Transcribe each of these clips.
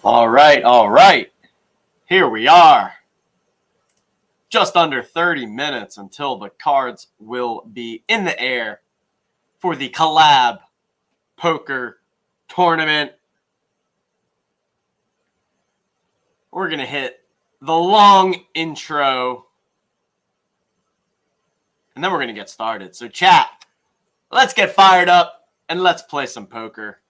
All right. Here we are. Just under 30 minutes until the cards will be in the air for the Collab poker tournament. We're going to hit the long intro, and then we're going to get started. So chat, let's get fired up and let's play some poker.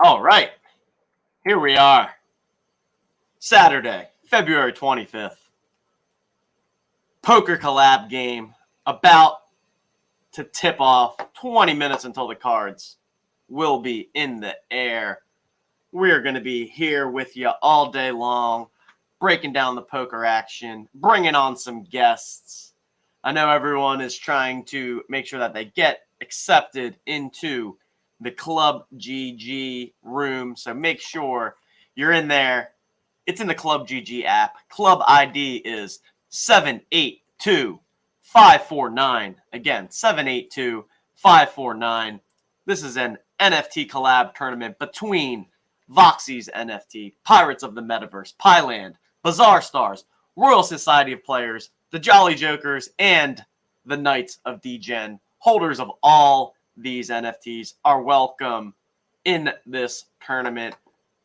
All right. Here we are. Saturday, February 25th. Poker collab game about to tip off. 20 minutes until the cards will be in the air. We're going to be here with you all day long, breaking down the poker action, bringing on some guests. I know everyone is trying to make sure that they get accepted into the Club GG room. So make sure you're in there. It's in the Club GG app. Club ID is 782-549. Again, 782-549. This is an NFT collab tournament between Voxies NFT, Pirates of the Metaverse, Pieland, Bazaar Stars, Royal Society of Players, the Jolly Jokers, and the Knights of Degen. Holders of all these NFTs are welcome in this tournament.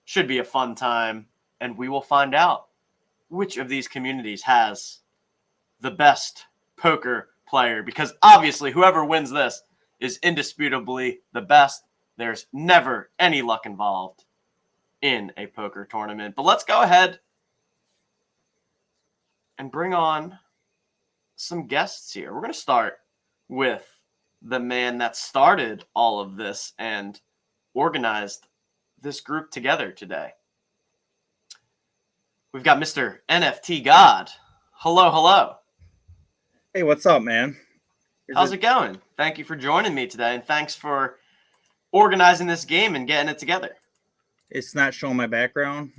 Should be a fun time, and we will find out which of these communities has the best poker player, because obviously whoever wins this is indisputably the best. There's never any luck involved in a poker tournament. But let's go ahead and bring on some guests here. We're going to start with the man that started all of this and organized this group together today. We've got Mr. NFT God. Hello. Hey, what's up, man? How's it going? Thank you for joining me today, and thanks for organizing this game and getting it together. It's not showing my background.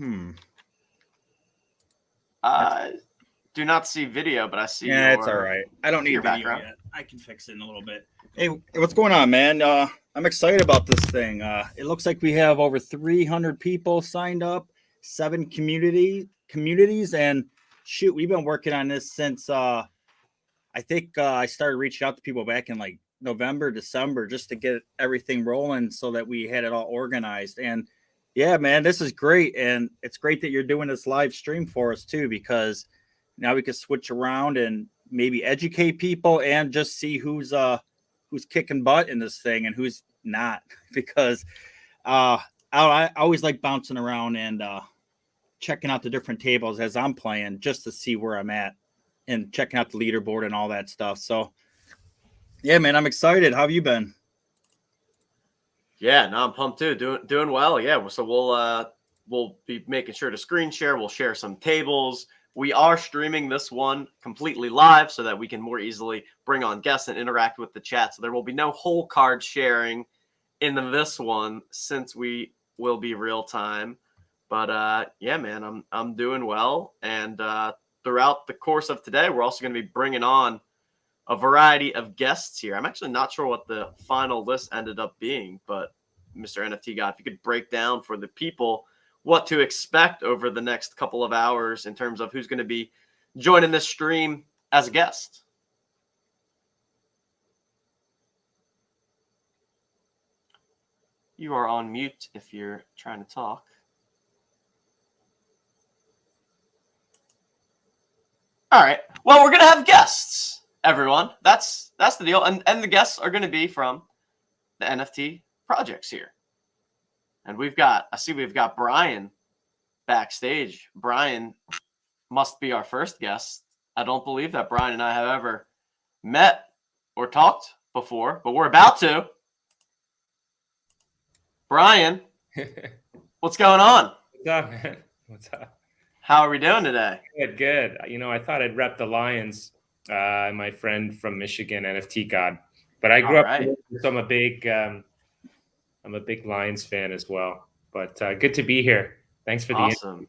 Do not see video, but I see. Yeah, it's all right. I don't need your video background yet. I can fix it in a little bit. Hey, what's going on, man? I'm excited about this thing. It looks like we have over 300 people signed up, 7 communities, and shoot, we've been working on this since I I think I started reaching out to people back in like November, December, just to get everything rolling so that we had it all organized. And yeah, man, this is great. And it's great that you're doing this live stream for us too, because now we can switch around and maybe educate people and just see who's kicking butt in this thing and who's not. Because I always like bouncing around and checking out the different tables as I'm playing just to see where I'm at and checking out the leaderboard and all that stuff. So yeah, man, I'm excited. How have you been? Yeah, no, I'm pumped too. Doing well. Yeah, so we'll be making sure to screen share. We'll share some tables. We are streaming this one completely live so that we can more easily bring on guests and interact with the chat. So there will be no whole card sharing in this one since we will be real time. But yeah, man, I'm doing well. And throughout the course of today, we're also going to be bringing on a variety of guests here. I'm actually not sure what the final list ended up being, but Mr. NFT God, if you could break down for the people what to expect over the next couple of hours in terms of who's going to be joining this stream as a guest. You are on mute if you're trying to talk. All right. Well, we're going to have guests, everyone. That's the deal. And the guests are going to be from the NFT projects here. And we've got Brian backstage. Brian must be our first guest. I don't believe that Brian and I have ever met or talked before, but we're about to. Brian, what's going on? What's up, man? What's up? How are we doing today? Good. You know, I thought I'd rep the Lions. My friend from Michigan, NFT God, but I grew up. So I'm a big Lions fan as well. But good to be here. Thanks for the awesome.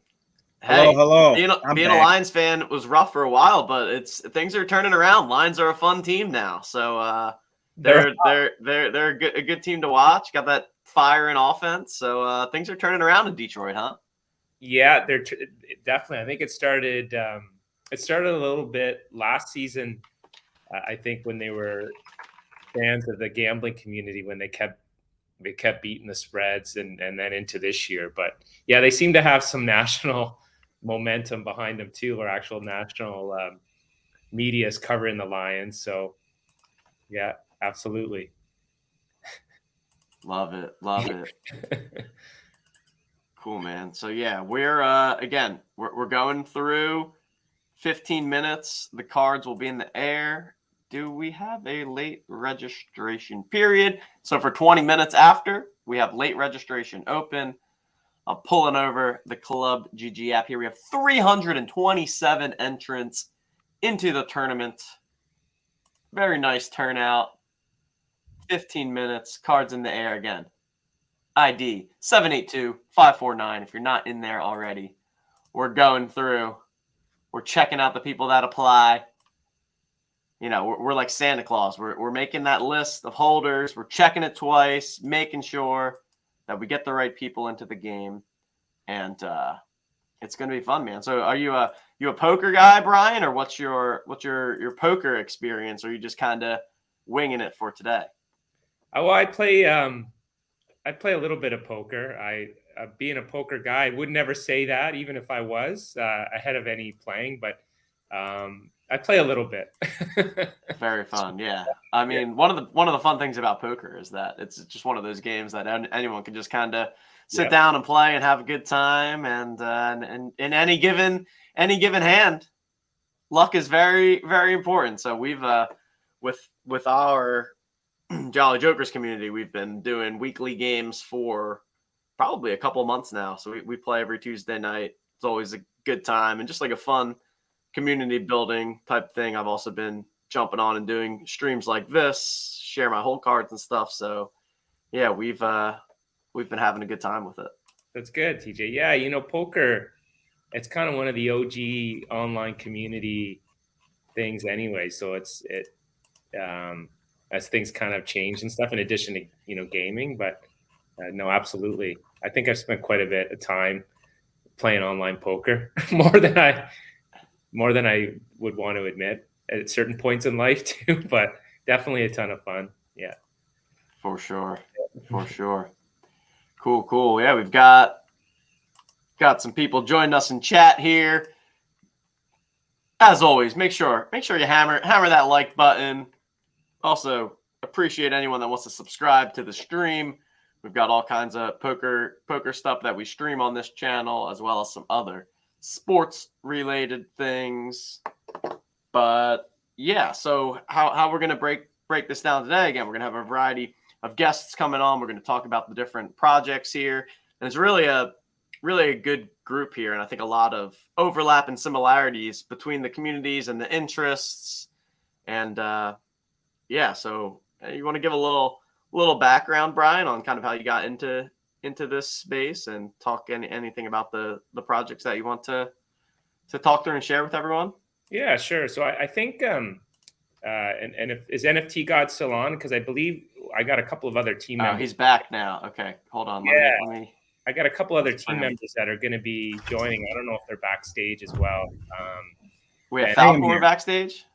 Hey, hello. Being a Lions fan was rough for a while, but things are turning around. Lions are a fun team now, so they're a good team to watch. Got that fire in offense, so things are turning around in Detroit, huh? Yeah, they're definitely. I think it started. It started a little bit last season. I think when they were fans of the gambling community, when they kept beating the spreads, and then into this year. But yeah, they seem to have some national momentum behind them too, or actual national media is covering the Lions. So yeah, absolutely. Love it. Cool, man. So yeah, we're going through 15 minutes. The cards will be in the air. Do we have a late registration period? So for 20 minutes after, we have late registration open. I'm pulling over the Club GG app here. We have 327 entrants into the tournament. Very nice turnout. 15 minutes. Cards in the air again. ID 782-549. If you're not in there already, we're going through. We're checking out the people that apply. You know, we're like Santa Claus. We're making that list of holders. We're checking it twice, making sure that we get the right people into the game, and it's going to be fun, man. So, are you a poker guy, Brian, or what's your poker experience? Or are you just kind of winging it for today? Oh, I play a little bit of poker. Being a poker guy, I would never say that, even if I was ahead of any playing, but I play a little bit. Very fun, yeah. I mean, one of the fun things about poker is that it's just one of those games that anyone can just kind of sit down and play and have a good time. And in any given hand, luck is very, very important. So we've with our Jolly Jokers community, we've been doing weekly games for probably a couple months now. So we play every Tuesday night. It's always a good time and just like a fun community building type thing. I've also been jumping on and doing streams like this, share my whole cards and stuff. So yeah, we've been having a good time with it. That's good, TJ. Yeah, you know, poker, it's kind of one of the OG online community things anyway. So it as things kind of change and stuff, in addition to, you know, gaming. But no, absolutely. I think I've spent quite a bit of time playing online poker, more than I would want to admit. at certain points in life too, but definitely a ton of fun. Yeah. For sure. For sure. Cool. Yeah, we've got some people joining us in chat here. As always, make sure you hammer that like button. Also, appreciate anyone that wants to subscribe to the stream. We've got all kinds of poker stuff that we stream on this channel, as well as some other sports related things. But yeah, so how we're gonna break this down today? Again, we're gonna have a variety of guests coming on. We're gonna talk about the different projects here, and it's really a good group here, and I think a lot of overlap and similarities between the communities and the interests. And yeah, so you want to give a little background, Brian, on kind of how you got into this space, and talk anything about the projects that you want to talk through and share with everyone? Yeah, sure. So I think and if is NFT God still on? Because I believe I got a couple of other team members. He's back now. Okay, hold on. Yeah. Let me. I got a couple other team members that are going to be joining. I don't know if they're backstage as well. We have Falcor backstage.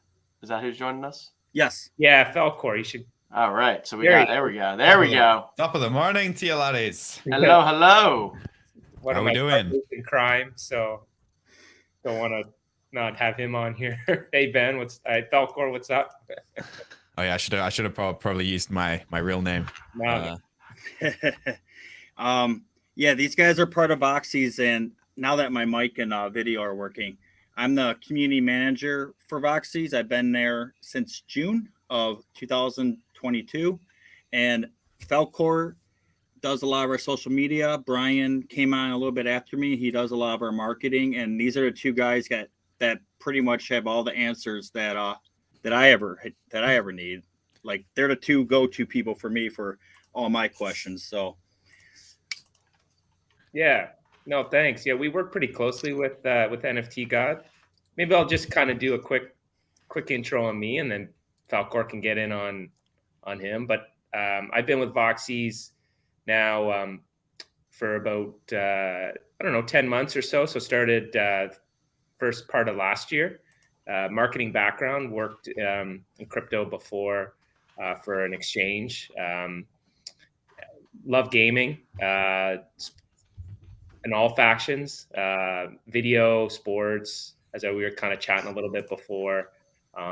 Is that who's joining us? Yes. Yeah, Falcor. You should. All right. So there we go. Top of the morning to you, laddies. Hello. What How are we doing? In crime, so don't want to not have him on here. Hey Ben, Falcor? What's up? Oh yeah, I should have probably used my real name. No. Yeah, these guys are part of Voxies, and now that my mic and video are working, I'm the community manager for Voxies. I've been there since June of 2022, and Falcor does a lot of our social media. Brian came on a little bit after me. He does a lot of our marketing, and these are the two guys that pretty much have all the answers that I ever need. Like, they're the two go-to people for me for all my questions. So. Yeah, no, thanks. Yeah, we work pretty closely with NFT God. Maybe I'll just kind of do a quick intro on me, and then Falcor can get in on him. But I've been with Voxies now for about 10 months or so. So started first part of last year. Marketing background, worked in crypto before for an exchange. Love gaming. In all factions, video, sports, as we were kind of chatting a little bit before.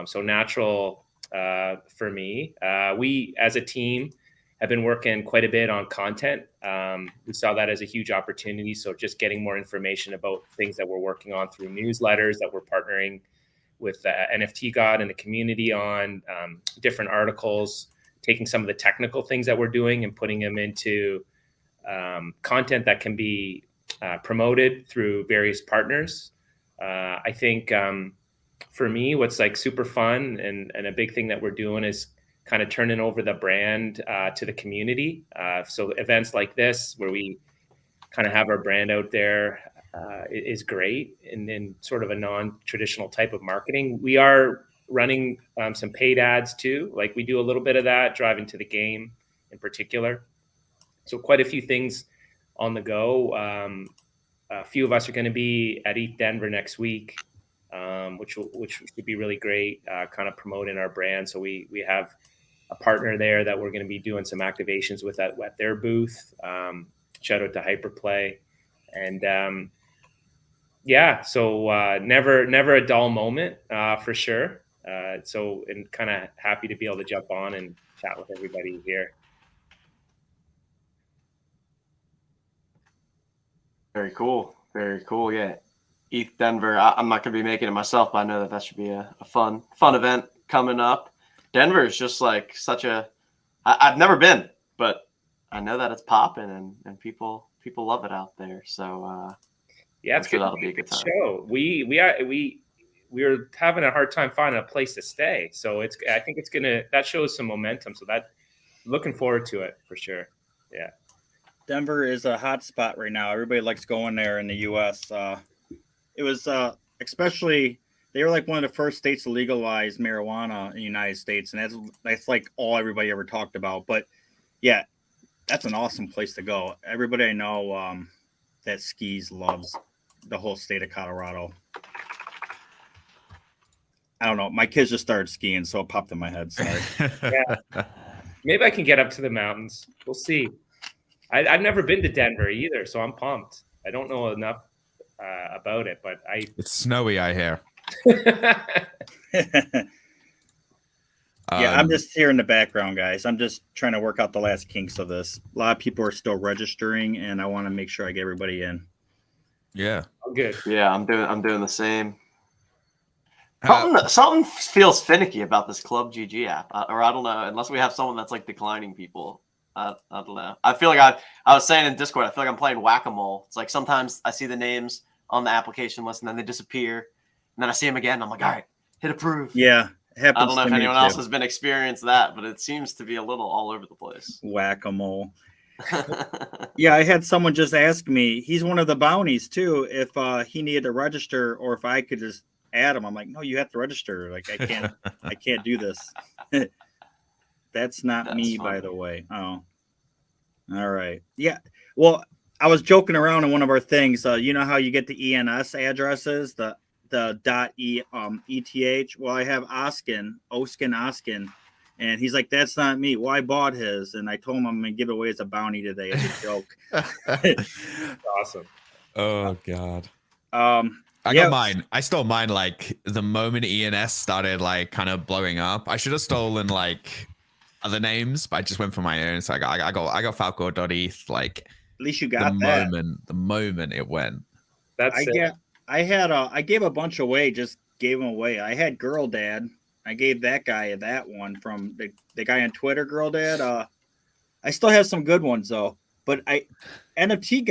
So natural for me. We, as a team, have been working quite a bit on content. We saw that as a huge opportunity. So just getting more information about things that we're working on through newsletters that we're partnering with NFT God and the community on, different articles, taking some of the technical things that we're doing and putting them into content that can be promoted through various partners. I think for me, what's like super fun and a big thing that we're doing is kind of turning over the brand to the community. So events like this, where we kind of have our brand out there, is great. And in sort of a non-traditional type of marketing, we are running some paid ads too. Like, we do a little bit of that, driving to the game in particular. So quite a few things on the go. A few of us are going to be at ETH Denver next week, which should be really great, kind of promoting our brand. So we have a partner there that we're going to be doing some activations with at their booth. Shout out to Hyperplay. And so never a dull moment, for sure. And kind of happy to be able to jump on and chat with everybody here. Very cool. Yeah. ETH Denver. I'm not going to be making it myself, but I know that should be a fun event coming up. Denver is just like such a. I've never been, but I know that it's popping and people love it out there. So yeah, it's good. That'll be a good time. Show. We were having a hard time finding a place to stay, so I think it's gonna, that shows some momentum. So that, looking forward to it for sure. Yeah. Denver is a hot spot right now. Everybody likes going there in the U.S. It was especially, they were like one of the first states to legalize marijuana in the United States, and that's like all everybody ever talked about. But yeah, that's an awesome place to go. Everybody I know that skis loves the whole state of Colorado. I don't know. My kids just started skiing, so it popped in my head. Sorry. Maybe I can get up to the mountains. We'll see. I've never been to Denver either, so I'm pumped. I don't know enough about it, but It's snowy, I hear. Yeah, I'm just here in the background, guys. I'm just trying to work out the last kinks of this. A lot of people are still registering, and I want to make sure I get everybody in. Yeah. I'm good. Yeah, I'm doing the same. Something feels finicky about this Club GG app, or I don't know. Unless we have someone that's like declining people, I don't know. I feel like I was saying in Discord, I feel like I'm playing whack-a-mole. It's like sometimes I see the names on the application list and then they disappear, and then I see them again. And I'm like, all right, hit approve. Yeah, it happens. I don't know if anyone else has been experienced that, but it seems to be a little all over the place. Whack-a-mole. Yeah, I had someone just ask me. He's one of the bounties too. If he needed to register, or if I could just add him. I'm like, no, you have to register. Like, I can't do this. That's not me, funny. By the way. Oh, all right. Yeah. Well, I was joking around in one of our things. You know how you get the ENS addresses, the .eth. Well, I have Oskin, and he's like, that's not me. Well, I bought his, and I told him I'm going to give it away as a bounty today as a joke. Awesome. Oh God. I got mine. I stole mine like the moment ENS started like kind of blowing up. I should have stolen like other names, but I just went for my own. So I got Falco.eth like at least you got that. The moment it went. I gave a bunch away, just gave them away. I had Girl Dad. I gave that guy that one from the guy on Twitter, Girl Dad. I still have some good ones though. But NFT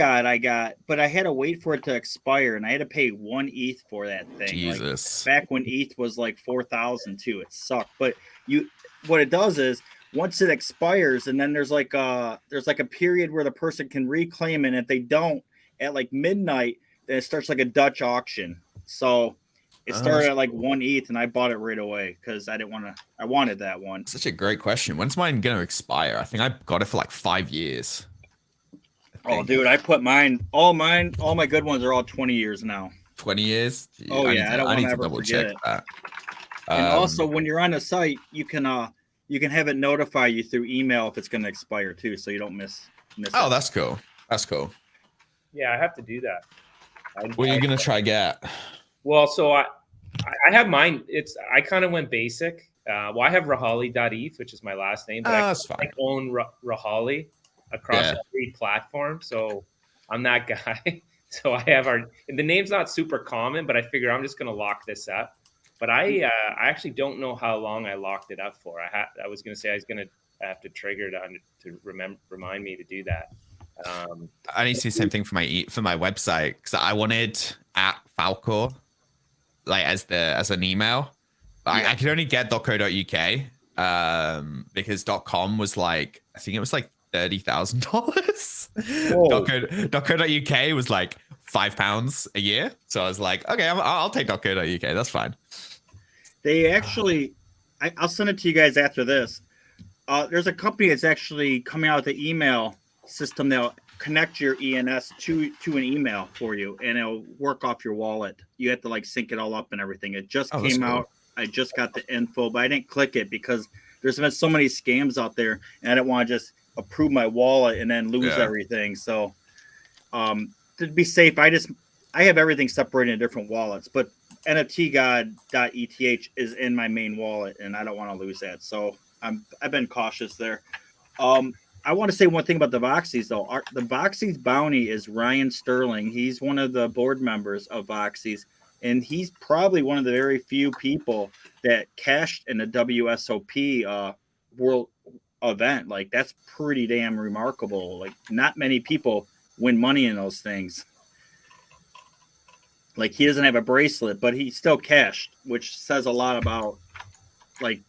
but I had to wait for it to expire, and I had to pay 1 ETH for that thing. Jesus. Like, back when ETH was like 4,000 too, it sucked. But what it does is once it expires, and then there's like a period where the person can reclaim it. And if they don't, at like midnight, then it starts like a Dutch auction. So it started at like 1 ETH, and I bought it right away because I wanted that one. Such a great question. When's mine gonna expire? I think I got it for like 5 years. Oh, dude, I put all my good ones are all 20 years now. 20 years? Oh, yeah, I don't want to ever forget it. That. And also, when you're on the site, you can have it notify you through email if it's going to expire too, so you don't miss Oh, it. That's cool. That's cool. Yeah, I have to do that. What are you going to try get? Well, so I have mine. I kind of went basic. I have Rahali.eth, which is my last name, but that's fine. I own Rahali across every platform, so I'm that guy. So I have the name's not super common, but I figure I'm just gonna lock this up. But I actually don't know how long I locked it up for. I was gonna say I was gonna have to trigger to remind me to do that. I need to do the same thing for my website because I wanted @Falco like as an email. But I could only get .co.uk because .com was like, I think it was like $30,000. .co.uk was like £5 a year. So I was like, okay, I'll take .co.uk. That's fine. They actually, I'll send it to you guys after this. There's a company that's actually coming out with the email system that'll connect your ENS to an email for you, and it'll work off your wallet. You have to like sync it all up and everything. It just came out. I just got the info, but I didn't click it because there's been so many scams out there, and I didn't want to just approve my wallet and then lose everything. So to be safe, I have everything separated in different wallets, but NFTgod.eth is in my main wallet, and I don't want to lose that. So I've been cautious there. I want to say one thing about the Voxies though. The Voxies bounty is Ryan Sterling. He's one of the board members of Voxies, and he's probably one of the very few people that cashed in the WSOP world event. Like, that's pretty damn remarkable. Like, not many people win money in those things. Like, he doesn't have a bracelet, but he still cashed, which says a lot about, like,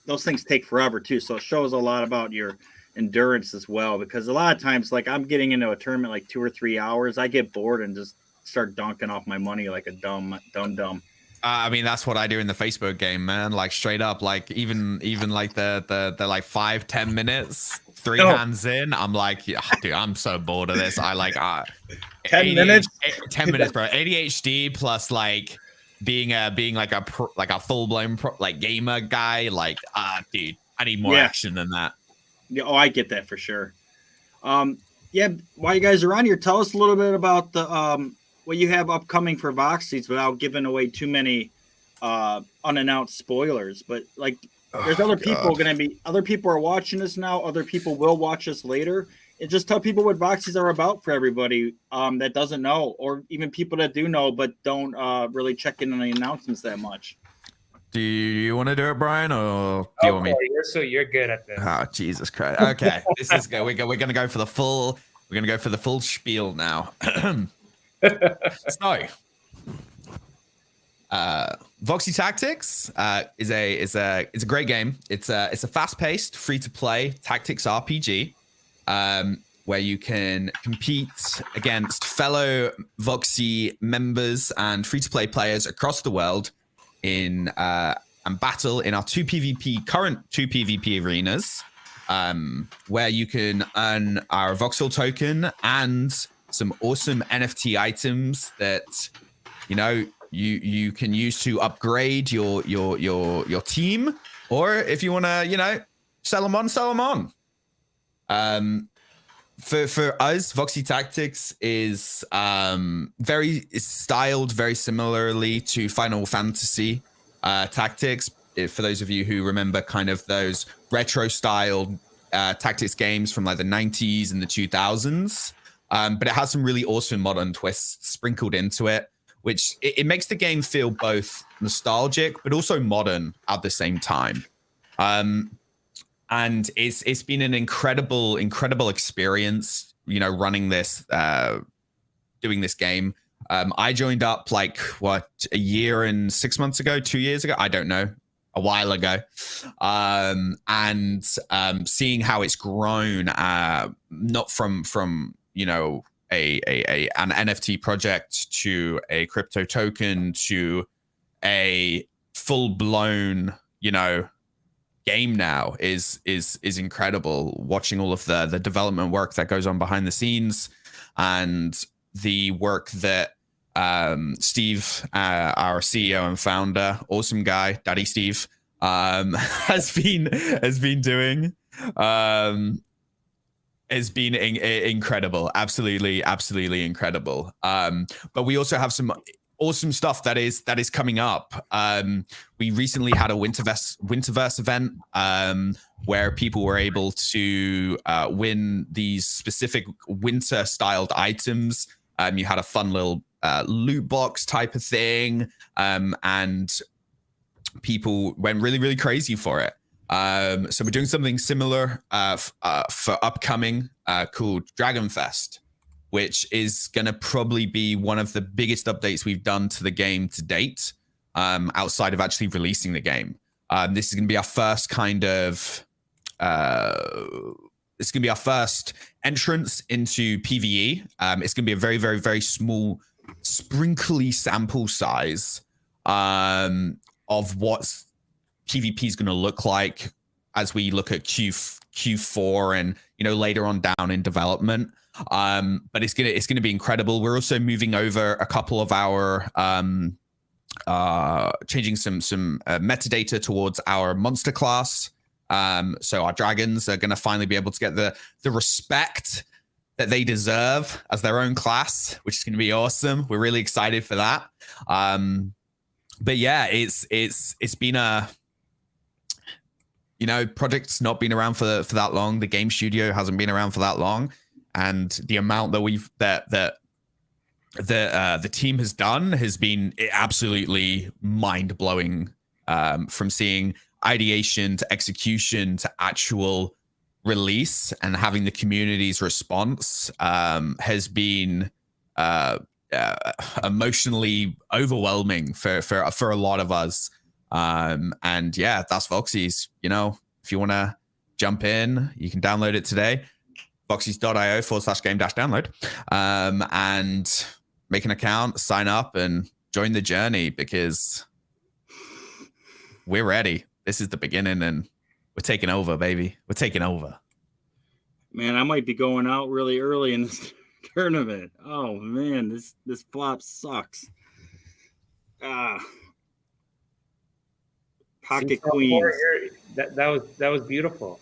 those things take forever too. So it shows a lot about your endurance as well, because a lot of times, like, I'm getting into a tournament like 2 or 3 hours, I get bored and just start dunking off my money like a dumb. I mean, that's what I do in the Facebook game, man. Like, straight up, like even like the like 5-10 minutes, 3 hands in, I'm like, yeah, dude, I'm so bored of this. I like 10 minutes, 10 minutes, bro. ADHD plus like being like a full blown like gamer guy, like dude, I need more action than that. Yeah, oh, I get that for sure. Yeah, while you guys are on here, tell us a little bit about the what you have upcoming for Voxies without giving away too many unannounced spoilers. But like, there's other people are watching this now. Other people will watch us later. And just tell people what Voxies are about for everybody that doesn't know, or even people that do know but don't really check in on the announcements that much. Do you want to do it, Brian, or do you want me? You're good at this. Oh, Jesus Christ! Okay, this is good. We're gonna go for the full. We're gonna go for the full spiel now. So, Voxy Tactics is a great game. It's a fast-paced, free-to-play tactics RPG where you can compete against fellow Voxy members and free-to-play players across the world in and battle in our current two PvP arenas, where you can earn our voxel token and some awesome NFT items that you can use to upgrade your team, or if you want to sell them on. For us, Voxy Tactics is styled very similarly to Final Fantasy Tactics. For those of you who remember kind of those retro styled tactics games from like the 90s and the 2000s. But it has some really awesome modern twists sprinkled into it, which it makes the game feel both nostalgic but also modern at the same time. And it's been an incredible experience, running this, doing this game. I joined up like a year and 6 months ago, 2 years ago, I don't know, a while ago, and seeing how it's grown, not from an NFT project to a crypto token to a full blown game now is incredible. Watching all of the development work that goes on behind the scenes, and the work that Steve, our CEO and founder, awesome guy, Daddy Steve, has been doing, has been incredible. Absolutely incredible. But we also have some awesome stuff that is coming up. We recently had a Winterverse event where people were able to win these specific winter styled items. You had a fun little loot box type of thing, and people went really crazy for it. So we're doing something similar for upcoming called Dragon Fest, which is going to probably be one of the biggest updates we've done to the game to date, outside of actually releasing the game. This is going to be our first it's going to be our first entrance into PvE. It's going to be a very small, sprinkly sample size of what PvP is going to look like as we look at Q4 and later on down in development. But it's gonna be incredible. We're also moving over a couple of our changing some metadata towards our monster class. So our dragons are gonna finally be able to get the respect that they deserve as their own class, which is gonna be awesome. We're really excited for that. But yeah, it's been a project's not been around for that long. The game studio hasn't been around for that long. And the amount that the team has done has been absolutely mind-blowing, from seeing ideation to execution to actual release, and having the community's response has been emotionally overwhelming for a lot of us. And yeah, that's Voxies. If you want to jump in, you can download it today. Voxies.io/game-download, and make an account, sign up, and join the journey, because we're ready. This is the beginning, and we're taking over, baby. We're taking over. Man, I might be going out really early in this tournament. Oh man, this flop sucks. Pocket See, Queens. that was beautiful.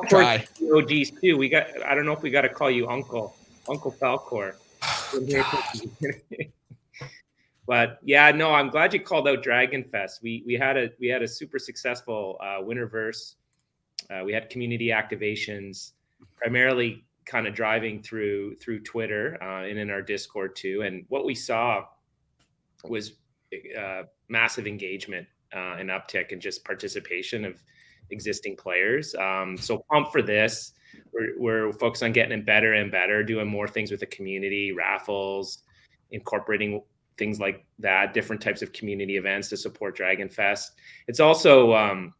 Try. OGs too. I don't know if we got to call you Uncle Falcor. But yeah, no, I'm glad you called out Dragon Fest. We had a super successful Winterverse. We had community activations, primarily kind of driving through Twitter and in our Discord too. And what we saw was massive engagement and uptick and just participation of existing players. So pumped for this. We're focused on getting it better and better, doing more things with the community, raffles, incorporating things like that, different types of community events to support Dragon Fest. It's also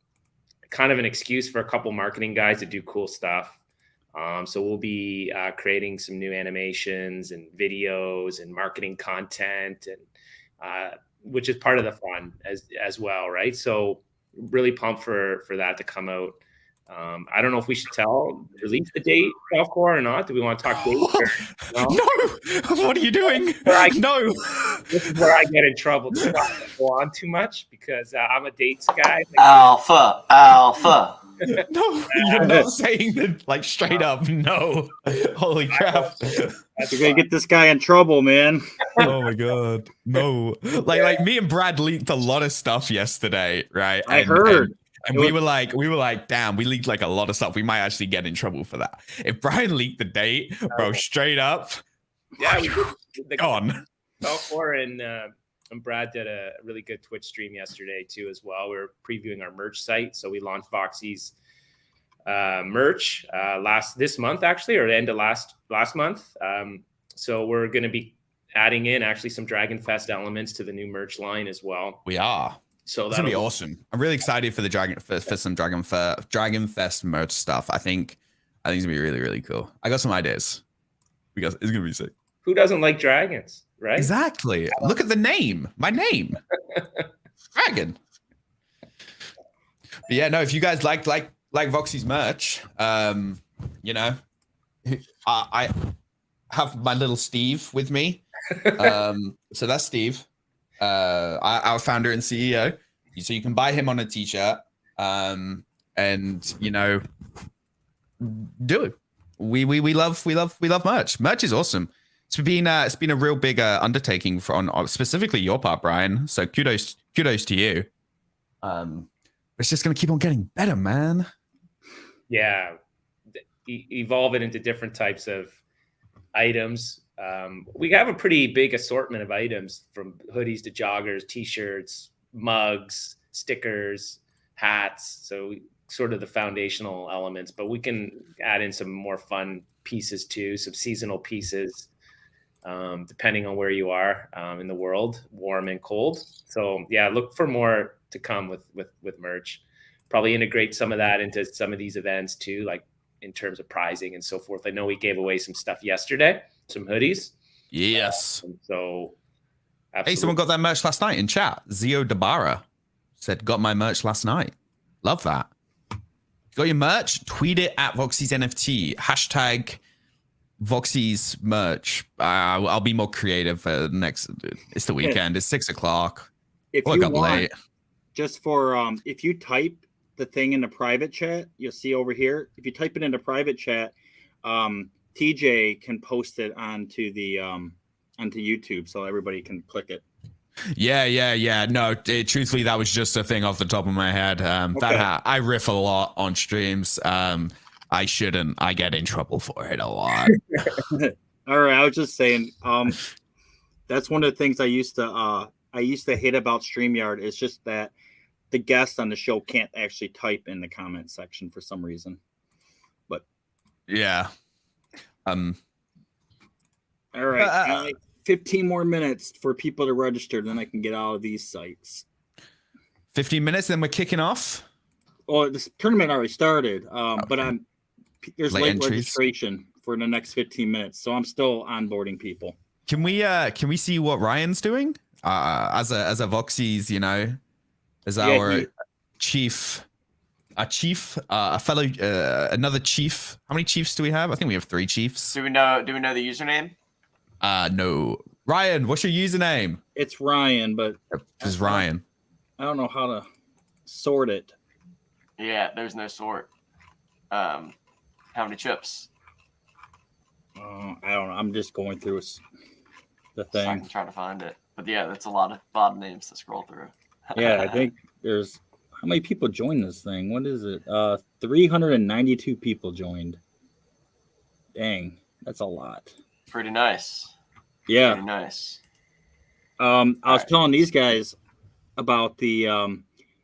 kind of an excuse for a couple marketing guys to do cool stuff. So we'll be creating some new animations and videos and marketing content, and which is part of the fun as well, right? So really pumped for that to come out. I don't know if we should release the date, Falcor, or not. Do we want to talk dates? No. What are you doing? No. This is where I get in trouble. Do not go on too much because I'm a dates guy. Alpha. No, you're not saying that like straight up. No. Holy crap. You're gonna get this guy in trouble, man. Oh my god. No. Like me and Brad leaked a lot of stuff yesterday, right? I heard. And we were like, damn, we leaked like a lot of stuff. We might actually get in trouble for that. If Brian leaked the date, bro, straight up. Yeah, we did. Gone. Falcor and Brad did a really good Twitch stream yesterday too, as well. We were previewing our merch site, so we launched Voxies merch this month actually, or the end of last month. So we're going to be adding in actually some Dragon Fest elements to the new merch line as well. We are. So that's gonna be awesome. I'm really excited for the some Dragon Fest merch stuff. I think it's gonna be really, really cool. I got some ideas. It's gonna be sick. Who doesn't like dragons, right? Exactly. Look at the name. My name. Dragon. But yeah, no, if you guys like Voxie's merch, you know, I have my little Steve with me. So that's Steve. Our founder and CEO. So you can buy him on a t-shirt, and you know, do it. We love merch. Merch is awesome. It's been a real big undertaking on specifically your part, Brian. So kudos to you. It's just gonna keep on getting better, man. Yeah, evolve it into different types of items. We have a pretty big assortment of items, from hoodies to joggers, t-shirts, mugs, stickers, hats. So sort of the foundational elements, but we can add in some more fun pieces too, some seasonal pieces, depending on where you are in the world, warm and cold. So yeah, look for more to come with merch. Probably integrate some of that into some of these events too, like in terms of prizing and so forth. I know we gave away some stuff yesterday. Some hoodies. Yes. So, absolutely. Hey, someone got that merch last night in chat. Zio Dabara said, got my merch last night. Love that. Got your merch? Tweet it at Voxies NFT. Hashtag Voxies merch. I'll be more creative for next. It's the weekend. It's 6 o'clock. If you want, late. Just for if you type the thing in the private chat, you'll see over here. If you type it into private chat, TJ can post it onto the onto YouTube so everybody can click it. Yeah. No, truthfully, that was just a thing off the top of my head. That I riff a lot on streams. I shouldn't. I get in trouble for it a lot. All right, I was just saying. That's one of the things I used to hate about StreamYard. Is just that the guests on the show can't actually type in the comment section for some reason. But yeah. All right, 15 more minutes for people to register, then I can get out of these sites. 15 minutes, then we're kicking off. Well, this tournament already started, but there's late registration for the next 15 minutes, so I'm still onboarding people. Can we see what Ryan's doing? As a Voxies, you know, as our chief. A chief, a fellow, another chief. How many chiefs do we have? I think we have 3 chiefs. Do we know the username? No. Ryan, what's your username? It's Ryan, but This is Ryan. I don't know how to sort it. Yeah, there's no sort. How many chips? I don't know. I'm just going through the So I thing. can try to find it. But yeah, that's a lot of names to scroll through. Yeah, I think there's how many people joined this thing? What is it? 392 people joined. Dang, that's a lot. Pretty nice. Yeah. Pretty nice. I was telling these guys about the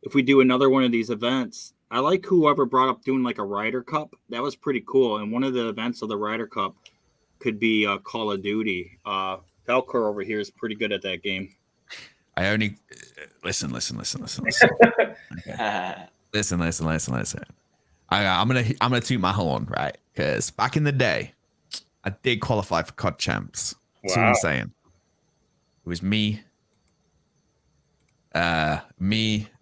if we do another one of these events. I like whoever brought up doing like a Ryder Cup. That was pretty cool. And one of the events of the Ryder Cup could be Call of Duty. Falcor over here is pretty good at that game. I only listen. Okay. Listen. I'm gonna toot my horn, right? Because back in the day, I did qualify for COD champs. That's what I'm saying. It was me. It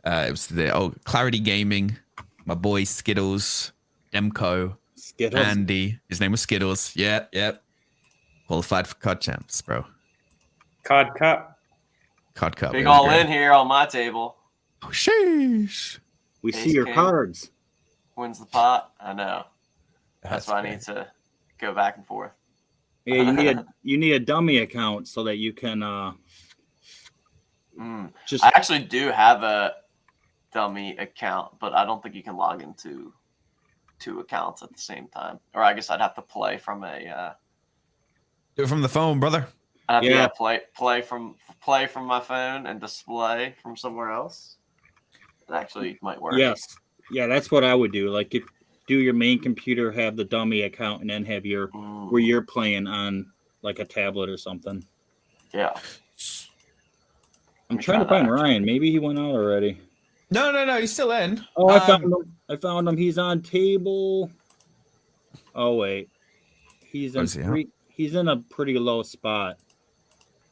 was the old Clarity Gaming, my boy Skittles, Demco, Skittles. Andy. His name was Skittles. Yep. Qualified for COD champs, bro. COD Cup. COD Cup. Big all in here on my table. Oh, sheesh. We Ace see your King. cards. Wins the pot. I know. That's why I great. need to go back and forth. Yeah, you need a dummy account so that you can just. I actually do have a dummy account, but I don't think you can log into 2 accounts at the same time. Or I guess I'd have to play from a. Do it from the phone, brother. Play from my phone and display from somewhere else. It actually might work. Yes. Yeah, that's what I would do. Like, if do your main computer, have the dummy account, and then have your where you're playing on like a tablet or something. Yeah. I'm trying to find Ryan. Maybe he went out already. No. He's still in. Oh, I found him. He's on table. Oh wait, he's in a pretty low spot.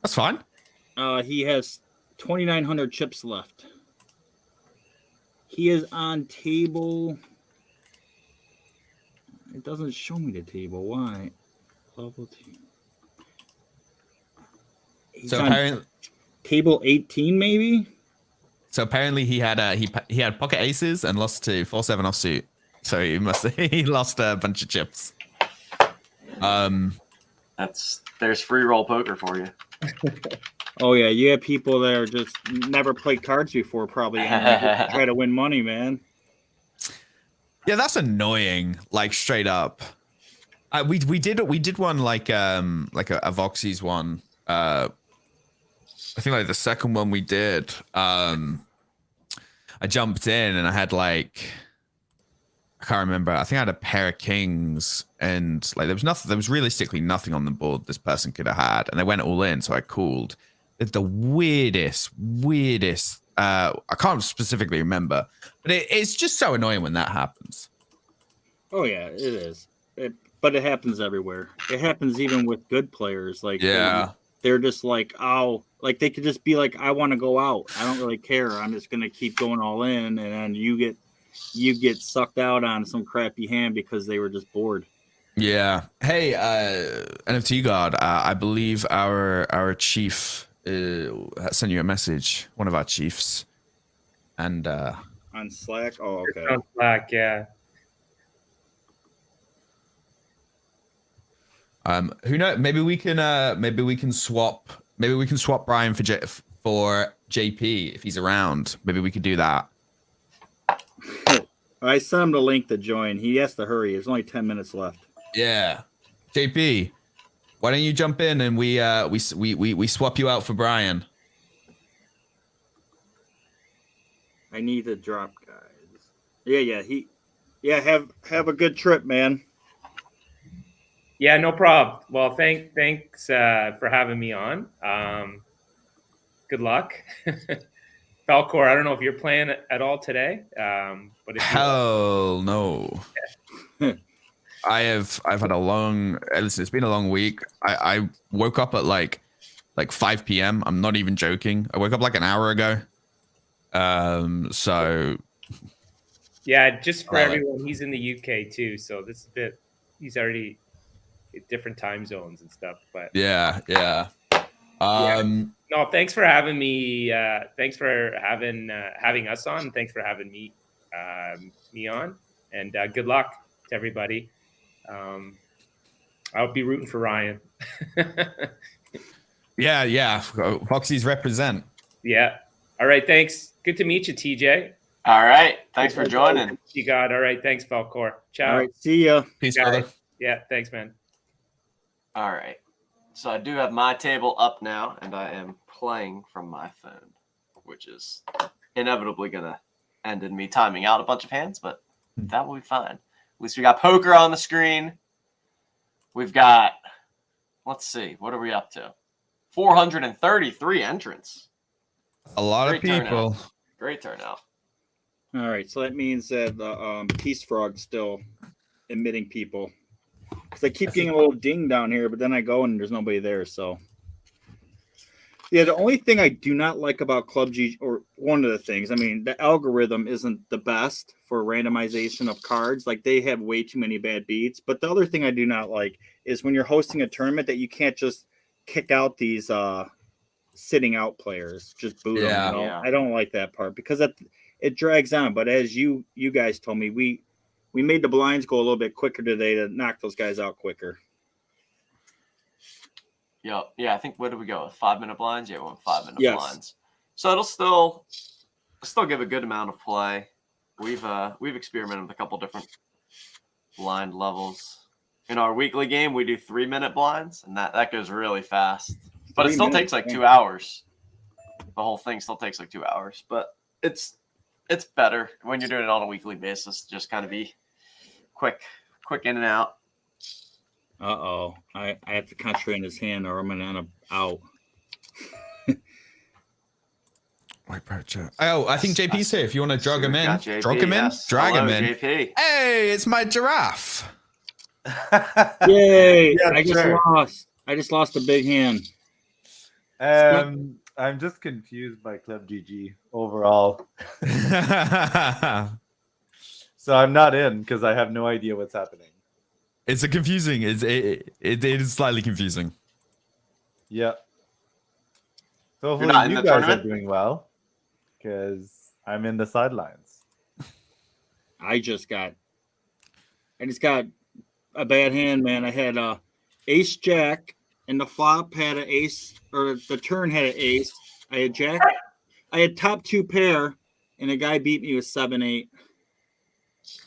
That's fine. He has 2,900 chips left. He is on table. It doesn't show me the table. Why? Level 2. He's So on apparently, table 18, maybe. So apparently he had he had pocket aces and lost to 4-7 offsuit. So he lost a bunch of chips. There's free roll poker for you. Oh yeah, you have people that are just never played cards before, probably and try to win money, man. Yeah, that's annoying. Like straight up. We did one like a Voxies one. I think like the second one we did. I jumped in and I had like, I can't remember. I think I had a pair of kings and like there was realistically nothing on the board this person could have had, and they went all in, so I called. It's the weirdest. I can't specifically remember, but it's just so annoying when that happens. Oh yeah, it is. But it happens everywhere. It happens even with good players. Like they're just like, oh, like they could just be like, I want to go out. I don't really care. I'm just gonna keep going all in, and then you get sucked out on some crappy hand because they were just bored. Yeah. Hey, NFT God, I believe our chief sent you a message. One of our chiefs, and on Slack. Oh, okay. On Slack, yeah. Who knows? Maybe we can swap Brian for JP if he's around. Maybe we could do that. I sent him the link to join. He has to hurry. There's only 10 minutes left. Yeah, JP, why don't you jump in and we swap you out for Brian? I need to drop, guys. Yeah. Have a good trip, man. Yeah, no problem. Well, thanks for having me on. Good luck. Falcor, I don't know if you're playing at all today. But if hell no. I've had a long listen, it's been a long week. I woke up at like 5 p.m. I'm not even joking. I woke up like an hour ago. So yeah, just for everyone, he's in the UK too, so this is a bit he's already different time zones and stuff, but yeah. No, thanks for having me. Thanks for having us on. Thanks for having me on. And good luck to everybody. I'll be rooting for Ryan. Yeah. Voxies represent. Yeah. All right. Thanks. Good to meet you, TJ. All right. Thanks for joining. You got. All right. Thanks, Falcor. Ciao. All right. See ya. Peace, Guys. brother. Yeah. Thanks, man. All right. So I do have my table up now, and I am playing from my phone, which is inevitably going to end in me timing out a bunch of hands, but that will be fine. At least we got poker on the screen. We've got, let's see, what are we up to? 433 entrants. A lot of Great people. turnout. Great turnout. All right, so that means that the Peace Frog's still emitting people. Because I keep getting a little ding down here, but then I go and there's nobody there. So, yeah, the only thing I do not like about Club G, or one of the things, I mean, the algorithm isn't the best for randomization of cards. Like, they have way too many bad beats. But the other thing I do not like is when you're hosting a tournament that you can't just kick out these sitting out players, just boot them. You know? Yeah. I don't like that part because it drags on. But as you guys told me, we made the blinds go a little bit quicker today to knock those guys out quicker. Yep. Yeah, I think, what did we go with? 5-minute blinds? Yeah, we went 5-minute Yes. blinds. So it'll still give a good amount of play. We've experimented with a couple different blind levels. In our weekly game, we do 3-minute blinds, and that goes really fast. But it 3 still minutes, takes like yeah. 2 hours. The whole thing still takes like 2 hours. But it's better when you're doing it on a weekly basis. Just kind of be quick in and out. Uh-oh. I have to concentrate on his hand or I'm going to end up out. White Percher. Oh, I think JP's here. If you want to drag him We've in, got JP, drag him in, yes. drag him Hello, in. JP. Hey, it's my giraffe. Yay! Yeah, I just sure. lost. I just lost a big hand. I'm just confused by Club GG overall. So I'm not in because I have no idea what's happening. It's a confusing. It is slightly confusing. Yeah. So You're not hopefully in you the guys tournament? are doing well because I'm in the sidelines. I just got a bad hand, man. I had ace jack and the flop had an ace, or the turn had an ace. I had jack. I had top 2 pair, and the guy beat me with 7-8.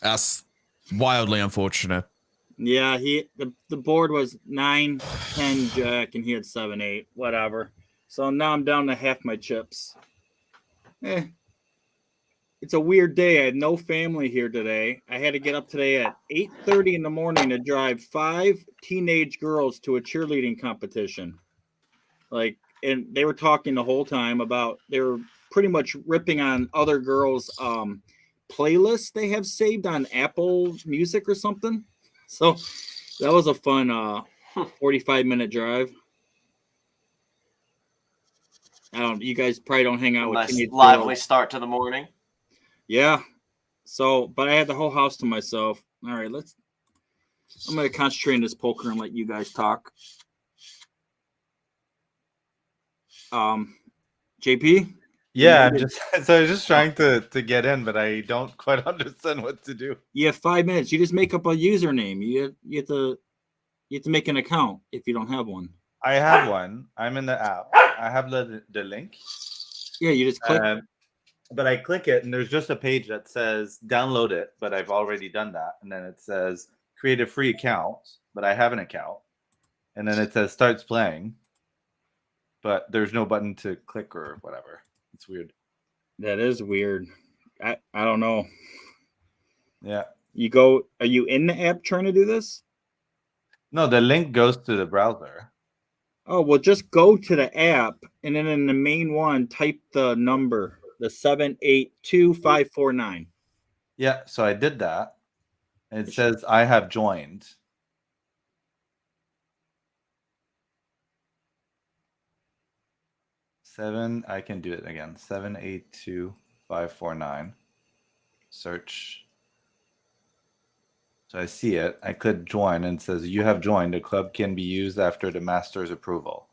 That's wildly unfortunate. Yeah, the board was 9-10 jack, and he had 7-8. Whatever. So now I'm down to half my chips. It's a weird day. I had no family here today. I had to get up today at 8:30 in the morning to drive 5 teenage girls to a cheerleading competition. And they were talking the whole time about, they were pretty much ripping on other girls' playlists they have saved on Apple Music or something. So that was a fun 45-minute drive. You guys probably don't hang out with Nice teenage lively girls. start to the morning. Yeah. So, but I had the whole house to myself. All right, I'm going to concentrate on this poker and let you guys talk. JP? Yeah, I was just trying to get in, but I don't quite understand what to do. You have 5 minutes. You just make up a username. You have to make an account if you don't have one. I have one. I'm in the app. I have the link. Yeah, you just click. But I click it, and there's just a page that says download it, but I've already done that. And then it says create a free account, but I have an account. And then it says starts playing, but there's no button to click or whatever. It's weird. That is weird. I don't know. Yeah. Are you in the app trying to do this? No, the link goes to the browser. Oh, well, just go to the app, and then in the main one, type the number, the 782549. Yeah, so I did that. And it says I have joined. I can do it again. 782549. Search. So I see it. I click join and it says you have joined. The club can be used after the master's approval.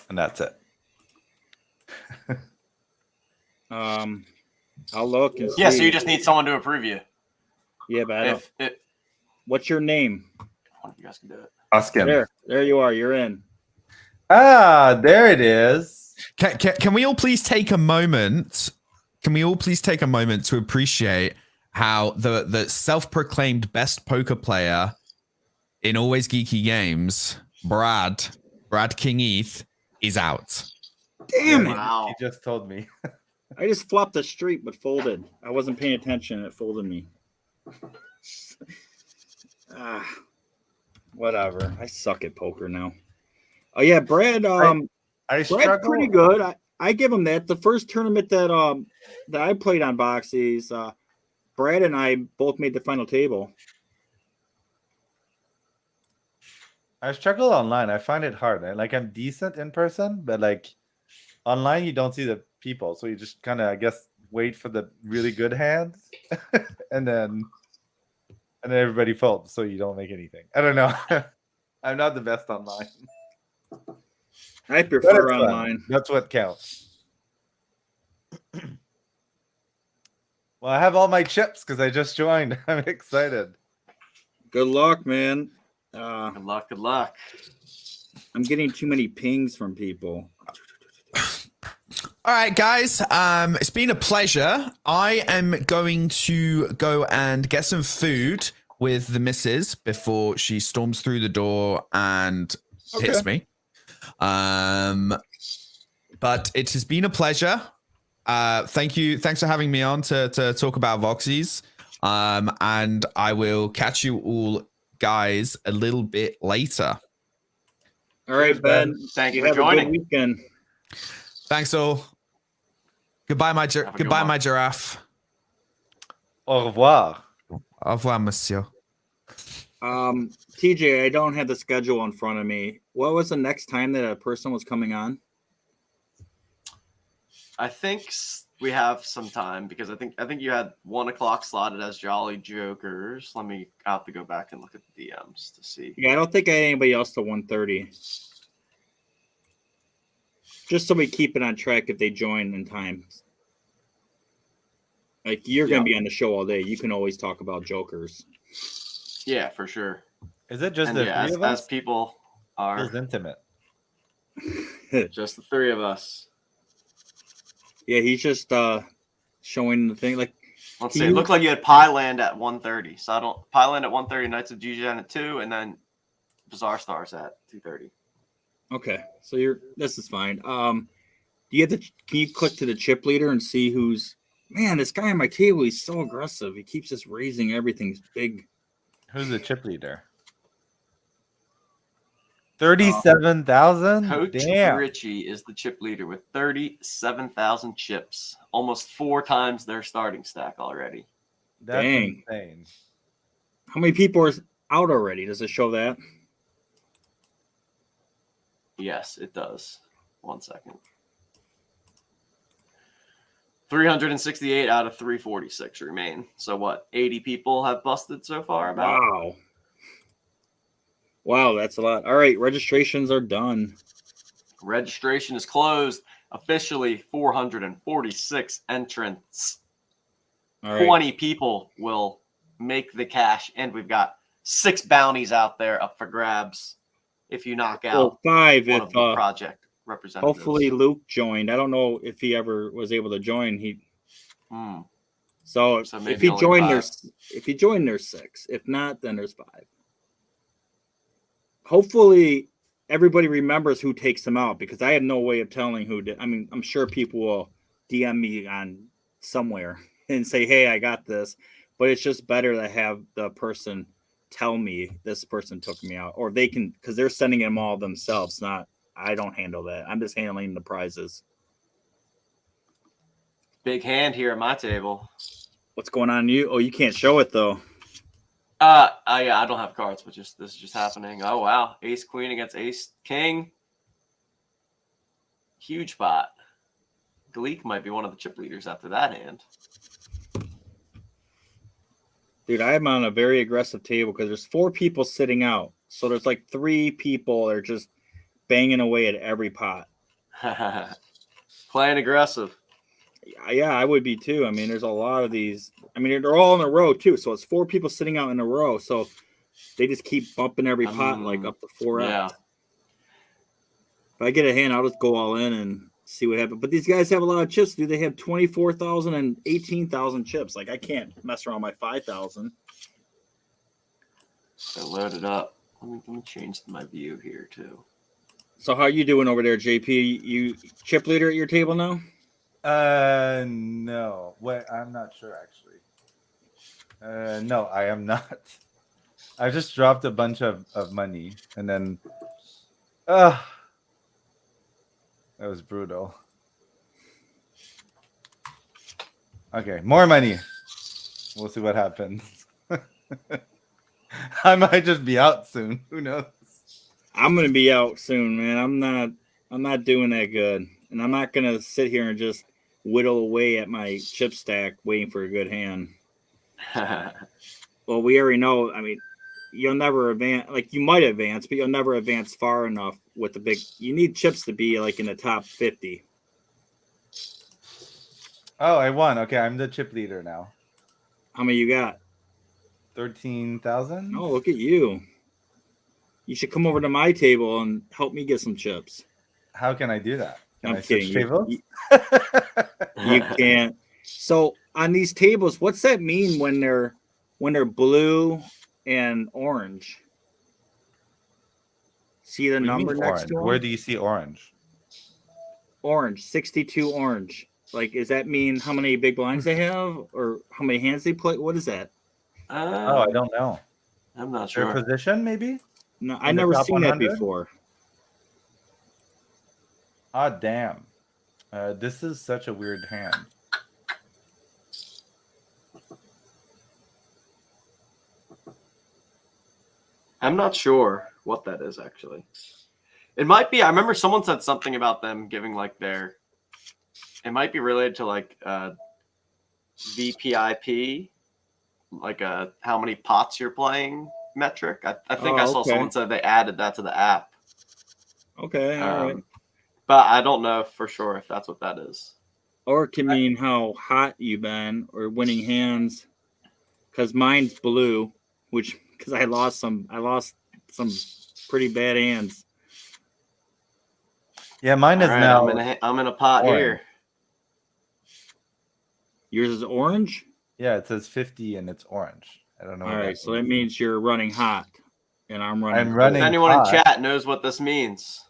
and that's it. I'll look and see. Yeah, so you just need someone to approve you. Yeah, but I don't. If What's your name? one of you guys can do it. Ask him. There you are. You're in. Ah, there it is. Can we all please take a moment? Can we all please take a moment to appreciate how the self-proclaimed best poker player in Always Geeky Games, Brad King Eth, is out. Damn it! Wow. He just told me. I just flopped the street but folded. I wasn't paying attention. It folded me. Whatever. I suck at poker now. Oh yeah, Brad. I Brad's struggle. pretty good. I give him that. The first tournament that I played on Voxies, Brad and I both made the final table. I struggle online. I find it hard. I'm decent in person, but like online, you don't see the people, so you just kind of, I guess, wait for the really good hands, and then everybody folds, so you don't make anything. I don't know. I'm not the best online. I But prefer it's fun. online. That's what counts. Well, I have all my chips because I just joined. I'm excited. Good luck, man. Good luck. Good luck. I'm getting too many pings from people. All right, guys. It's been a pleasure. I am going to go and get some food with the missus before she storms through the door and hits me. But it has been a pleasure. Thank you. Thanks for having me on to talk about Voxies. And I will catch you all guys a little bit later. All right, Ben. Thank you You for have a good joining. weekend. Thanks all. Goodbye, Have a good goodbye, one. my giraffe. Au revoir. Au revoir, monsieur. TJ, I don't have the schedule in front of me. What was the next time that a person was coming on? I think we have some time because I think you had 1 o'clock slotted as Jolly Jokers. I have to go back and look at the DMs to see. Yeah, I don't think I had anybody else to 1:30. Just so we keep it on track if they join in time. Like you're gonna be on the show all day. You can always talk about jokers. Yeah, for sure. Is it just And the yeah, three of as us? people are It's intimate. just the three of us. Yeah, he's just showing the thing. Like Let's Can see. It you- looked like you had Pieland at 1:30. So Pieland at 1:30, Knights of Degen at 2, and then Bizarre Stars at 2:30. okay, so this is fine. Do you have can you click to the chip leader and see who's man, this guy on my table, he's so aggressive. He keeps just raising everything's big. Who's the chip leader? 37,000? Coach Damn. Richie is the chip leader with 37,000 chips, almost 4 times their starting stack already. That's Dang. insane. How many people are out already? Does it show that? Yes, it does. 1 second. 368 out of 346 remain. So what? 80 people have busted so far. About. Wow, that's a lot. All right, registrations are done. Registration is closed. Officially 446 entrants. All right. 20 people will make the cash, and we've got 6 bounties out there up for grabs if you knock out Well, 5 one if of the project representatives. hopefully Luke joined. I don't know if he ever was able to join. So if maybe he only joined, 5. there's 6. If not, then there's 5. Hopefully everybody remembers who takes them out because I have no way of telling who did. I mean, I'm sure people will DM me on somewhere and say, "Hey, I got this," but it's just better to have the person tell me this person took me out, or they can because they're sending them all themselves. Not I don't handle that. I'm just handling the prizes. Big hand here at my table. What's going on? You can't show it though. Yeah, I don't have cards, but this is just happening. Oh wow, Ace Queen against Ace King. Huge pot. Gleek might be one of the chip leaders after that hand. Dude, I'm on a very aggressive table because there's 4 people sitting out. So there's like 3 people that are just banging away at every pot. Playing aggressive. Yeah, I would be too. I mean, there's a lot of these. I mean, they're all in a row too. So it's 4 people sitting out in a row. So they just keep bumping every pot like up to 4x. Yeah. If I get a hand, I'll just go all in and see what happens. But these guys have a lot of chips. Do they have 24,000 and 18,000 chips? Like I can't mess around my 5,000. So load it up. Let me change my view here too. So how are you doing over there, JP? You chip leader at your table now? No. Wait, I'm not sure actually. No, I am not. I just dropped a bunch of money and then that was brutal. Okay, more money. We'll see what happens. I might just be out soon. Who knows? I'm gonna be out soon, man. I'm not doing that good. And I'm not gonna sit here and just whittle away at my chip stack waiting for a good hand. Well, we already know. I mean, you'll never advance. Like you might advance, but you'll never advance far enough with the big. You need chips to be like in the top 50. Oh, I won. Okay, I'm the chip leader now. How many you got? 13,000. Oh, look at you. You should come over to my table and help me get some chips. How can I do that? Can I'm I switch kidding. tables? You can't. So on these tables, what's that mean when they're blue and orange? See the What do you number mean next orange? to them? Where do you see orange? Orange, 62 orange. Like, does that mean how many big blinds they have or how many hands they play? What is that? Oh, I don't know. I'm not Their sure. position, maybe? No, I In the never top seen that 100? before. Ah, damn. This is such a weird hand. I'm not sure what that is actually. It might be. I remember someone said something about them giving like their. It might be related to like VPIP, like how many pots you're playing metric. I think I saw okay. someone said they added that to the app. Okay, all right. But I don't know for sure if that's what that is. Or it can mean how hot you've been or winning hands. Because mine's blue, which because I lost some pretty bad hands. Yeah, mine is All right, now. I'm in a pot orange. here. Yours is orange? Yeah, it says 50 and it's orange. I don't know. All what right, that so that means. means you're running hot. And I'm running I'm cold. running If anyone hot. in chat knows what this means,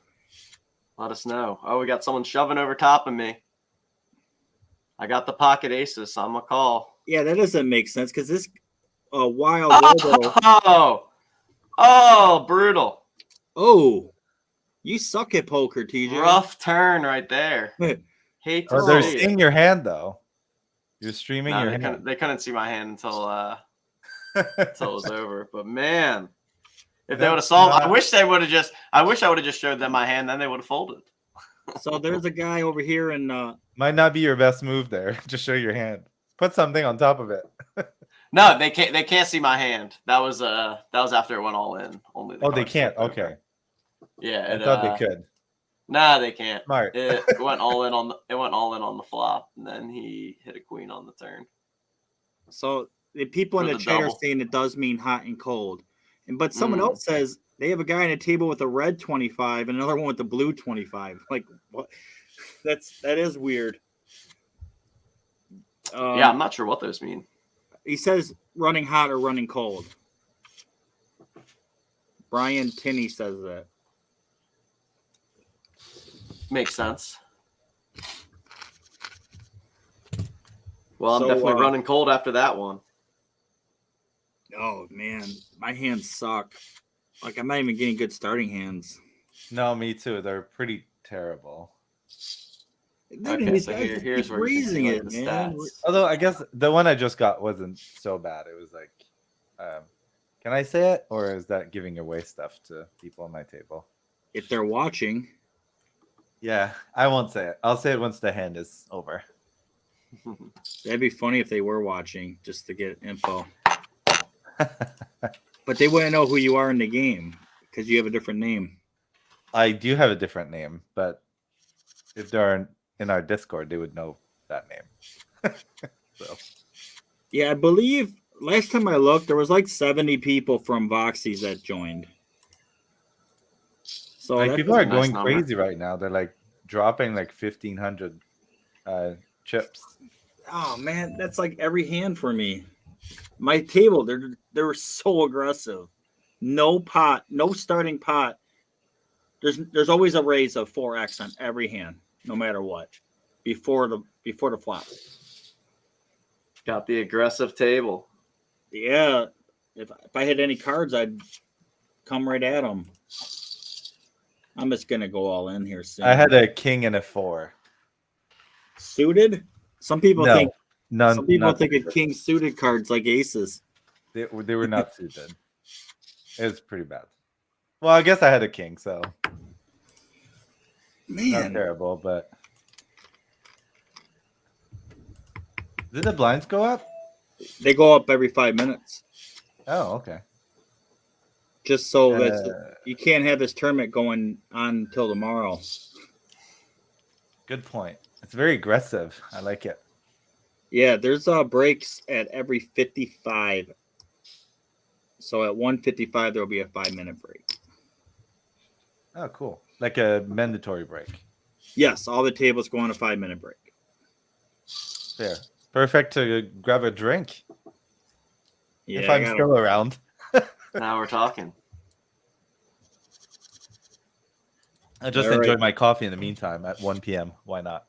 let us know. Oh, we got someone shoving over top of me. I got the pocket aces, so I'm gonna call. Yeah, that doesn't make sense because this wild logo. Oh, brutal. Oh, you suck at poker, TJ. Rough turn right there. Hate to Oh, they're see seeing it. your hand though. You're streaming Nah, your they hand. couldn't see my hand until it was over. But man, if they would have saw, I wish I would have just showed them my hand. Then they would have folded. So there's a guy over here in Might not be your best move there. Just show your hand. Put something on top of it. No, they can't see my hand. That was after it went all in. Only the Oh, they cards can't. flipped over. Okay. Yeah, I thought they could. Nah, they can't. Smart. It went all in on the flop, and then he hit a queen on the turn. so the people in For the the chat are double. saying it does mean hot and cold. But someone else says they have a guy on a table with a red 25 and another one with the blue 25. Like what? That is weird. Yeah, I'm not sure what those mean. He says running hot or running cold. Brian Tinney says that. Makes sense. Well, I'm So, definitely running cold after that one. Oh man, my hands suck. Like I'm not even getting good starting hands. No, me too. They're pretty terrible. Okay, so here's where you can see, like, the man. stats. Although I guess the one I just got wasn't so bad. It was like, can I say it, or is that giving away stuff to people on my table? If they're watching, Yeah, I won't say it. I'll say it once the hand is over. that'd be funny if they were watching just to get info. But they wouldn't know who you are in the game because you have a different name. I do have a different name, but if they're in our Discord, they would know that name. So Yeah, I believe last time I looked, there was like 70 people from Voxies that joined. So like that's people are nice going number. crazy right now. They're like dropping like 1,500 chips. oh man, that's like every hand for me. My table, they were so aggressive. No pot, no starting pot. There's always a raise of 4x on every hand, no matter what. Before the flop. Got the aggressive table. Yeah, if I had any cards, I'd come right at them. I'm just gonna go all in here soon. I had a king and a 4. Suited. Some people No, think none. some people Not think of suited. king suited cards like aces. They were not suited. It was pretty bad. Well, I guess I had a king, so not Man, terrible. But did the blinds go up? they go up every 5 minutes, Oh, okay. just so that you can't have this tournament going on until tomorrow. Good point. It's very aggressive. I like it. Yeah, there's breaks at every 55. So at 1:55 there will be a 5-minute break. Oh, cool. Like a mandatory break. Yes, all the tables go on a 5-minute break. Fair. Perfect to grab a drink. Yeah, If I'm still around. Now we're talking. I just All enjoy right. my coffee in the meantime at 1 p.m. Why not?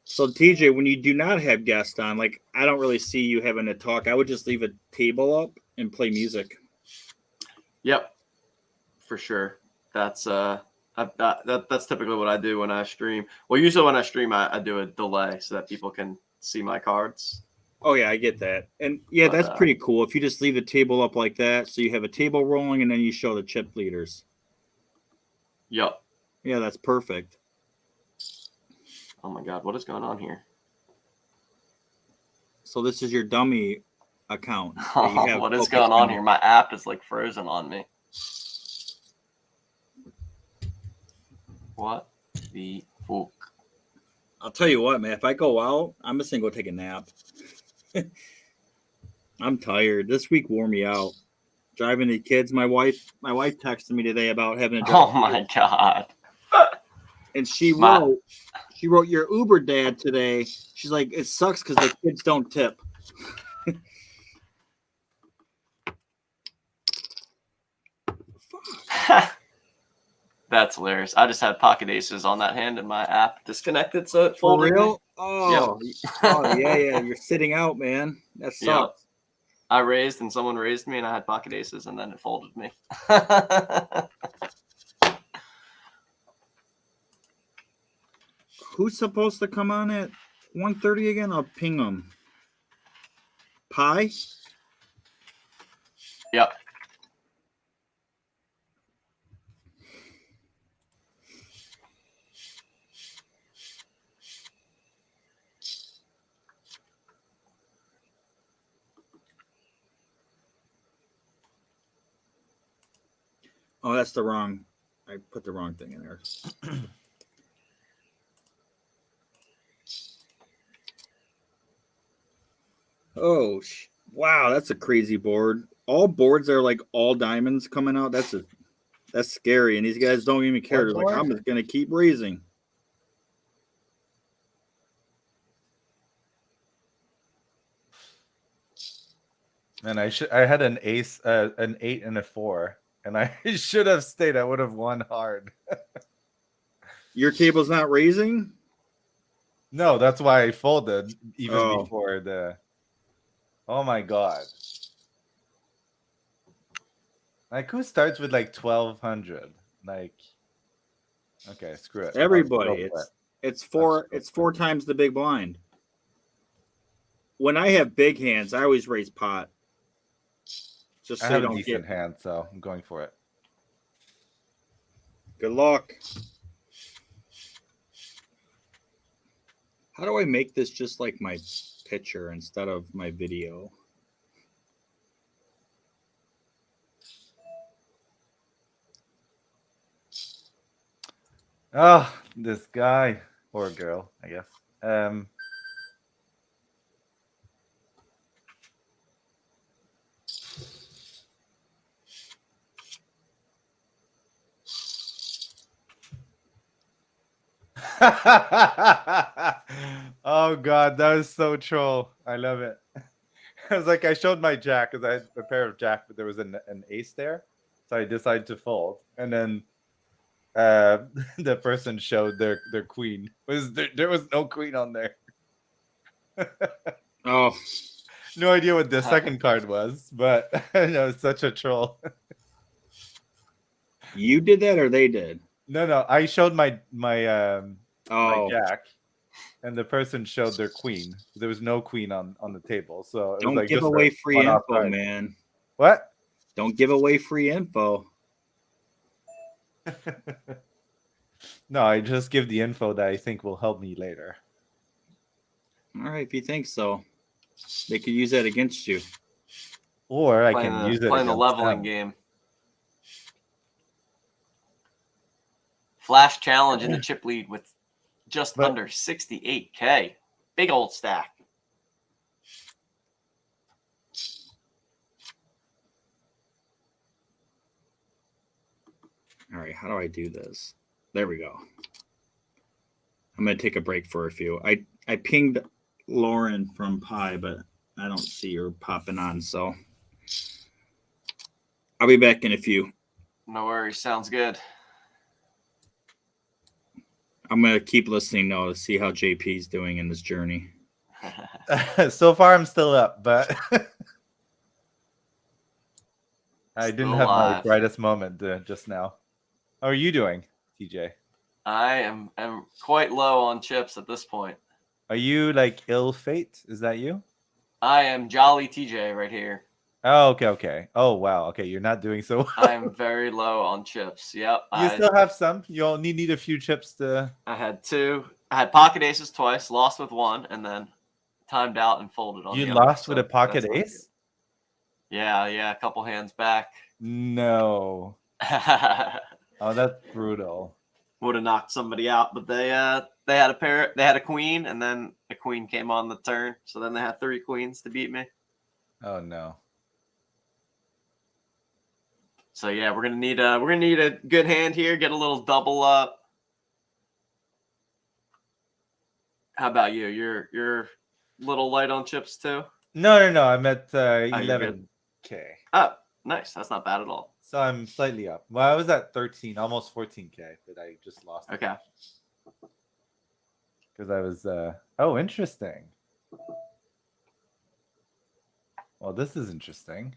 So TJ, when you do not have guests on, like I don't really see you having to talk. I would just leave a table up and play music. Yep, for sure. That's that's typically what I do when I stream. Well, usually when I stream, I do a delay so that people can see my cards. Oh yeah, I get that. And yeah, But, that's pretty cool. If you just leave the table up like that, so you have a table rolling and then you show the chip leaders. Yep. Yeah, that's perfect. Oh my God, what is going on here? So this is your dummy account. that you Oh, have what is focused going on on. here? My app is like frozen on me. What the fuck? I'll tell you what, man. If I go out, I'm just gonna go take a nap. I'm tired. This week wore me out. Driving the kids. My wife texted me today about having to drive. Oh my God. And she My- wrote your Uber dad today. She's like, it sucks because the kids don't tip. That's hilarious. I just had pocket aces on that hand and my app disconnected, so it For folded. real? Oh, oh yeah. You're sitting out, man. That sucks. Yeah. I raised and someone raised me and I had pocket aces and then it folded me. Who's supposed to come on at 1:30 again? I'll ping them. Pie? Yep. Oh, that's the wrong. I put the wrong thing in there. Oh, wow, that's a crazy board. All boards are like all diamonds coming out. That's scary. And these guys don't even care. They're like, I'm just gonna keep raising. Man, I had an ace, an 8 and a 4, and I should have stayed. I would have won hard. Your table's not raising? No, that's why I folded even Oh. before the. Oh my God! Like who starts with like 1,200? Like, okay, screw it. Everybody. It's four times the big blind. When I have big hands, I always raise pot. Just so I you have a don't decent get. hand, so I'm going for it. Good luck. How do I make this just like my picture instead of my video? Oh, this guy or girl, I guess. Oh god, that was so troll. I love it. I was like, I showed my jack because I had a pair of jack, but there was an ace there, so I decided to fold, and then the person showed their queen. There was no queen on there. Oh, No idea what the second card was, but no, it's such a troll. you did that or they did? No, I showed my my Oh, jack, and the person showed their queen. There was no queen on the table, so it was don't like give just away a free one-off info, card. man. What? Don't give away free info. No, I just give the info that I think will help me later. All right, if you think so, they could use that against you. Or I Playing can the, use it playing the against leveling them. game. Flash challenge in the chip lead with just But- under 68K. Big old stack. All right, how do I do this? There we go. I'm gonna take a break for a few. I pinged Lauren from Pi, but I don't see her popping on, so I'll be back in a few. No worries. Sounds good. I'm gonna keep listening though to see how JP's doing in this journey. So far, I'm still up, but I didn't Still have my alive. brightest moment just now. How are you doing, TJ? I am quite low on chips at this point. Are you like ill fate? Is that you? I am Jolly TJ right here. Oh, okay. Oh, wow. Okay, you're not doing so well. I am very low on chips. Yep. You still have some. You only need a few chips to. I had two. I had pocket aces twice, lost with one, and then timed out and folded on You the other, lost with so a pocket that's not ace? good. Yeah, a couple hands back. No. Oh, that's brutal. Would have knocked somebody out, but they had a pair. They had a queen, and then a queen came on the turn. So then they had three queens to beat me. Oh no. So yeah, we're gonna need a good hand here. Get a little double up. How about you? You're a little light on chips too. No. I'm at you're good. 11K. Oh, nice. That's not bad at all. So I'm slightly up. Well, I was at 13, almost 14K, but I just lost. Okay. Because I was. Oh, interesting. Well, this is interesting.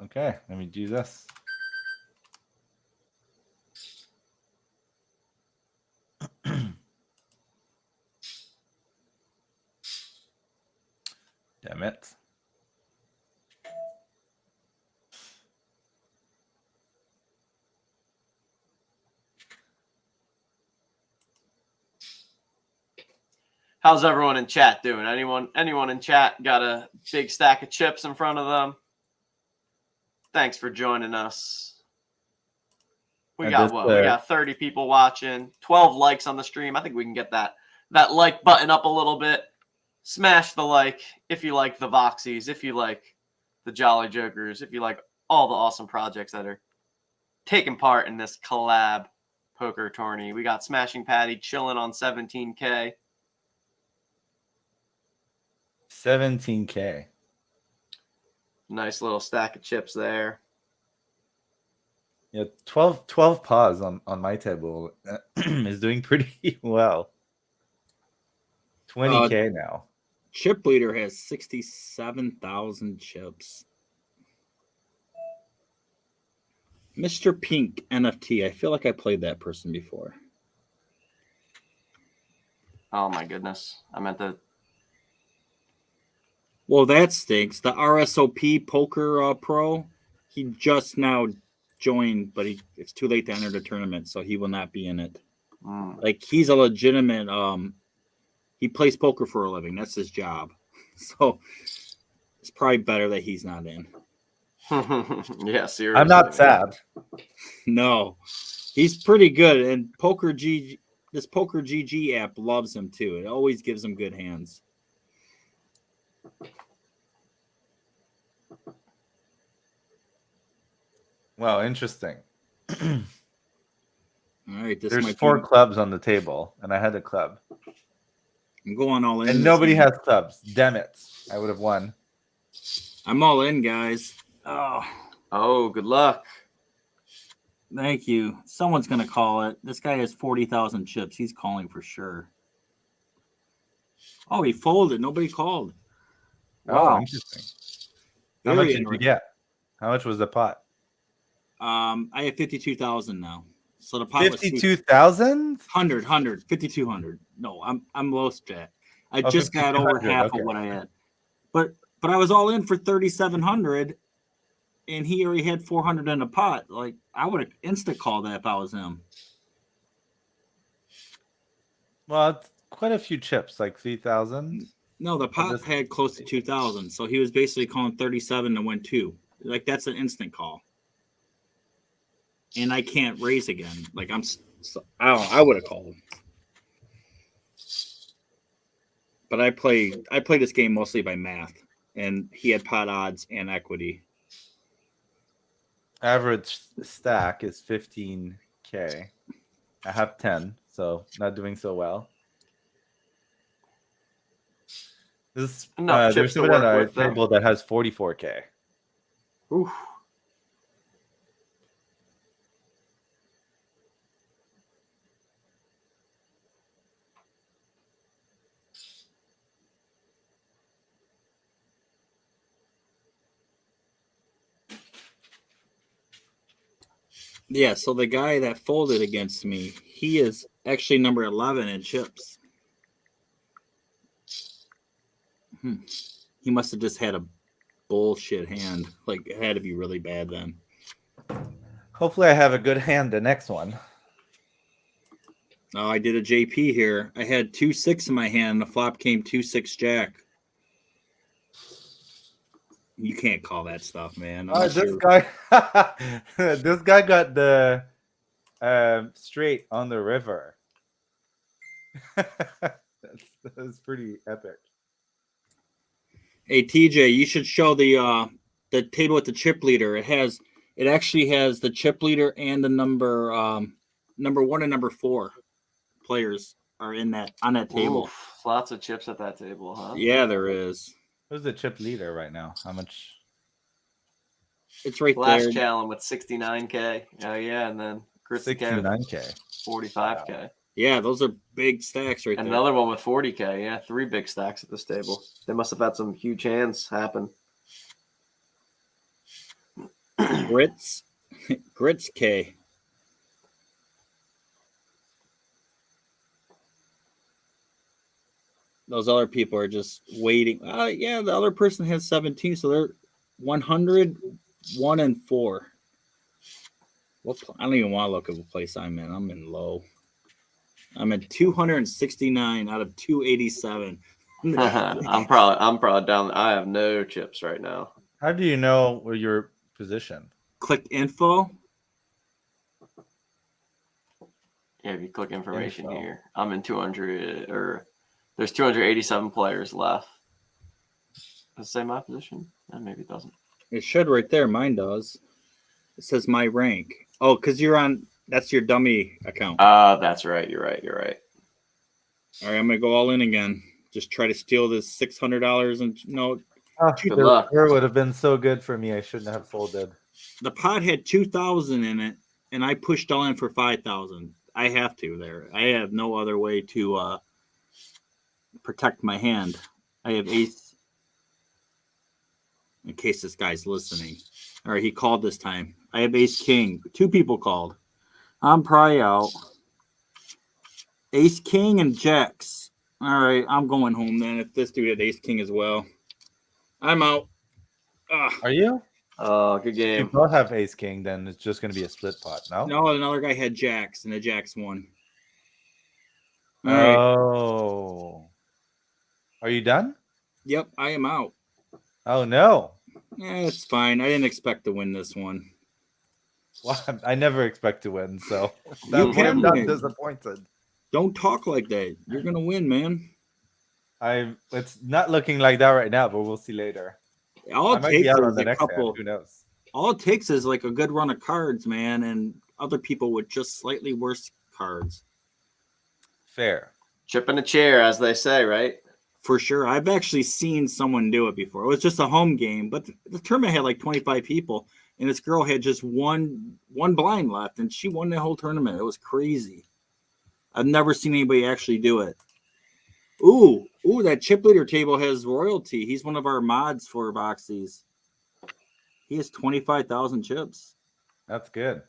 Okay, let me do this. Damn it. How's everyone in chat doing? Anyone in chat got a big stack of chips in front of them? Thanks for joining us. We got 30 people watching, 12 likes on the stream. I think we can get that like button up a little bit. Smash the like if you like the Voxies, if you like the Jolly Jokers, if you like all the awesome projects that are taking part in this collab poker tourney. We got Smashing Patty chilling on 17K. 17K. Nice little stack of chips there. Yeah, 12 paws on my table is doing pretty well. 20K now. Chip leader has 67,000 chips. Mr. Pink NFT. I feel like I played that person before. Oh my goodness. I meant to. Well, that stinks. The RSOP Poker Pro, he just now joined, but it's too late to enter the tournament, so he will not be in it. Like, he's a legitimate, he plays poker for a living. That's his job. So it's probably better that he's not in. Yeah, seriously. I'm not sad. No. He's pretty good, and this Poker GG app loves him too. It always gives him good hands. Wow, interesting. All right, this There's might 4 be, clubs on the table, and I had a club. I'm going all in. And this nobody game. has clubs. Damn it. I would have won. I'm all in, guys. Oh, Oh, good luck. thank you. Someone's gonna call it. This guy has 40,000 chips. He's calling for sure. Oh, he folded. Nobody called. Oh, Wow. interesting. How Very much did you get? How much was the pot? I have 52,000 now. So the pot was 52,000? 100, 5,200. No, I'm low stat. I Oh, just got over 5,200, half okay. of what I had. But I was all in for 3,700, and he already had 400 in the pot. Like, I would have instant called that if I was him. Well, it's quite a few chips, like 3,000. No, the pot just- had close to 2,000, so he was basically calling 37 to win 2. Like, that's an instant call. And I can't raise again. Like, I would have called. But I play this game mostly by math, and he had pot odds and equity. Average stack is 15K. I have 10, so not doing so well. This Enough there's chips to someone on work our with, though. table that has 44K. Oof. Yeah, so the guy that folded against me, he is actually number 11 in chips. He must have just had a bullshit hand. Like, it had to be really bad then. Hopefully, I have a good hand the next one. Oh, I did a JP here. I had 2-6 in my hand. The flop came 2-6 jack. You can't call that stuff, man. This guy, this guy got the straight on the river. that's pretty epic. Hey TJ, you should show the table with the chip leader. It actually has the chip leader and the number 1 and number 4 players are on that table. Oof, lots of chips at that table, huh? Yeah, there is. Who's the chip leader right now? How much? It's right Flash there. Challenge with 69K. Oh, yeah, and then Chris K with 69K. 45K. Yeah, those are big stacks right And there. another one with 40K. Yeah, 3 big stacks at this table. They must have had some huge hands happen. Grits K. Those other people are just waiting. Yeah, the other person has 17, so they're 100, 1 and 4. I don't even want to look at what place I'm in. I'm in low. I'm at 269 out of 287. I'm probably down. I have no chips right now. How do you know where your position? Click info. Yeah, if you click information Info. here, I'm in 200 or there's 287 players left. Does it say my position? Maybe it doesn't. It should right there. Mine does. It says my rank. Oh, because you're on. That's your dummy account. That's right. You're right. All right, I'm gonna go all in again. Just try to steal this $600 and no. Good luck. It would have been so good for me. I shouldn't have folded. The pot had 2,000 in it, and I pushed all in for 5,000. I have to there. I have no other way to protect my hand. I have ace. In case this guy's listening. All right, he called this time. I have ace king. 2 people called. I'm probably out. Ace king and jacks. All right, I'm going home then. If this dude had ace king as well, I'm out. Are you? Oh, good If you game. both have ace king, then it's just going to be a split pot. No. No, another guy had jacks, and the jacks won. All right. Oh. Are you done? Yep, I am out. Oh no. It's fine. I didn't expect to win this one. Well, I never expect to win, so You I'm can not win. disappointed. Don't talk like that. You're gonna win, man. It's not looking like that right now, but we'll see later. All I it might be takes out on is the a next hand. couple. Who knows? All it takes is like a good run of cards, man, and other people with just slightly worse cards. Fair. Chipping a chair, as they say, right? For sure. I've actually seen someone do it before. It was just a home game, but the tournament had like 25 people, and this girl had just one blind left, and she won the whole tournament. It was crazy. I've never seen anybody actually do it. Ooh, that chip leader table has royalty. He's one of our mods for Voxies. He has 25,000 chips. That's good.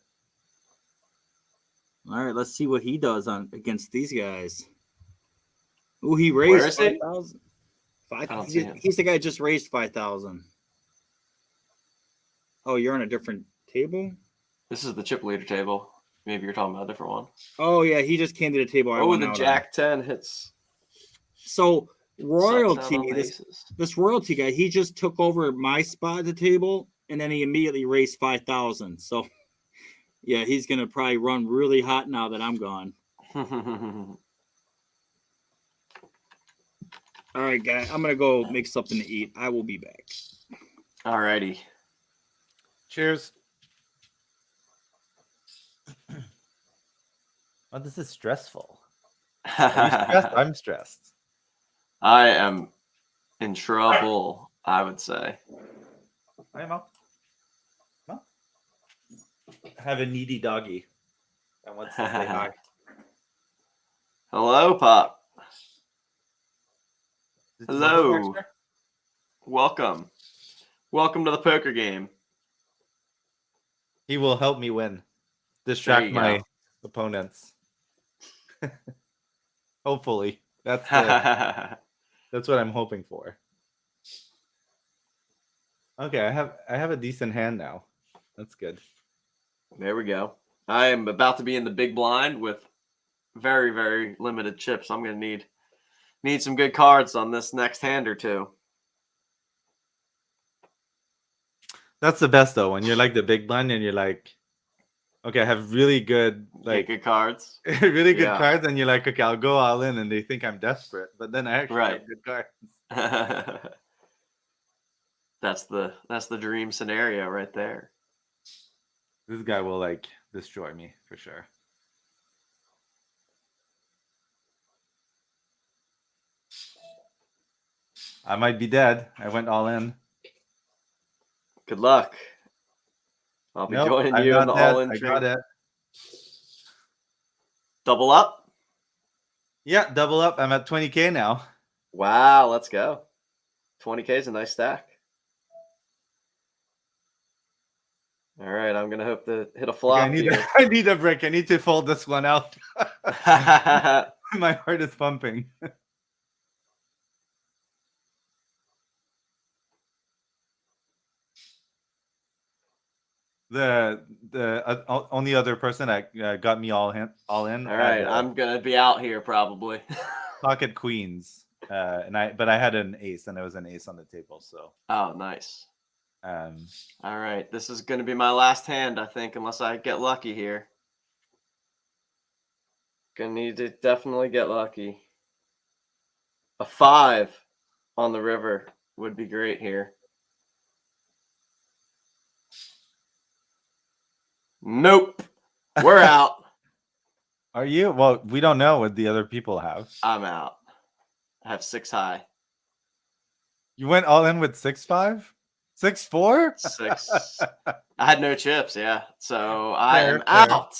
All right, let's see what he does against these guys. Ooh, he Where raised is he? 5,000. I don't see him. He's the guy who just raised 5,000. Oh, you're on a different table? This is the chip leader table. Maybe you're talking about a different one. Oh, yeah, he just came to the table. Oh, the Jack 10 hits. So, royalty, Sucks out on the aces. this royalty guy, he just took over my spot at the table, and then he immediately raised 5,000. So, yeah, he's going to probably run really hot now that I'm gone. All right, guy, I'm going to go make something to eat. I will be back. Alrighty. Cheers. Oh, this is stressful. Are you stressed? I'm stressed. I am in trouble, I would say. Hi, Mom. Mom? I have a needy doggy that wants to say hi. Hello, Pop. Is it Hello. Mother Baxter? Welcome. Welcome to the poker game. He will help me win. There Distract you my go. opponents. Hopefully. That's what I'm hoping for. Okay, I have a decent hand now. That's good. There we go. I am about to be in the big blind with very, very limited chips. I'm going to need some good cards on this next hand or two. That's the best though, when you're like the big blind and you're like, okay, I have really good Get good cards. really good Yeah. cards, and you're like, okay, I'll go all in, and they think I'm desperate, but then I actually Right. have good cards. That's the dream scenario right there. This guy will like destroy me for sure. I might be dead. I went all in. Good luck. I'll be Nope, joining I'm you in not the dead. all-in I trade. got it. Double up? Yeah, double up. I'm at 20K now. Wow, let's go. 20K is a nice stack. All right, I'm gonna hope to hit a flop Okay, here. I need a brick. I need to fold this one out. My heart is pumping. The only other person that got me all in. All right, I'm gonna be out here probably. Pocket queens, but I had an ace, and there was an ace on the table. So Oh, nice. all right, this is gonna be my last hand, I think, unless I get lucky here. Gonna need to definitely get lucky. A 5 on the river would be great here. Nope. We're out. Are you? Well, we don't know what the other people have. I'm out. I have 6 high. You went all in with 6-5, 6-4, 6. I had no chips, yeah. So I am Fair. out.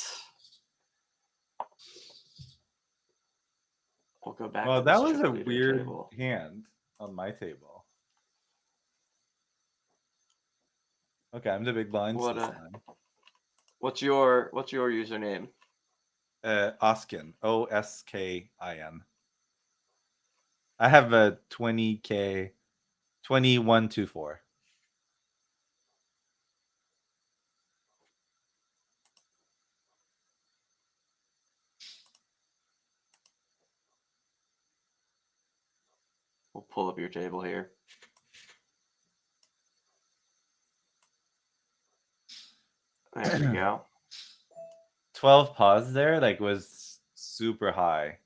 We'll go back. Well, to that this was a chip leader weird table. hand on my table. Okay, I'm the big blind. What, this time. What's your username? Oskin, Oskin. I have a 20K, 2124. We'll pull up your table here. There we go. 12 pause there, like, was super high.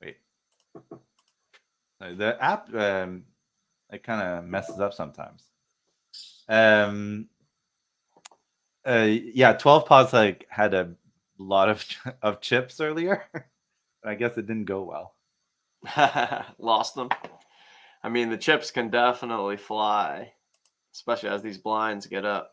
Wait. The app, it kind of messes up sometimes. Yeah, 12 pause like had a lot of chips earlier. I guess it didn't go well. Lost them. I mean, the chips can definitely fly, especially as these blinds get up.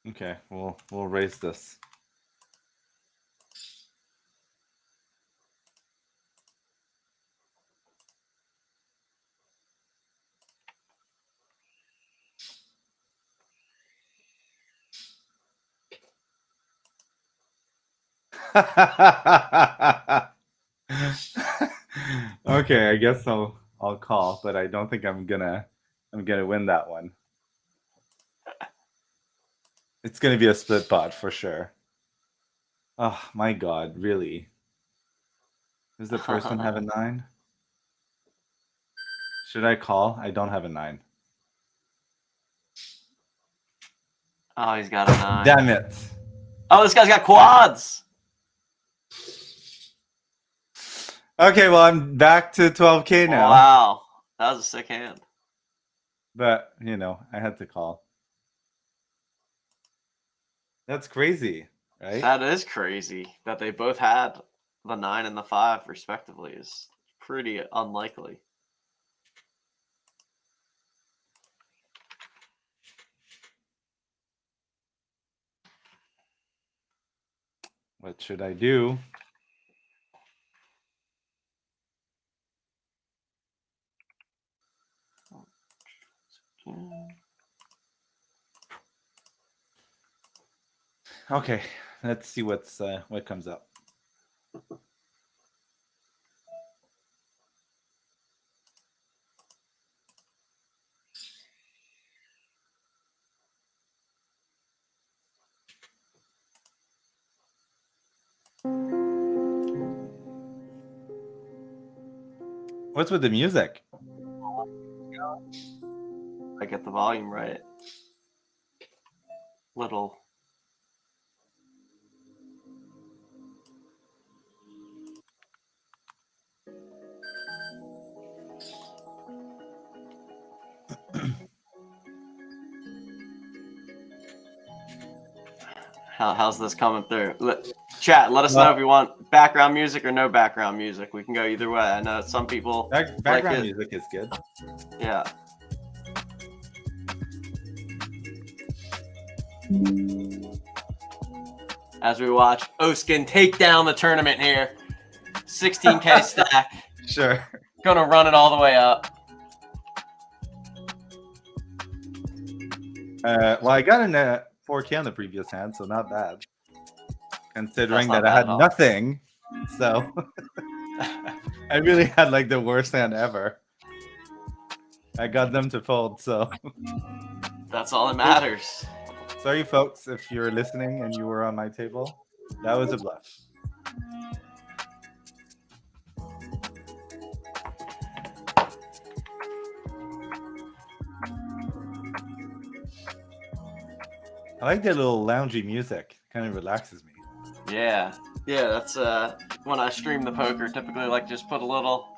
Okay, we'll raise this. Okay, I guess I'll call, but I don't think I'm gonna win that one. It's gonna be a split pot for sure. Oh my god, really? Does the person have a 9? Should I call? I don't have a 9. Oh, he's got a 9. Damn it. Oh, this guy's got quads. Okay, well, I'm back to 12K now. Wow, that was a sick hand. But, I had to call. That's crazy, right? That is crazy that they both had the 9 and the 5 respectively. Is pretty unlikely. What should I do? Okay, let's see what comes up. What's with the music? I get the volume right. Little. How's this coming through? Chat, let us know if you want background music or no background music. We can go either way. I know some people Background like it. music is good. Yeah. As we watch Oskin take down the tournament here. 16K stack. Sure. Gonna run it all the way up. Well, I got in a 4K on the previous hand, so not bad. Considering That's not that I bad had at all. nothing. So I really had like the worst hand ever. I got them to fold, so That's all that matters. sorry folks if you're listening and you were on my table. That was a bluff. I like the little loungy music. Kind of relaxes me. Yeah. Yeah, that's when I stream the poker, typically like just put a little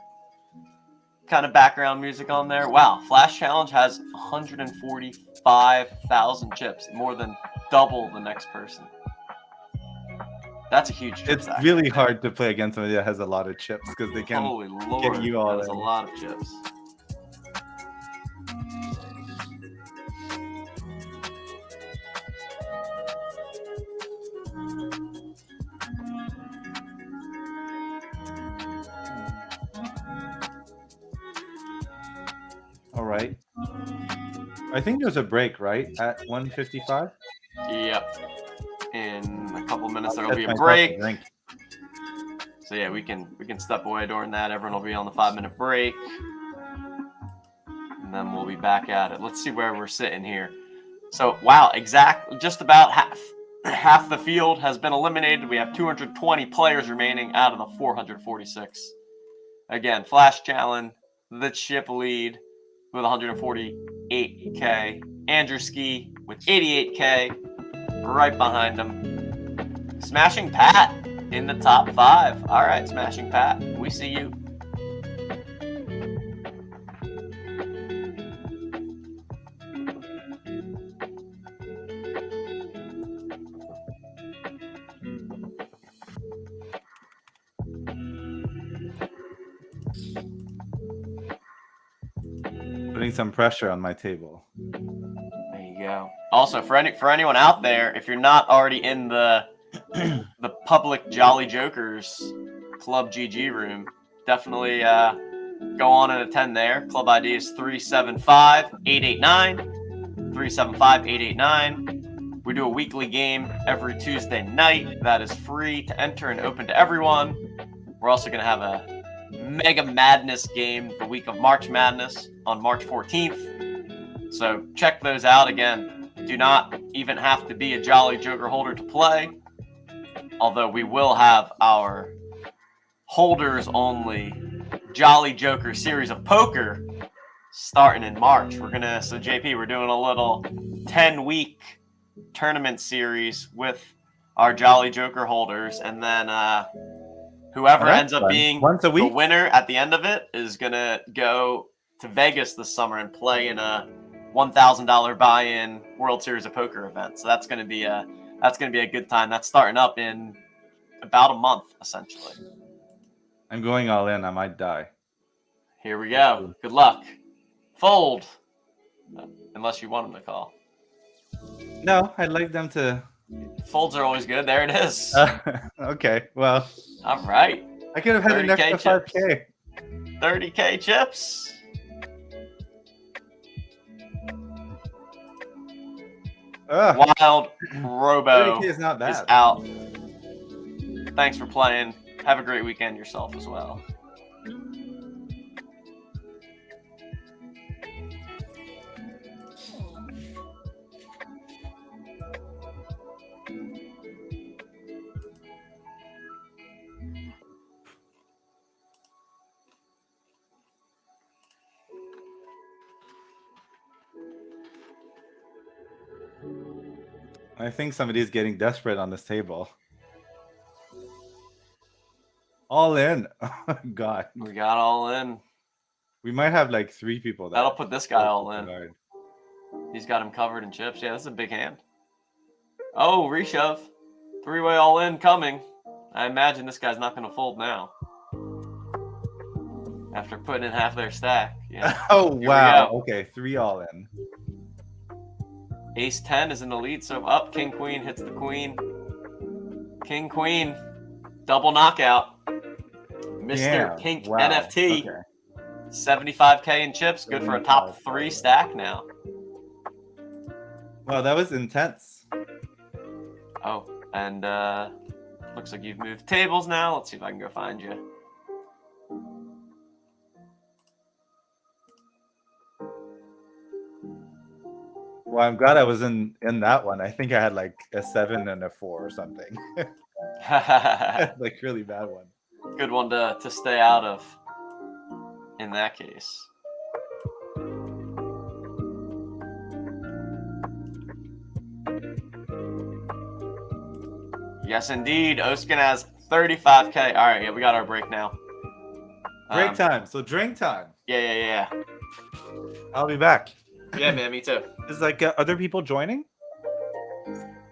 kind of background music on there. Wow, Flash Challenge has 145,000 chips, more than double the next person. That's a huge chip It's stack. really hard to play against somebody that has a lot of chips because they can Holy Lord, you all that was a in. lot of chips. All right. I think there's a break, right? At 155? Yep. In a couple minutes there'll That's be a myself break. drink. So yeah, we can step away during that. Everyone will be on the 5-minute break. And then we'll be back at it. Let's see where we're sitting here. So wow, just about half half the field has been eliminated. We have 220 players remaining out of the 446. Again, Flash Challenge, the chip lead with 148K. Andrew Ski with 88K, right behind him. Smashing Pat in the top 5. All right, Smashing Pat, we see you. Putting some pressure on my table. There you go. Also, for anyone out there, if you're not already in the public Jolly Jokers Club GG room, definitely go on and attend there. Club ID is 375-889. 375-889. We do a weekly game every Tuesday night. That is free to enter and open to everyone. We're also going to have a Mega Madness game the week of March Madness on March 14th. So check those out. Again, do not even have to be a Jolly Joker holder to play. Although we will have our holders only Jolly Joker series of poker starting in March. So JP, we're doing a little 10-week tournament series with our Jolly Joker holders, and then whoever ends up being the winner at the end of it is gonna go to Vegas this summer and play in a $1,000 buy-in World Series of Poker event. So that's gonna be a good time. That's starting up in about a month, essentially. I'm going all in. I might die. Here we go. Good luck. Fold, unless you want them to call. No, I'd like them to. Folds are always good. There it is. Okay, well. All right. I could have had an extra 5K. 30K chips. Wild Robo is not bad. is out. Thanks for playing. Have a great weekend yourself as well. I think somebody's getting desperate on this table. All in. Oh, God. We got all in. We might have like 3 people. That'll put this guy all in. Guard. He's got him covered in chips. Yeah, this is a big hand. Oh, reshove. 3-way all in coming. I imagine this guy's not going to fold now. After putting in half their stack. Yeah. Oh, wow. Okay, 3 all in. Ace 10 is in the lead, so up. King Queen hits the Queen. King Queen. Double knockout. Mr. Pink NFT. Okay. 75K in chips. Good for a top 3 stack now. Wow, that was intense. Oh, and looks like you've moved tables now. Let's see if I can go find you. Well, I'm glad I was in that one. I think I had like a 7 and a 4 or something. Like really bad one. Good one to stay out of in that case. Yes, indeed. Oskin has 35K. All right, yeah, we got our break now. Break time. So drink time. Yeah. I'll be back. Yeah, man, me too. Is like other people joining?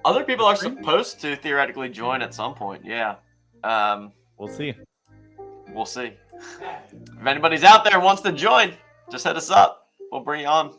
Other people are supposed to theoretically join at some point. Yeah. We'll see. We'll see. If anybody's out there and wants to join, just hit us up. We'll bring you on.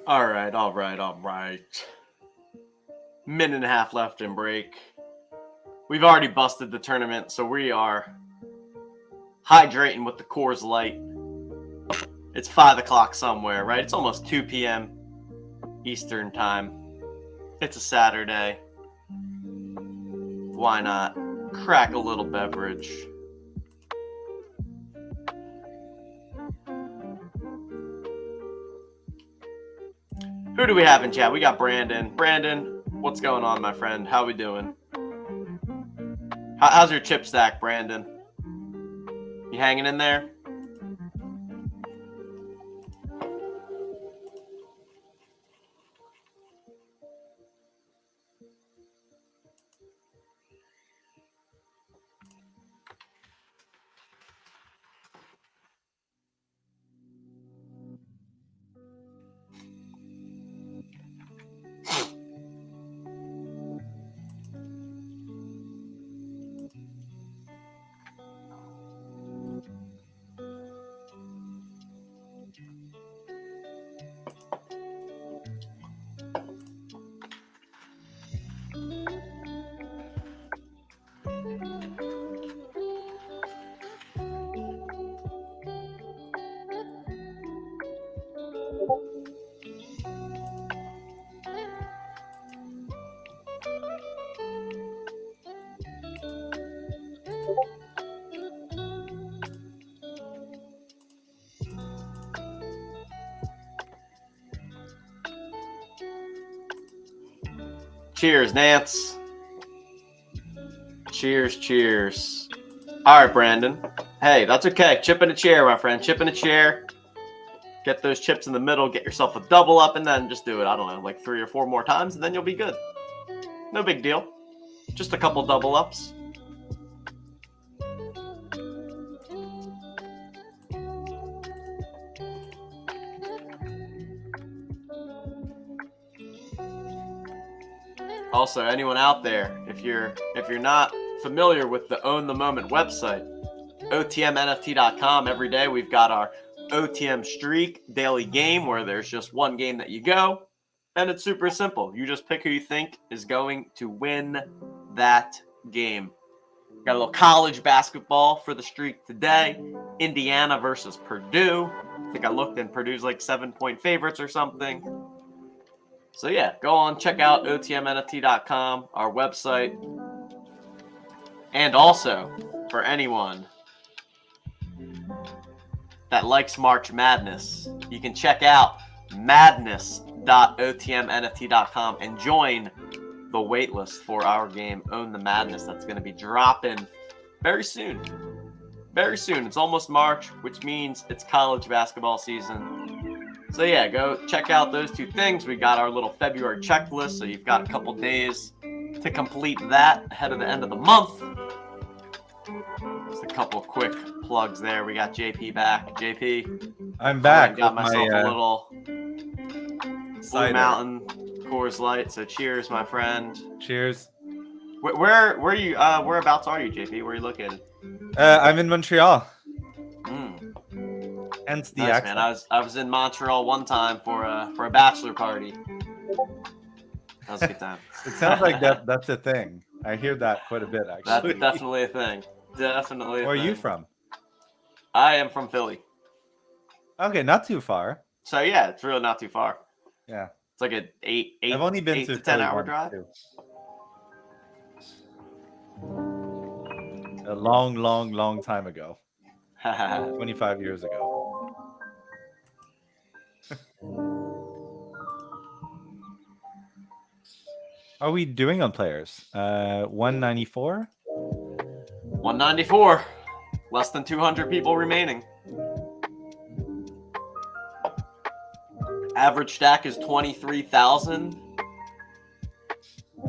All right, all right, all right. Minute and a half left in break. We've already busted the tournament, so we are hydrating with the Coors Light. It's 5 o'clock somewhere, right? It's almost 2 p.m. Eastern time. It's a Saturday. Why not crack a little beverage? Who do we have in chat? We got Brandon. Brandon, what's going on, my friend? How we doing? How's your chip stack, Brandon? You hanging in there? Cheers, Nance. Cheers, cheers. All right, Brandon. Hey, that's okay. Chip in a chair, my friend. Chip in a chair. Get those chips in the middle. Get yourself a double up, and then just do it, I don't know, like 3 or 4 more times, and then you'll be good. No big deal. Just a couple double ups. Also, anyone out there, if you're not familiar with the Own the Moment website, otmnft.com. Every day we've got our OTM streak daily game where there's just one game that you go, and it's super simple. You just pick who you think is going to win that game. Got a little college basketball for the streak today. Indiana versus Purdue. I think I looked and Purdue's like 7-point favorites or something. So yeah, go on, check out otmnft.com, our website. And also, for anyone that likes March Madness, you can check out madness.otmnft.com and join the waitlist for our game, Own the Madness. That's going to be dropping very soon. Very soon. It's almost March, which means it's college basketball season. So yeah, go check out those two things. We got our little February checklist, so you've got a couple days to complete that ahead of the end of the month. Just a couple quick plugs there. We got JP back. JP, I'm I back. got with myself my, a little Blue cider. Mountain Coors Light. So cheers, my friend. Cheers. Where you? Whereabouts are you, JP? Where are you located? I'm in Montreal. Hence the Nice, accent. man. I was in Montreal one time for a bachelor party. That was a good time. It sounds like that's a thing. I hear that quite a bit, actually. That's definitely a thing. Definitely. Where are you from? I am from Philly. Okay, not too far. So yeah, it's really not too far. Yeah. It's like an eight I've only been 8 to to 10 Philly hour once, drive. too. A long time ago. 25 years ago. How are we doing on players? 194? 194. Less than 200 people remaining. Average stack is 23,000.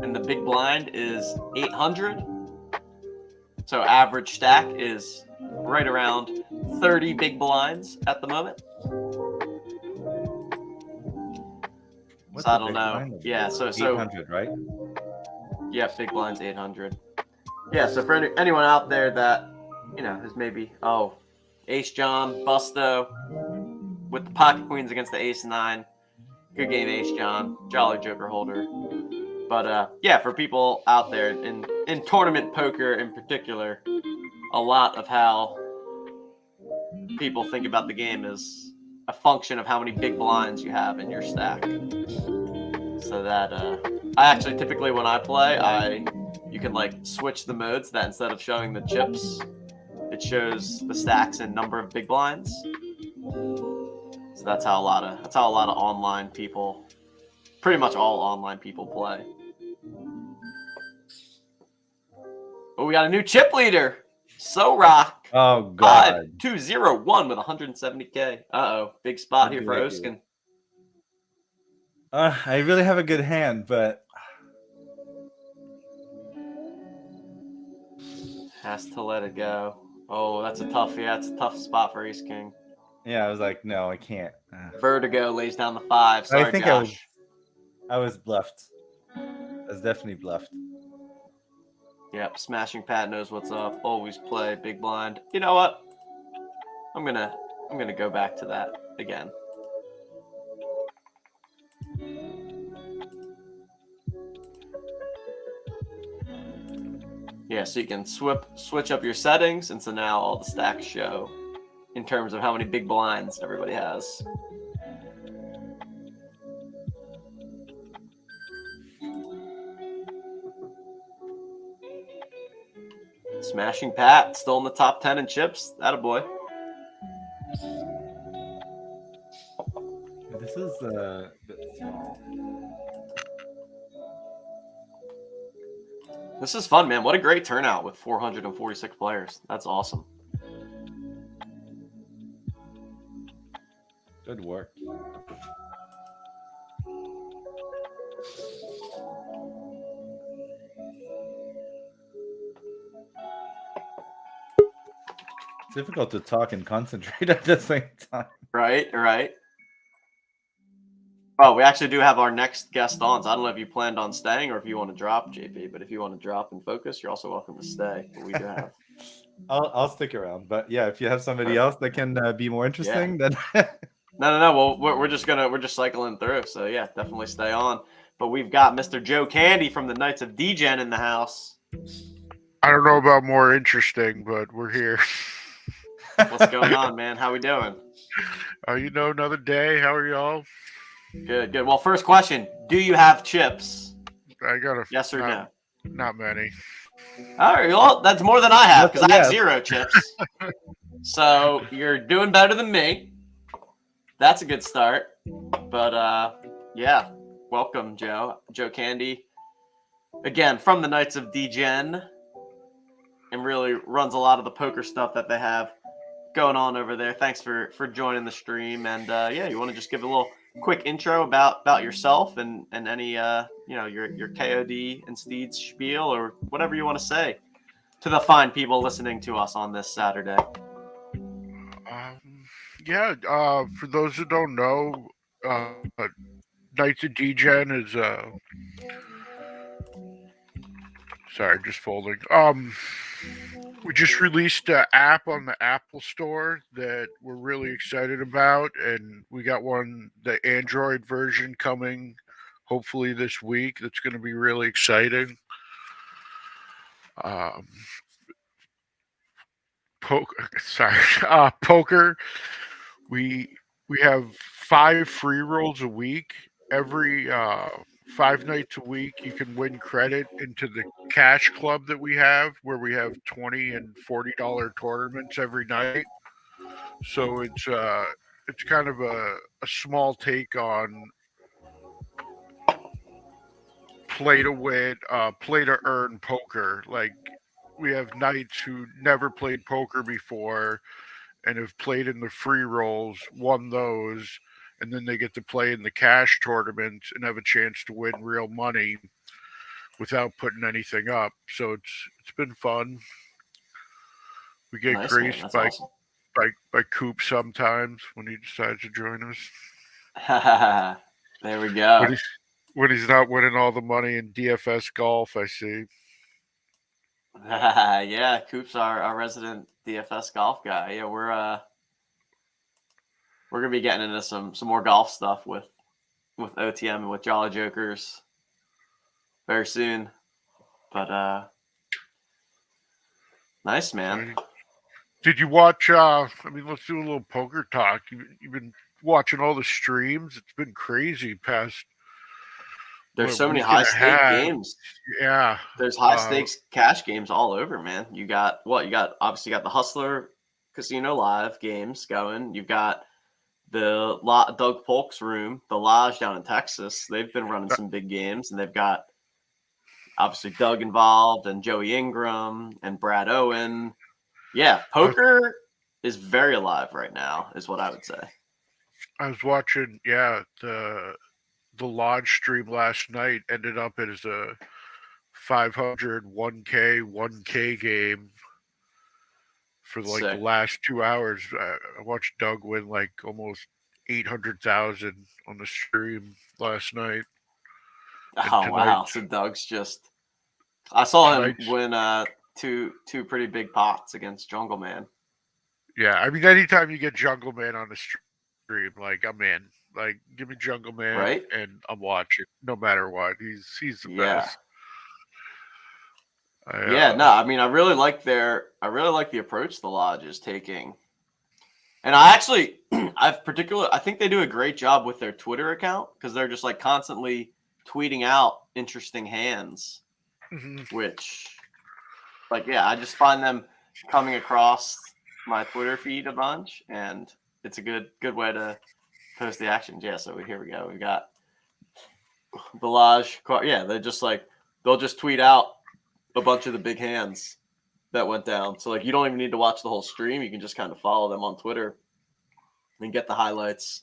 And the big blind is 800. So average stack is right around 30 big blinds at the moment. What's So I the don't big know. blind? Yeah, so 800, right? yeah, big blind's 800. Yeah, so for anyone out there that, you know, is maybe, Ace John, Busto, with the pocket queens against the Ace 9. Good game, Ace John. Jolly Joker holder. But yeah, for people out there in tournament poker in particular, a lot of how people think about the game is a function of how many big blinds you have in your stack. So that I actually typically when I play, you can like switch the modes that instead of showing the chips, it shows the stacks and number of big blinds. So that's how a lot of online people, pretty much all online people play. Oh, we got a new chip leader. So Rock. Oh, God. 5201 with 170K. Uh-oh. Big spot here for What do I do? Oskin. I really have a good hand, but Has to let it go. Oh, that's a tough spot for Ace King. yeah, I was like, no, I can't. Vertigo lays down the 5. Sorry, I think Josh. I was bluffed. I was definitely bluffed. Yep, Smashing Pat knows what's up. Always play big blind. You know what? I'm gonna go back to that again. Yeah, so you can switch up your settings, and so now all the stacks show in terms of how many big blinds everybody has. Smashing Pat still in the top 10 in chips. Attaboy. This is a bit small. This is fun, man. What a great turnout with 446 players. That's awesome. Good work. It's difficult to talk and concentrate at the same time. Right. Oh, we actually do have our next guest on. So I don't know if you planned on staying or if you want to drop, JP. But if you want to drop and focus, you're also welcome to stay. But we do have. I'll stick around, but yeah, if you have somebody else that can be more interesting, then No. Well, we're just cycling through. So yeah, definitely stay on. But we've got Mr. Joe Candy from the Knights of Degen in the house. I don't know about more interesting, but we're here. What's going on, man? How we doing? Another day. How are y'all? Good. Well, first question: do you have chips? I got a Yes or no? Not many. All right. Well, that's more than I have because I have Yeah. 0 chips. So you're doing better than me. That's a good start. But yeah, welcome, Joe Candy. Again, from the Knights of Degen, and really runs a lot of the poker stuff that they have going on over there? Thanks for joining the stream. And yeah, you want to just give a little quick intro about yourself and any your KOD and Steeds spiel or whatever you want to say to the fine people listening to us on this Saturday. Yeah. For those who don't know, Knights of Degen is sorry, just folding. We just released an app on the Apple Store that we're really excited about, and we got the Android version coming hopefully this week. That's going to be really exciting. Poker. We have 5 free rolls a week. Every 5 nights a week, you can win credit into the cash club that we have, where we have $20 and $40 tournaments every night. So it's kind of a small take on play to win, play to earn poker. Like, we have knights who never played poker before and have played in the free rolls, won those, and then they get to play in the cash tournaments and have a chance to win real money without putting anything up. So it's been fun. We get Nice, graced man. by Awesome. by Coop sometimes when he decides to join us. There we go. When he's not winning all the money in DFS golf, I see. Yeah, Coop's our resident DFS golf guy. Yeah, we're gonna be getting into some more golf stuff with OTM and with Jolly Jokers very soon. But nice, man. Did you watch? I mean, let's do a little poker talk. You've been watching all the streams. It's been crazy. Past There's so many high stake games. Yeah, there's high stakes cash games all over, man. You got obviously the Hustler Casino Live games going. You've got the Doug Polk's room, the Lodge down in Texas. They've been running some big games, and they've got obviously Doug involved and Joey Ingram and Brad Owen. Yeah, poker is very alive right now, is what I would say. I was watching, the Lodge stream last night ended up as a 500 1K game for like Sick. the last 2 hours. I watched Doug win like almost 800,000 on the stream last night. Oh wow! So Doug's just. I saw him win two pretty big pots against Jungle Man. Yeah, I mean, anytime you get Jungle Man on the stream, like, I'm in. Like, give me Jungle Man, right? And I'm watching no matter what. He's the best. I mean, I really like the approach the Lodge is taking, and I think they do a great job with their Twitter account because they're just like constantly tweeting out interesting hands, which, like, I just find them coming across my Twitter feed a bunch, and it's a good way to post the action. Yeah, so here we go. We got the Lodge. Yeah, they're just like, they'll just tweet out a bunch of the big hands that went down. So like, you don't even need to watch the whole stream. You can just kind of follow them on Twitter and get the highlights.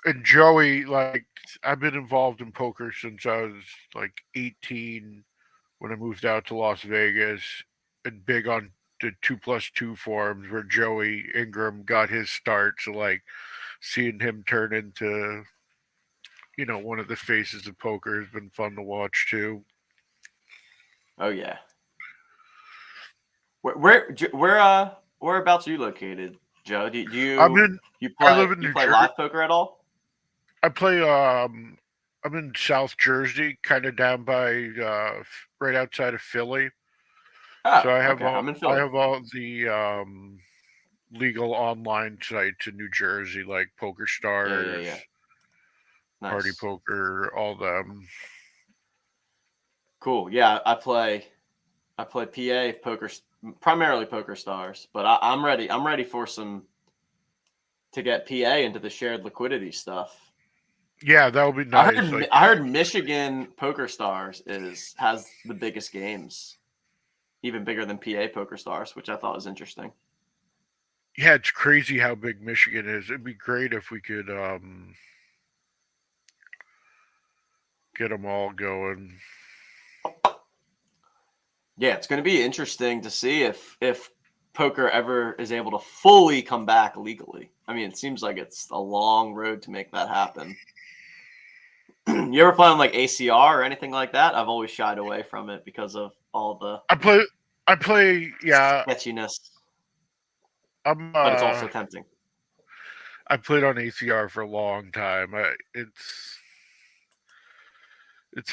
And Joey, like, I've been involved in poker since I was like 18 when I moved out to Las Vegas, and big on the 2+2 forums where Joey Ingram got his start. So like, seeing him turn into, one of the faces of poker has been fun to watch too. Oh yeah. Whereabouts are you located, Joe? Do you I live in New play Jersey. live poker at all? I play. I'm in South Jersey, kind of down by right outside of Philly. Oh, so I have I'm in Philly. I have all the legal online sites in New Jersey, like Poker Stars, Nice. Party Poker, all them. Cool. Yeah, I play PA poker, primarily Poker Stars, but I'm ready. I'm ready for to get PA into the shared liquidity stuff. Yeah, that would be nice. I heard Michigan Poker Stars has the biggest games, even bigger than PA Poker Stars, which I thought was interesting. Yeah, it's crazy how big Michigan is. It'd be great if we could get them all going. Yeah, it's going to be interesting to see if poker ever is able to fully come back legally. I mean, it seems like it's a long road to make that happen. You ever play on like ACR or anything like that? I've always shied away from it because of all the I play, yeah. sketchiness, I'm but it's also tempting. I played on ACR for a long time. It's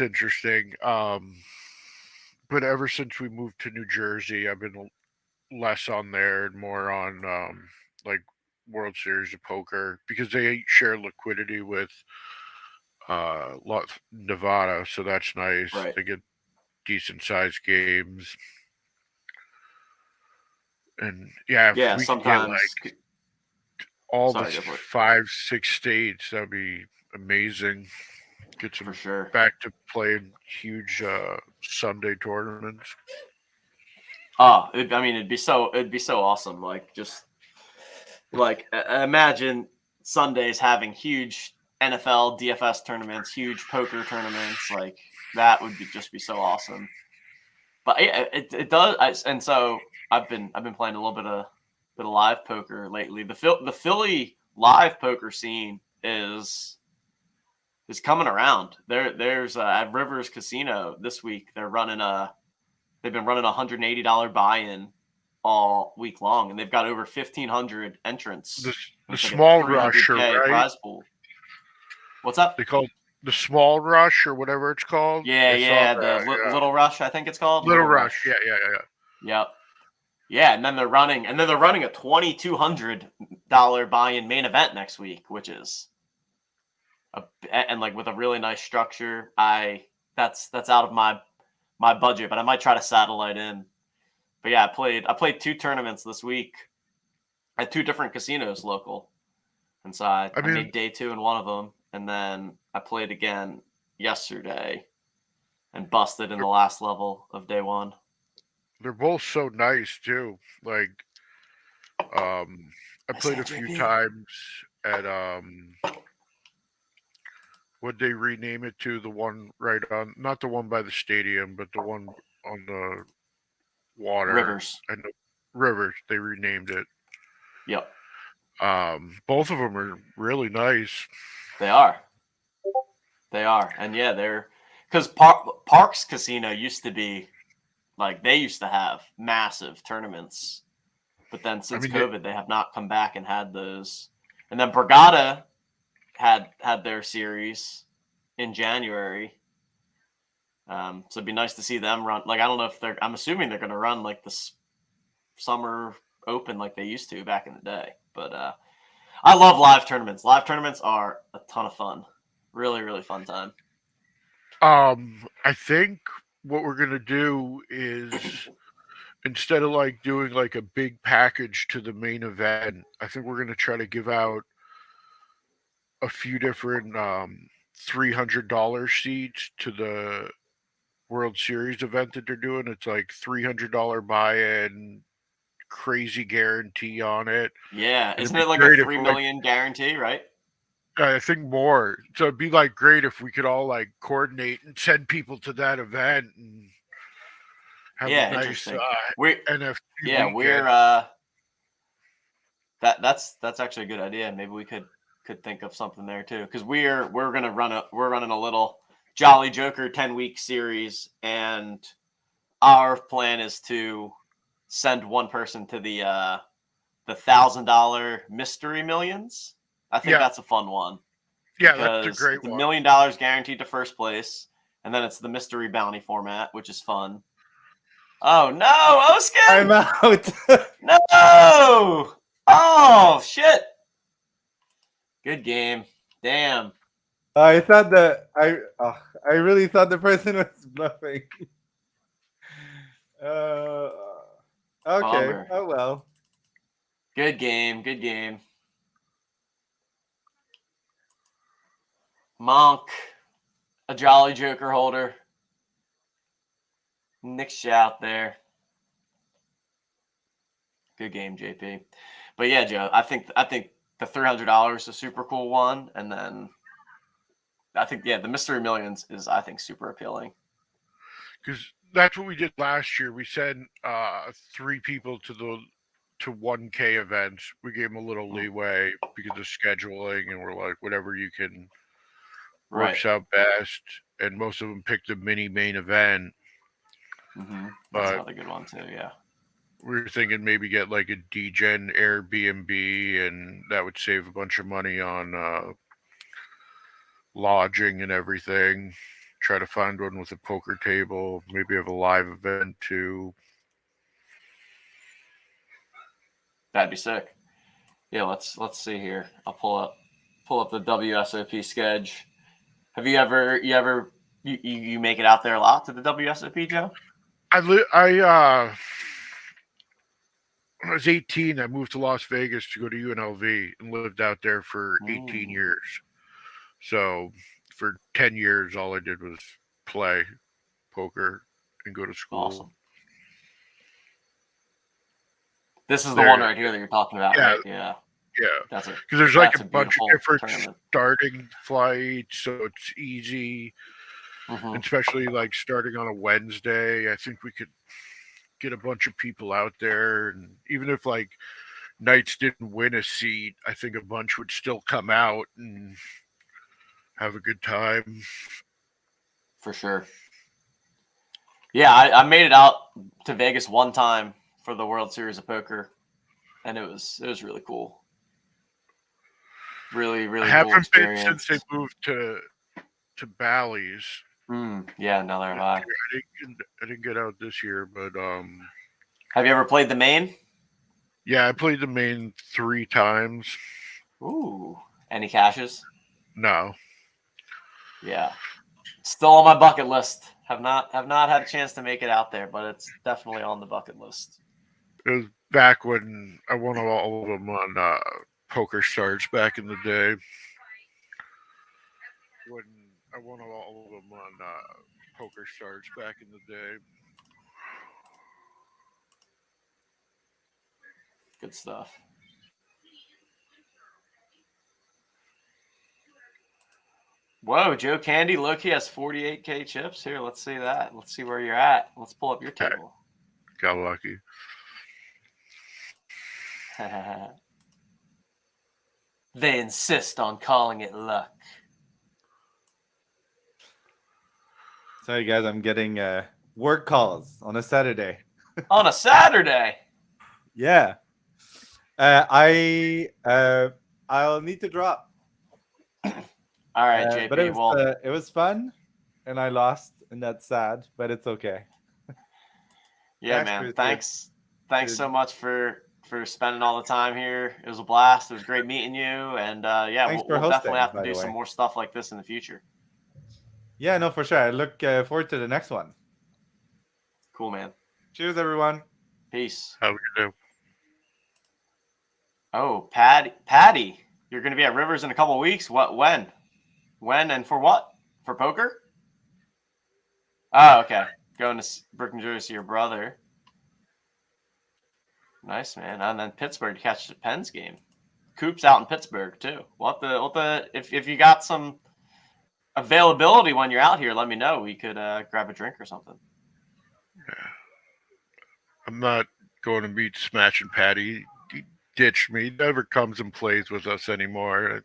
interesting. But ever since we moved to New Jersey, I've been less on there and more on like World Series of Poker because they share liquidity with Nevada, so that's nice. Right. They get decent sized games. And yeah, if Yeah, we could get like sometimes. all Sorry, the go for it. 5-6 states, that'd be amazing. Get some For sure. back to playing huge Sunday tournaments. Oh, it'd be so awesome. Like just like imagine Sundays having huge NFL DFS tournaments, huge poker tournaments. Like that would just be so awesome. But it does, and so I've been playing a little bit of live poker lately. The Philly live poker scene is coming around. There's at Rivers Casino this week. They've been running $180 buy-in all week long, and they've got over 1,500 entrants. The It's like a small rusher, 300K right? prize pool. What's up? They call it the small rush or whatever it's called. Yeah, the Little Rush, I think it's called. Little Rush. Yeah. Yep. Yeah, and then they're running a $2,200 buy-in main event next week, which is and like with a really nice structure. That's out of my budget, but I might try to satellite in. But yeah, I played 2 tournaments this week at 2 different casinos local, and so I made day 2 in one of them, and then I played again yesterday and busted in the last level of day 1. They're both so nice too. Like, I played a few times at what'd they rename it to? The one right on, not the one by the stadium, but the one on the water. Rivers. And the Rivers, they renamed it. Yep. Both of them are really nice. They are, and yeah, they're because Parks Casino used to be like they used to have massive tournaments, but then since COVID, they have not come back and had those. And then Borgata had their series in January. So it'd be nice to see them run. Like I don't know if I'm assuming they're going to run like the summer open like they used to back in the day. But I love live tournaments. Live tournaments are a ton of fun. Really, really fun time. I think what we're gonna do is instead of like doing like a big package to the main event, I think we're gonna try to give out a few different $300 seats to the World Series event that they're doing. It's like $300 buy-in, crazy guarantee on it. Yeah, isn't it like a 3 million guarantee, right? I think more. So it'd be like great if we could all like coordinate and send people to that event and have a nice NFT. Yeah, weekend. That's actually a good idea. Maybe we could think of something there too, because we're running a little Jolly Joker 10-week series, and our plan is to send one person to the $1,000 Mystery Millions. I think that's a fun one. Yeah, that's a great one. $1 million guaranteed to first place, and then it's the mystery bounty format, which is fun. Oh no, Oskin! I'm out. No! Oh shit! Good game. Damn. I thought that I really thought the person was bluffing. Okay. Bummer. Oh well. Good game. Good game. Monk, a Jolly Joker holder. Nick shout there. Good game, JP. But yeah, Joe, I think the $300 is a super cool one, and then I think the Mystery Millions is I think super appealing. Because that's what we did last year. We sent 3 people to 1K events. We gave them a little leeway because of scheduling, and we're like, whatever you can works out best. And most of them picked the mini main event. Mm-hmm. That's But another good one too. Yeah. we were thinking maybe get like a Degen Airbnb, and that would save a bunch of money on lodging and everything. Try to find one with a poker table. Maybe have a live event too. That'd be sick. Yeah, let's see here. I'll pull up the WSOP schedule. Have you ever you make it out there a lot to the WSOP, Joe? When I was 18, I moved to Las Vegas to go to UNLV and lived out there for 18 years. So for 10 years, all I did was play poker and go to school. Awesome. This is the one right here that you're talking about, right? Yeah. Yeah. Because there's like a bunch of different starting flights, so it's easy. And especially like starting on a Wednesday, I think we could get a bunch of people out there, and even if like Knights didn't win a seat, I think a bunch would still come out and have a good time. For sure. Yeah, I made it out to Vegas one time for the World Series of Poker, and it was really cool. Really, really cool experience. I haven't been since they moved to Bally's. Yeah, neither have I. I didn't get out this year, but have you ever played the main? Yeah, I played the main 3 times. Ooh, any cashes? No. Yeah, still on my bucket list. Have not had a chance to make it out there, but it's definitely on the bucket list. It was back when I won all of them on Poker Stars back in the day. When I won all of them on Poker Stars back in the day. Good stuff. Whoa, Joe Candy, Loki has 48K chips. Here, let's see that. Let's see where you're at. Let's pull up your table. Got lucky. They insist on calling it luck. Sorry, guys, I'm getting work calls on a Saturday. On a Saturday? Yeah. I'll need to drop. All right, JP. But it was fun, and I lost, and that's sad, but it's okay. Yeah, man. Thanks so much for spending all the time here. It was a blast. It was great meeting you, and we'll definitely have to do some more stuff like this in the future. Yeah, no, for sure. I look forward to the next one. Cool, man. Cheers, everyone. Peace. How are you doing? Oh, Patty, you're going to be at Rivers in a couple of weeks. When? When and for what? For poker? Oh, okay. Going to Brook, New Jersey to see your brother. Nice, man. And then Pittsburgh to catch the Pens game. Coop's out in Pittsburgh too. If you got some availability when you're out here, let me know. We could grab a drink or something. Yeah. I'm not going to meet Smash and Patty. He ditched me. He never comes and plays with us anymore.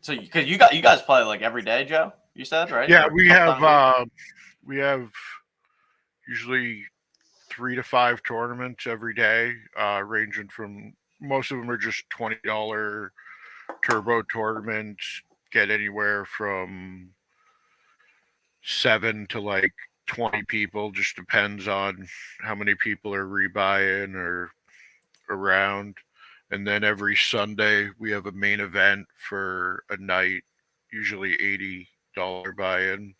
So, because you guys play like every day, Joe? You said, right? Yeah, we have usually 3 to 5 tournaments every day, ranging from, most of them are just $20 turbo tournaments. Get anywhere from 7 to like 20 people. Just depends on how many people are rebuying or around. And then every Sunday we have a main event for a night, usually $80 buy-in.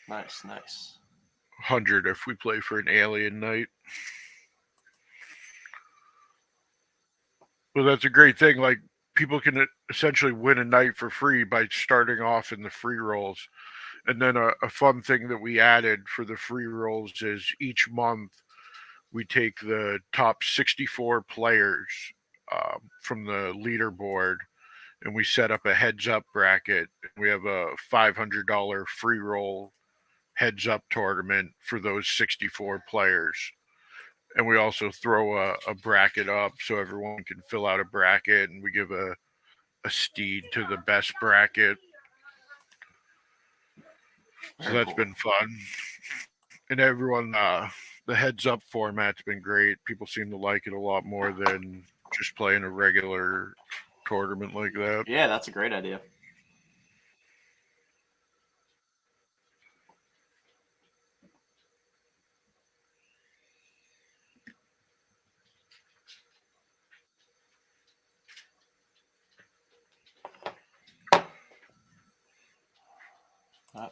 Nice. 100 if we play for an alien night. Well, that's a great thing. Like, people can essentially win a night for free by starting off in the free rolls. And then a fun thing that we added for the free rolls is each month we take the top 64 players from the leaderboard and we set up a heads up bracket. We have a $500 free roll heads up tournament for those 64 players. And we also throw a bracket up so everyone can fill out a bracket, and we give a steed to the best bracket. So Very that's cool. been fun. And everyone, the heads up format's been great. People seem to like it a lot more than just playing a regular tournament like that. Yeah, that's a great idea.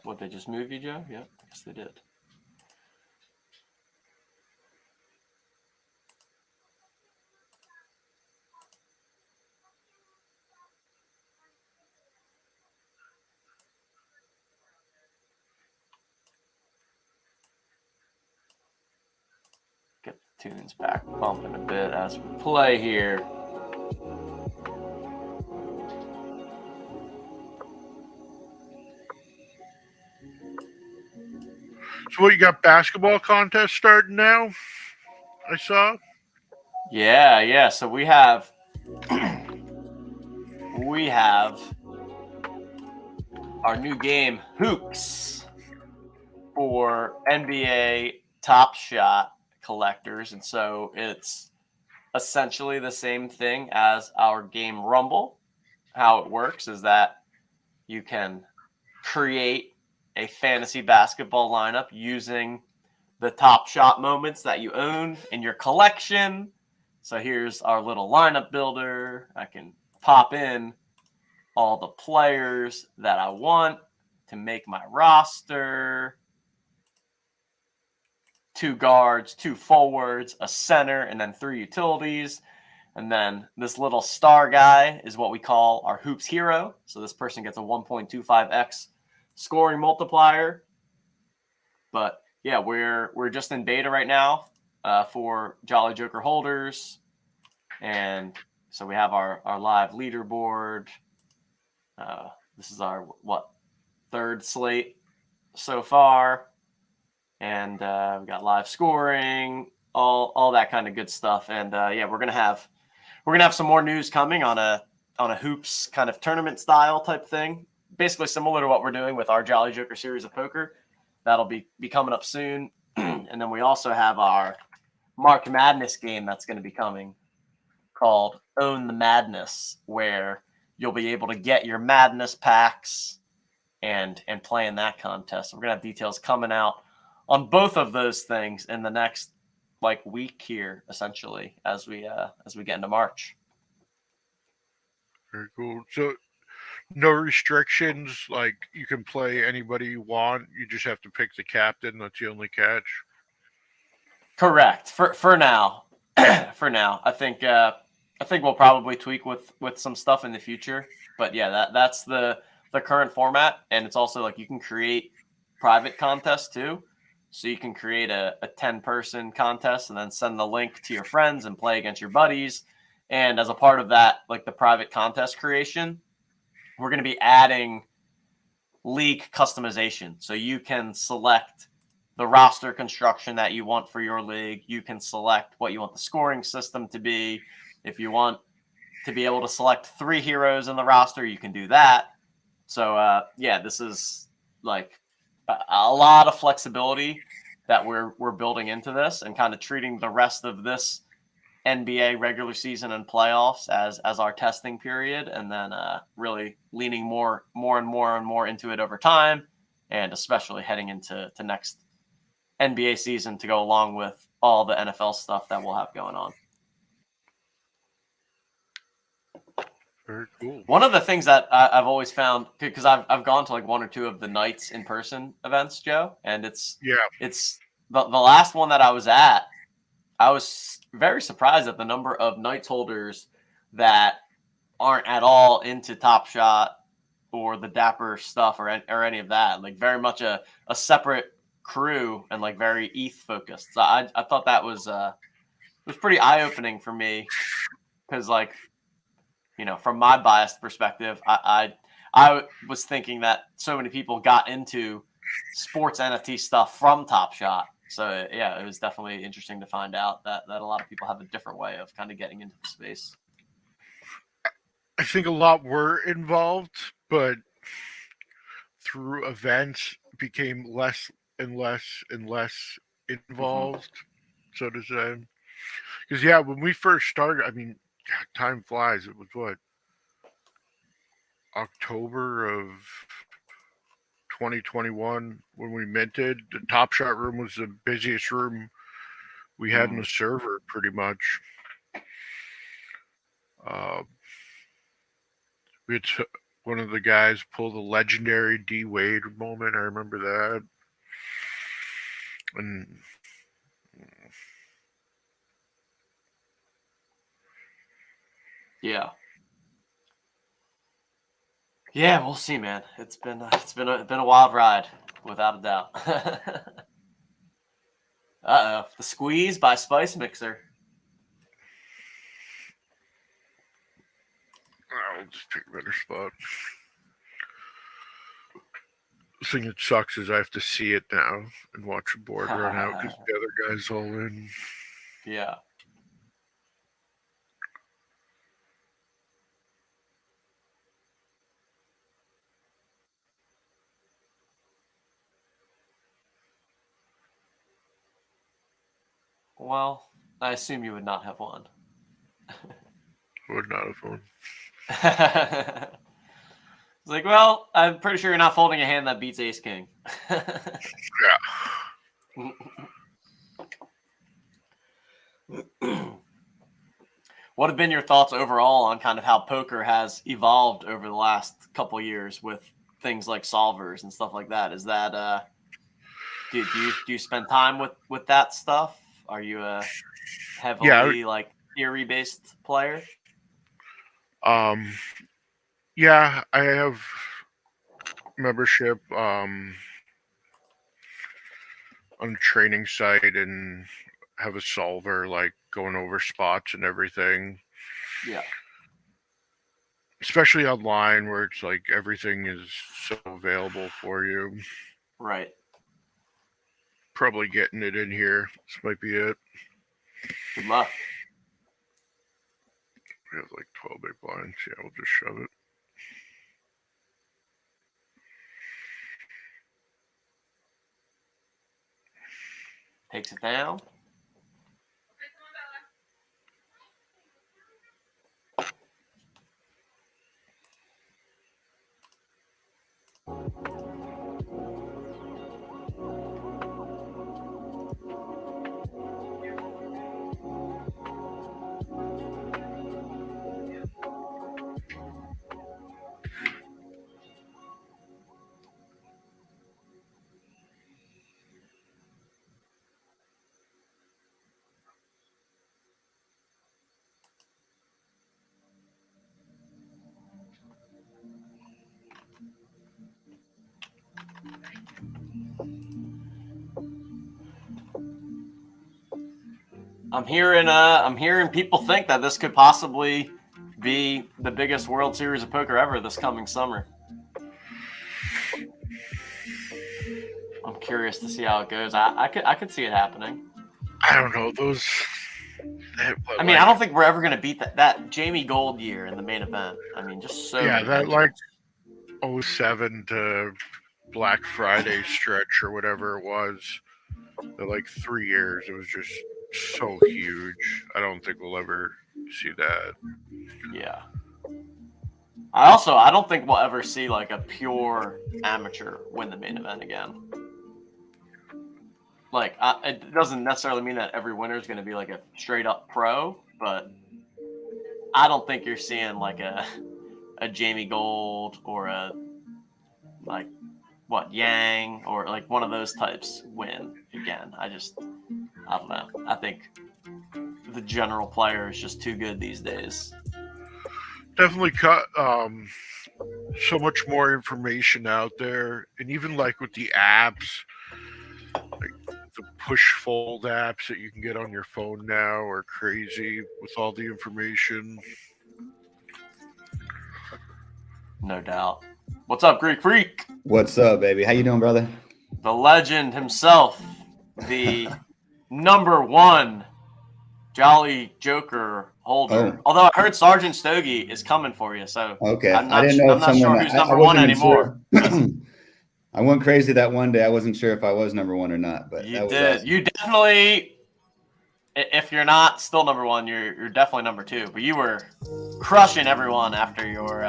What, they just moved you, Joe? Yep, I guess they did. Get the tunes back bumping a bit as we play here. So what, you got basketball contest starting now? I saw. Yeah. So we have our new game, Hoops, for NBA Top Shot collectors. And so it's essentially the same thing as our game Rumble. How it works is that you can create a fantasy basketball lineup using the top shot moments that you own in your collection. So here's our little lineup builder. I can pop in all the players that I want to make my roster. 2 guards, 2 forwards, a center, and then 3 utilities. And then this little star guy is what we call our Hoops hero. So this person gets a 1.25x scoring multiplier. But yeah, we're just in beta right now for Jolly Joker holders. And so we have our live leaderboard. This is our, third slate so far. And we got live scoring, all that kind of good stuff. And we're gonna have some more news coming on a hoops kind of tournament style type thing, basically similar to what we're doing with our Jolly Joker series of poker. That'll be coming up soon. And then we also have our March Madness game that's going to be coming called Own the Madness, where you'll be able to get your Madness packs and play in that contest. So we're gonna have details coming out on both of those things in the next week here, essentially, as we get into March. Very cool. So no restrictions, like you can play anybody you want. You just have to pick the captain. That's the only catch. Correct. For now. For now. I think we'll probably tweak with some stuff in the future. But yeah, that's the current format. And it's also you can create private contests too. So you can create a 10-person contest and then send the link to your friends and play against your buddies. And as a part of that, the private contest creation, we're going to be adding league customization. So you can select the roster construction that you want for your league. You can select what you want the scoring system to be. If you want to be able to select 3 heroes in the roster, you can do that. So, this is a lot of flexibility that we're building into this, and kind of treating the rest of this NBA regular season and playoffs as our testing period, and then really leaning more and more into it over time, and especially heading into next NBA season to go along with all the NFL stuff that we'll have going on. Very cool. One of the things that I've always found, because I've gone to 1 or 2 of the Knights in person events, Joe, and it's the last one that I was at. I was very surprised at the number of Knights holders that aren't at all into Top Shot or the Dapper stuff or any of that. Like very much a separate crew and like very ETH focused. So I thought that was pretty eye opening for me because like, you know, from my biased perspective, I was thinking that so many people got into sports NFT stuff from Top Shot. So yeah, it was definitely interesting to find out that a lot of people have a different way of kind of getting into the space. I think a lot were involved, but through events became less and less and less involved, so to say. Because yeah, when we first started, I mean, God, time flies. It was what, October of 2021 when we minted. The Top Shot room was the busiest room we had in the server, pretty much. We had one of the guys pull the legendary D Wade moment. I remember that. And yeah, we'll see, man. It's been a wild ride, without a doubt. Uh-oh, the squeeze by Spice Mixer. I'll just pick a better spot. The thing that sucks is I have to see it now and watch the board run out because the other guy's all in. Yeah. Well, I assume you would not have won. Would not have won. It's like, well, I'm pretty sure you're not folding a hand that beats Ace King. Yeah. What have been your thoughts overall on kind of how poker has evolved over the last couple years with things like solvers and stuff like that? Is that do you spend time with that stuff? Are you a heavily like theory based player? Yeah, I have membership on a training site and have a solver, like going over spots and everything. Yeah. Especially online where it's like everything is so available for you. Right. Probably getting it in here. This might be it. Good luck. We have like 12 big blinds. Yeah, we'll just shove it. Takes it down. I'm hearing people think that this could possibly be the biggest World Series of Poker ever this coming summer. I'm curious to see how it goes. I could see it happening. I don't know. Those. I mean, I don't think we're ever going to beat that Jamie Gold year in the main event. I mean, just so. Yeah, that like 07 to Black Friday stretch or whatever it was. The like 3 years, it was just so huge. I don't think we'll ever see that. Yeah. I don't think we'll ever see like a pure amateur win the main event again. Like, it doesn't necessarily mean that every winner is going to be like a straight up pro, but I don't think you're seeing like a Jamie Gold or a like Yang or like one of those types win again. I don't know. I think the general player is just too good these days. Definitely cut. so much more information out there, and even like with the apps, like the push fold apps that you can get on your phone now are crazy with all the information. No doubt. What's up, Greek Freak? What's up, baby? How you doing, brother? The legend himself, the number one Jolly Joker holder. Oh. Although I heard Sergeant Stogie is coming for you, so Okay. I'm not, I didn't know I'm if not someone. sure who's I number one wasn't even anymore. sure. I went crazy that one day. I wasn't sure if I was number one or not, but You that was did. awesome. You definitely. If you're not still number one, you're definitely number two. But you were crushing everyone after your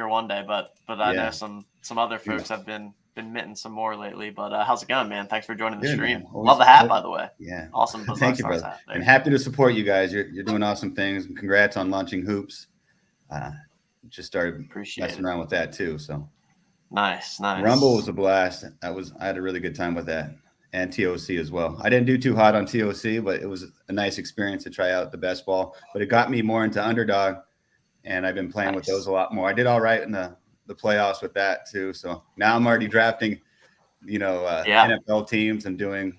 one day. But I Yeah. know some other folks have been minting some more lately. But how's it going, man? Thanks for joining the Good, stream. man. Always- Love the hat, by the way. Yeah. Awesome. Bizarre Thank you, Stars brother. hat there. And happy to support you guys. You're doing awesome things. And congrats on launching Hoops. Just started Appreciate messing it. around with that too. So Nice. Rumble was a blast. I had a really good time with that, and TOC as well. I didn't do too hot on TOC, but it was a nice experience to try out the best ball. But it got me more into Underdog, and I've been playing with Nice. those a lot more. I did all right in the playoffs with that too. So now I'm already drafting, NFL teams and doing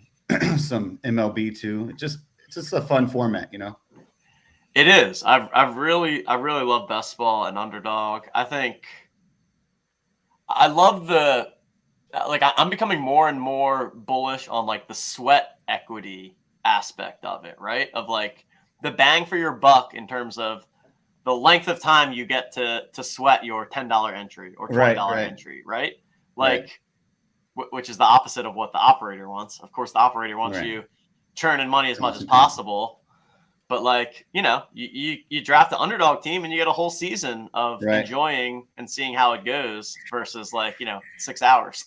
some MLB too. It's just a fun format, It is. I really love best ball and Underdog. I think I love I'm becoming more and more bullish on like the sweat equity aspect of it, right? Of like the bang for your buck in terms of the length of time you get to sweat your $10 entry or $20 entry, right? Like, which is the opposite of what the operator wants. Of course, the operator wants you churning money as much as possible. But like, you draft the Underdog team and you get a whole season of enjoying and seeing how it goes versus like, 6 hours.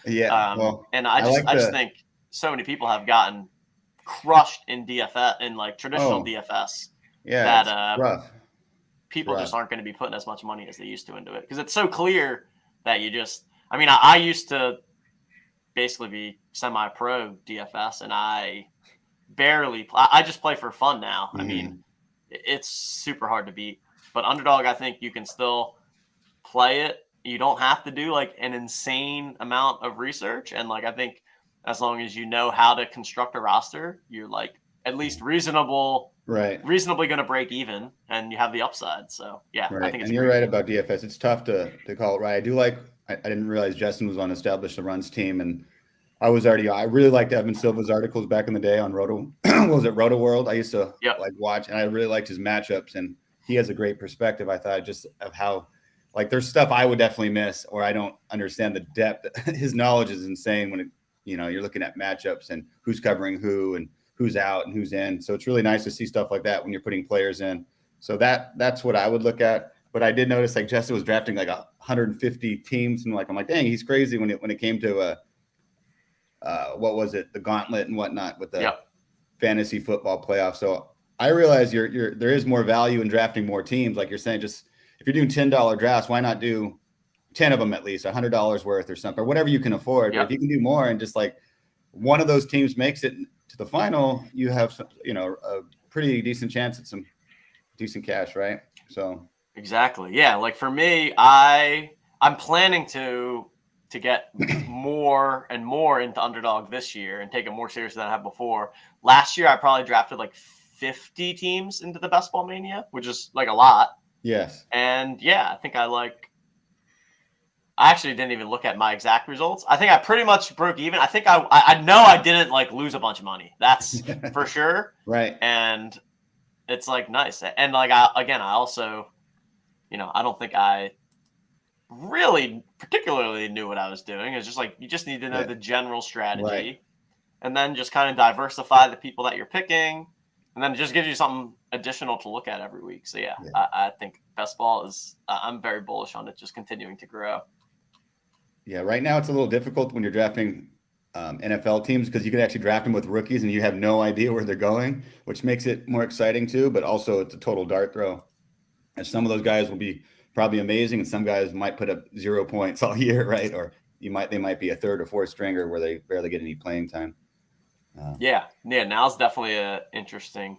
Yeah. And I just think so many people have gotten crushed in DFS in like traditional DFS. Yeah. That rough. People just aren't going to be putting as much money as they used to into it because it's so clear that I used to basically be semi-pro DFS and I just play for fun now. Mm-hmm. I mean, it's super hard to beat, but Underdog, I think you can still play it. You don't have to do like an insane amount of research. And like, I think as long as you know how to construct a roster, you're like at least reasonably going to break even and you have the upside. So yeah, I think it's you're right about DFS. It's tough to call it right. I didn't realize Justin was on Establish the Runs team, and I really liked Evan Silva's articles back in the day on Roto World. I used to watch, and I really liked his matchups, and he has a great perspective. I thought just of how, like, there's stuff I would definitely miss, or I don't understand the depth. His knowledge is insane when you're looking at matchups and who's covering who and who's out and who's in. So it's really nice to see stuff like that when you're putting players in. So that's what I would look at. But I did notice like Justin was drafting like 150 teams, and I'm like, dang, he's crazy when it came to what was it, the gauntlet and whatnot with the fantasy football playoff. So I realize there is more value in drafting more teams. Like you're saying, just if you're doing $10 drafts, why not do 10 of them at least, $100 worth or something, or whatever you can afford. But if you can do more and just like one of those teams makes it to the final, you have some, a pretty decent chance at some decent cash, right? So exactly. Yeah. Like for me, I'm planning to get more and more into Underdog this year and take it more seriously than I have before. Last year, I probably drafted like 50 teams into the Best Ball Mania, which is like a lot. Yes. And yeah, I think I actually didn't even look at my exact results. I think I pretty much broke even. I think I know I didn't like lose a bunch of money. That's for sure. Right. And it's like nice. And like, I also, I don't think I really particularly knew what I was doing. It's just like, you just need to know the general strategy and then just kind of diversify the people that you're picking. And then it just gives you something additional to look at every week. So yeah. I think best ball is, I'm very bullish on it just continuing to grow. Yeah. Right now it's a little difficult when you're drafting NFL teams because you can actually draft them with rookies and you have no idea where they're going, which makes it more exciting too. But also it's a total dart throw. And some of those guys will be probably amazing, and some guys might put up 0 points all year, right? Or they might be a third or fourth stringer where they barely get any playing time. Yeah. Now's definitely a interesting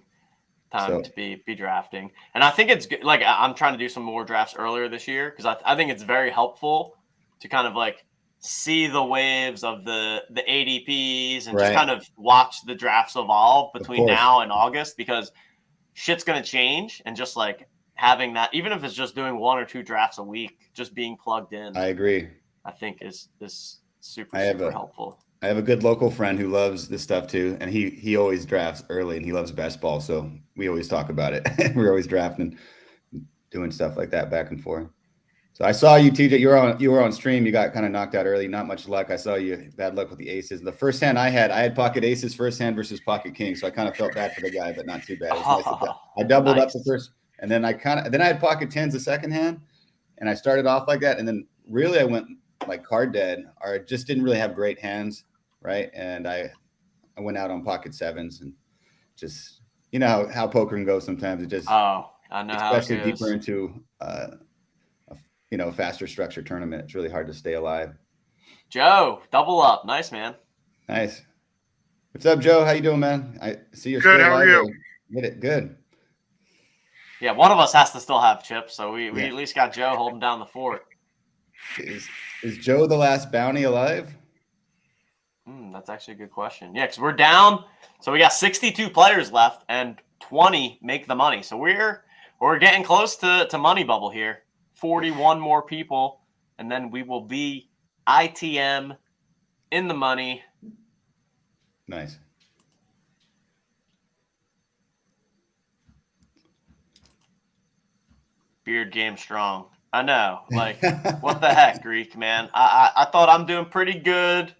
time to be drafting. And I think it's good. Like, I'm trying to do some more drafts earlier this year because I think it's very helpful to kind of like see the waves of the ADPs and just kind of watch the drafts evolve between now and August, because shit's going to change. And just like having that, even if it's just doing 1 or 2 drafts a week, just being plugged in, I agree, I think is super helpful. I have a good local friend who loves this stuff too, and he always drafts early, and he loves best ball, so we always talk about it. We're always drafting, doing stuff like that back and forth. So I saw you, TJ. You were on stream. You got kind of knocked out early. Not much luck. I saw you bad luck with the aces. The first hand I had pocket aces first hand versus pocket king, so I kind of felt bad for the guy, but not too bad. It was nice. I doubled up the first, and then I had pocket tens the second hand, and I started off like that, and then really I went like card dead, or just didn't really have great hands. Right. And I went out on pocket sevens, and just, you know how poker can go sometimes. It just, I know, especially how it goes. deeper into, a faster structure tournament. It's really hard to stay alive. Joe, double up. Nice, man. Nice. What's up, Joe? How you doing, man? I see you're Good, still how are alive. you? Get it. Good. Yeah. One of us has to still have chips. So we at least got Joe holding down the fort. Is Joe the last bounty alive? That's actually a good question. Yeah, because we're down. So we got 62 players left, and 20 make the money. So we're getting close to money bubble here. 41 more people, and then we will be ITM in the money. Nice. Beard game strong. I know. Like, what the heck, Greek, man? I thought I'm doing pretty good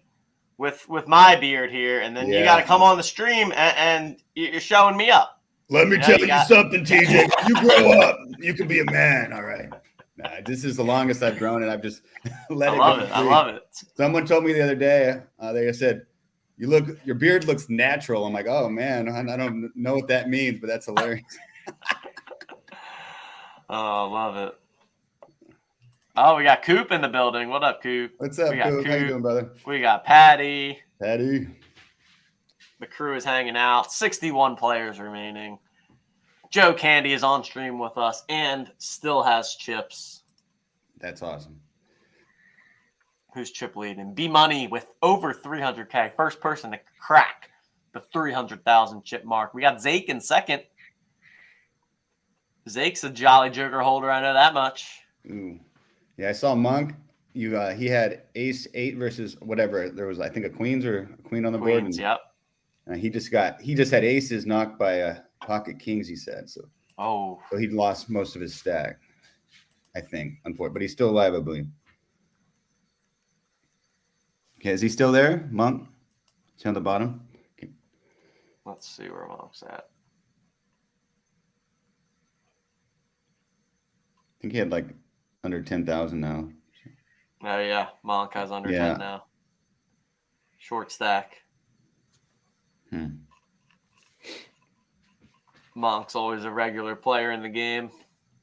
with my beard here, and then you got to come on the stream and you're showing me up. Let me tell you something, TJ. You grow up, you can be a man. All right. Nah, this is the longest I've grown, and I've just let it go. I love it. Someone told me the other day, they said, your beard looks natural. I'm like, oh man, I don't know what that means, but that's hilarious. Oh, love it. Oh, we got Coop in the building. What up, Coop? What's up, Coop? How you doing, brother? We got Patty. The crew is hanging out. 61 players remaining. Joe Candy is on stream with us and still has chips. That's awesome. Who's chip leading? B Money with over 300K. First person to crack the 300,000 chip mark. We got Zake in second. Zake's a Jolly Joker holder. I know that much. Ooh. Yeah, I saw Monk. He had ace 8 versus whatever. There was, I think, a queen on the board. And, yep. He just had aces knocked by pocket kings, he said. So he lost most of his stack, I think, unfortunately. But he's still alive, I believe. Okay, is he still there, Monk? Is he on the bottom? Okay. Let's see where Monk's at. I think he had like under 10,000 now. Oh yeah, Monk has under 10 now. Short stack. Monk's always a regular player in the game.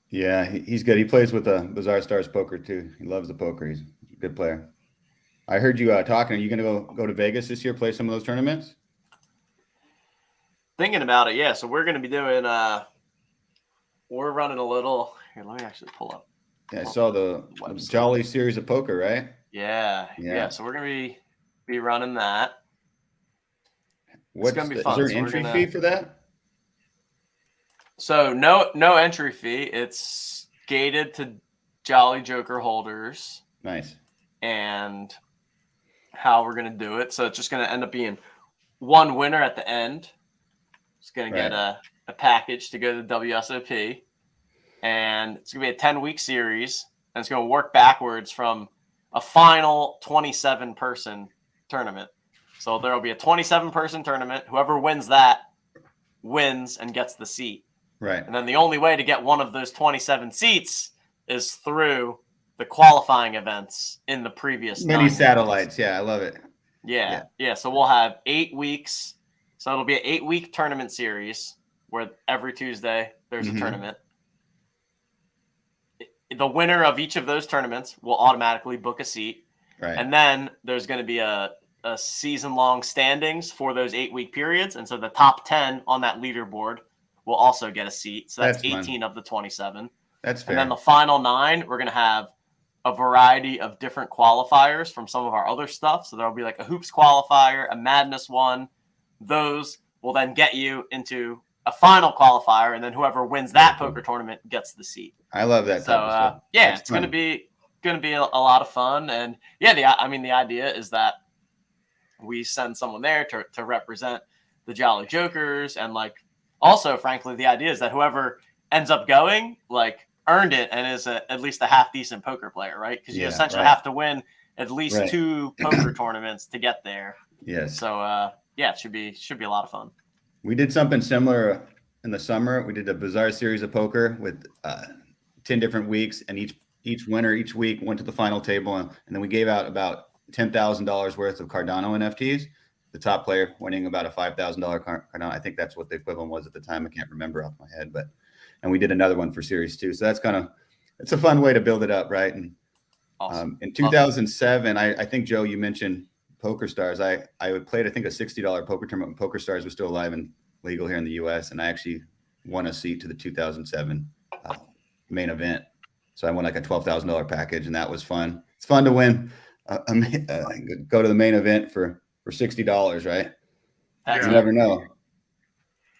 Yeah, he's good. He plays with Bizarre Stars Poker too. He loves the poker. He's a good player. I heard you talking. Are you going to go to Vegas this year, play some of those tournaments? Thinking about it, yeah. So we're going to be doing. We're running a little. Here, let me actually pull up. Yeah, I saw the Jolly series of poker, right? Yeah. So we're going to be running that. It's going to be fun. Is there an entry fee for that? So no entry fee. It's gated to Jolly Joker holders. Nice. And how we're going to do it. So it's just going to end up being one winner at the end. It's going to get a package to go to the WSOP. And it's going to be a 10-week series. And it's going to work backwards from a final 27-person tournament. So there will be a 27-person tournament. Whoever wins that wins and gets the seat. Right. And then the only way to get one of those 27 seats is through the qualifying events in the previous mini satellites. Yeah, I love it. Yeah. So we'll have 8 weeks. So it'll be an 8-week tournament series where every Tuesday there's a tournament. The winner of each of those tournaments will automatically book a seat. Right. And then there's going to be a season-long standings for those 8-week periods. And so the top 10 on that leaderboard will also get a seat. So that's That's fun. 18 of the 27. That's fair. And then the final 9, we're going to have a variety of different qualifiers from some of our other stuff. So there'll be like a hoops qualifier, a madness one. Those will then get you into a final qualifier, and then whoever wins that poker tournament gets the seat. I love that. So type of stuff. yeah, That's it's fun. going to be a lot of fun. And yeah, the idea is that we send someone there to represent the Jolly Jokers, and like also, frankly, the idea is that whoever ends up going like earned it and is at least a half decent poker player, right? Because you essentially have to win at least 2 poker tournaments to get there. Yes. So yeah, it should be a lot of fun. We did something similar in the summer. We did a bizarre series of poker with 10 different weeks, and each winner each week went to the final table, and then we gave out about $10,000 worth of Cardano NFTs. The top player winning about a $5,000 Cardano. I think that's what the equivalent was at the time. I can't remember off my head, and we did another one for Series 2. So that's it's a fun way to build it up, right? And awesome. In 2007, I think, Joe, you mentioned Poker Stars. I played, I think, a $60 poker tournament when Poker Stars was still alive and legal here in the U.S., and I actually won a seat to the 2007 main event. So I won like a $12,000 package, and that was fun. It's fun to win, go to the main event for $60, right? You never know.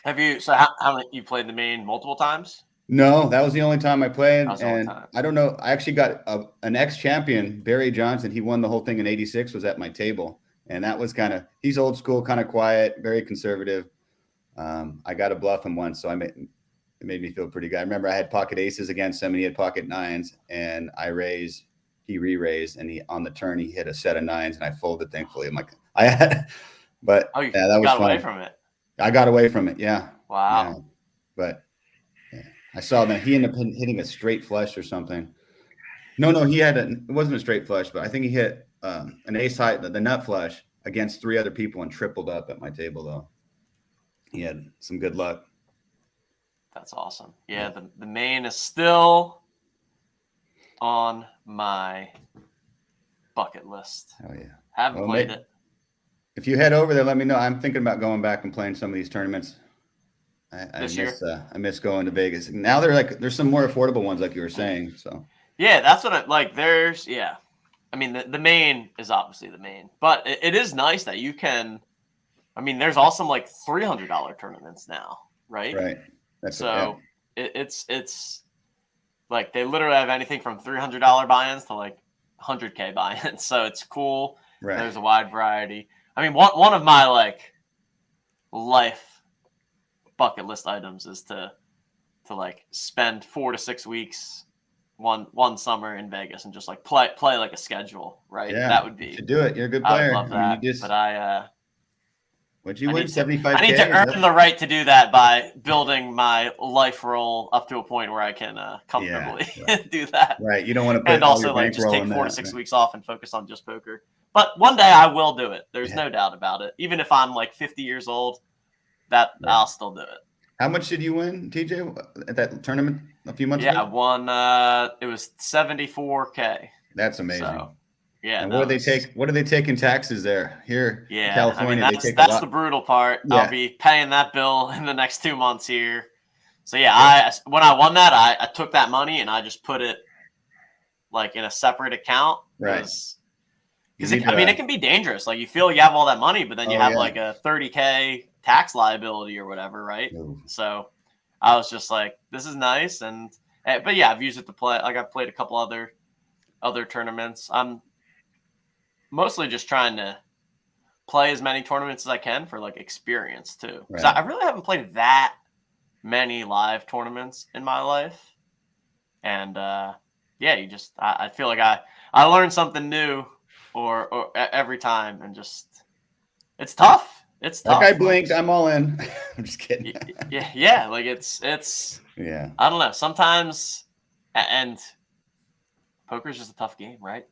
Have you? So how many you played the main multiple times? No, that was the only time I played, and I don't know. I actually got an ex-champion, Barry Johnson. He won the whole thing in '86. Was at my table, and that was he's old school, kind of quiet, very conservative. I got to bluff him once, so it made me feel pretty good. I remember I had pocket aces against him, and he had pocket 9s, and I raised, he re-raised, and on the turn he hit a set of 9s, and I folded. Thankfully, that was got fun. Away from it. I got away from it. Yeah. Wow. Yeah. But I saw that he ended up hitting a straight flush or something. No, it wasn't a straight flush, but I think he hit an ace high, the nut flush against 3 other people and tripled up at my table, though. He had some good luck. That's awesome. Yeah, the main is still on my bucket list. Oh, yeah. Haven't played it. If you head over there, let me know. I'm thinking about going back and playing some of these tournaments. I miss going to Vegas. Now there's some more affordable ones, like you were saying. So yeah, that's what I like. I mean, the main is obviously the main, but it is nice that you can. I mean, there's also like $300 tournaments now, right? Right. It's like they literally have anything from $300 buy-ins to like $100K buy-ins. So it's cool. Right. There's a wide variety. I mean, one of my like life bucket list items is to like spend 4 to 6 weeks one summer in Vegas and just like play like a schedule, right? Yeah, that would be to do it. You're a good player. I would love that. But what'd you win? 75K? I need to earn the right to do that by building my life roll up to a point where I can comfortably do that. Right. You don't want to put and also like just take 4 to 6 weeks off and focus on just poker. But one day I will do it. There's no doubt about it. Even if I'm like 50 years old, I'll still do it. How much did you win, TJ, at that tournament a few months ago? Yeah, I won. It was $74K. That's amazing. So, yeah. And what do they take in taxes there? Here in California, I mean, that's the brutal part. Yeah. I'll be paying that bill in the next 2 months here. So yeah, when I won that, I took that money and I just put it like in a separate account. Right. Because it can be dangerous. Like you feel you have all that money, but then you have like a $30K tax liability or whatever, right? Ooh. So I was just like, this is nice, but yeah, I've used it to play. Like I've played a couple other tournaments. I'm mostly just trying to play as many tournaments as I can for like experience too. Because I really haven't played that many live tournaments in my life, and I feel like I learned something new. Or every time, and just it's tough. It's tough. Like I blinked, I'm all in. I'm just kidding. Yeah. Like it's. Yeah. I don't know. Sometimes, and poker's just a tough game, right?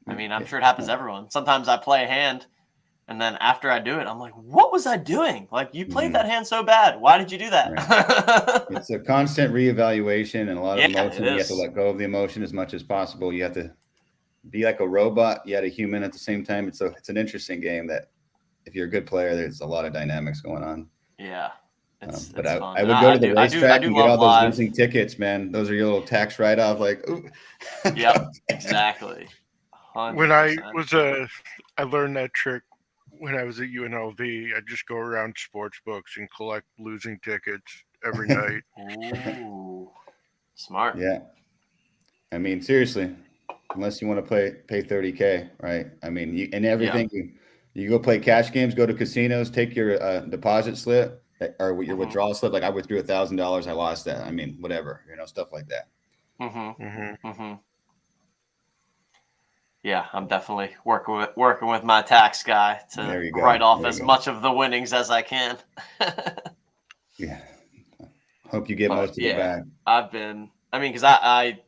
I mean, I'm sure it happens to everyone. Sometimes I play a hand, and then after I do it, I'm like, "What was I doing? Like you played that hand so bad. Why did you do that?" Right. It's a constant reevaluation and a lot of emotion. You have to let go of the emotion as much as possible. You have to be like a robot yet a human at the same time. It's an interesting game that if you're a good player, there's a lot of dynamics going on. Yeah, But it's I, fun. I would go to the I racetrack do and get all love those live. losing tickets, man. Those are your little tax write-off. Like, ooh. Yep, exactly. When I 100%. I learned that trick when I was at UNLV. I just go around sports books and collect losing tickets every night. Ooh, smart. Yeah. I mean, seriously, unless you want to pay 30K, right? I mean, and everything you go play cash games, go to casinos, take your deposit slip or your withdrawal slip. Like I withdrew $1,000, I lost that. I mean, whatever, stuff like that. Yeah, I'm definitely working with my tax guy to write off as much of the winnings as I can. Yeah. Hope you get most of it back. Because I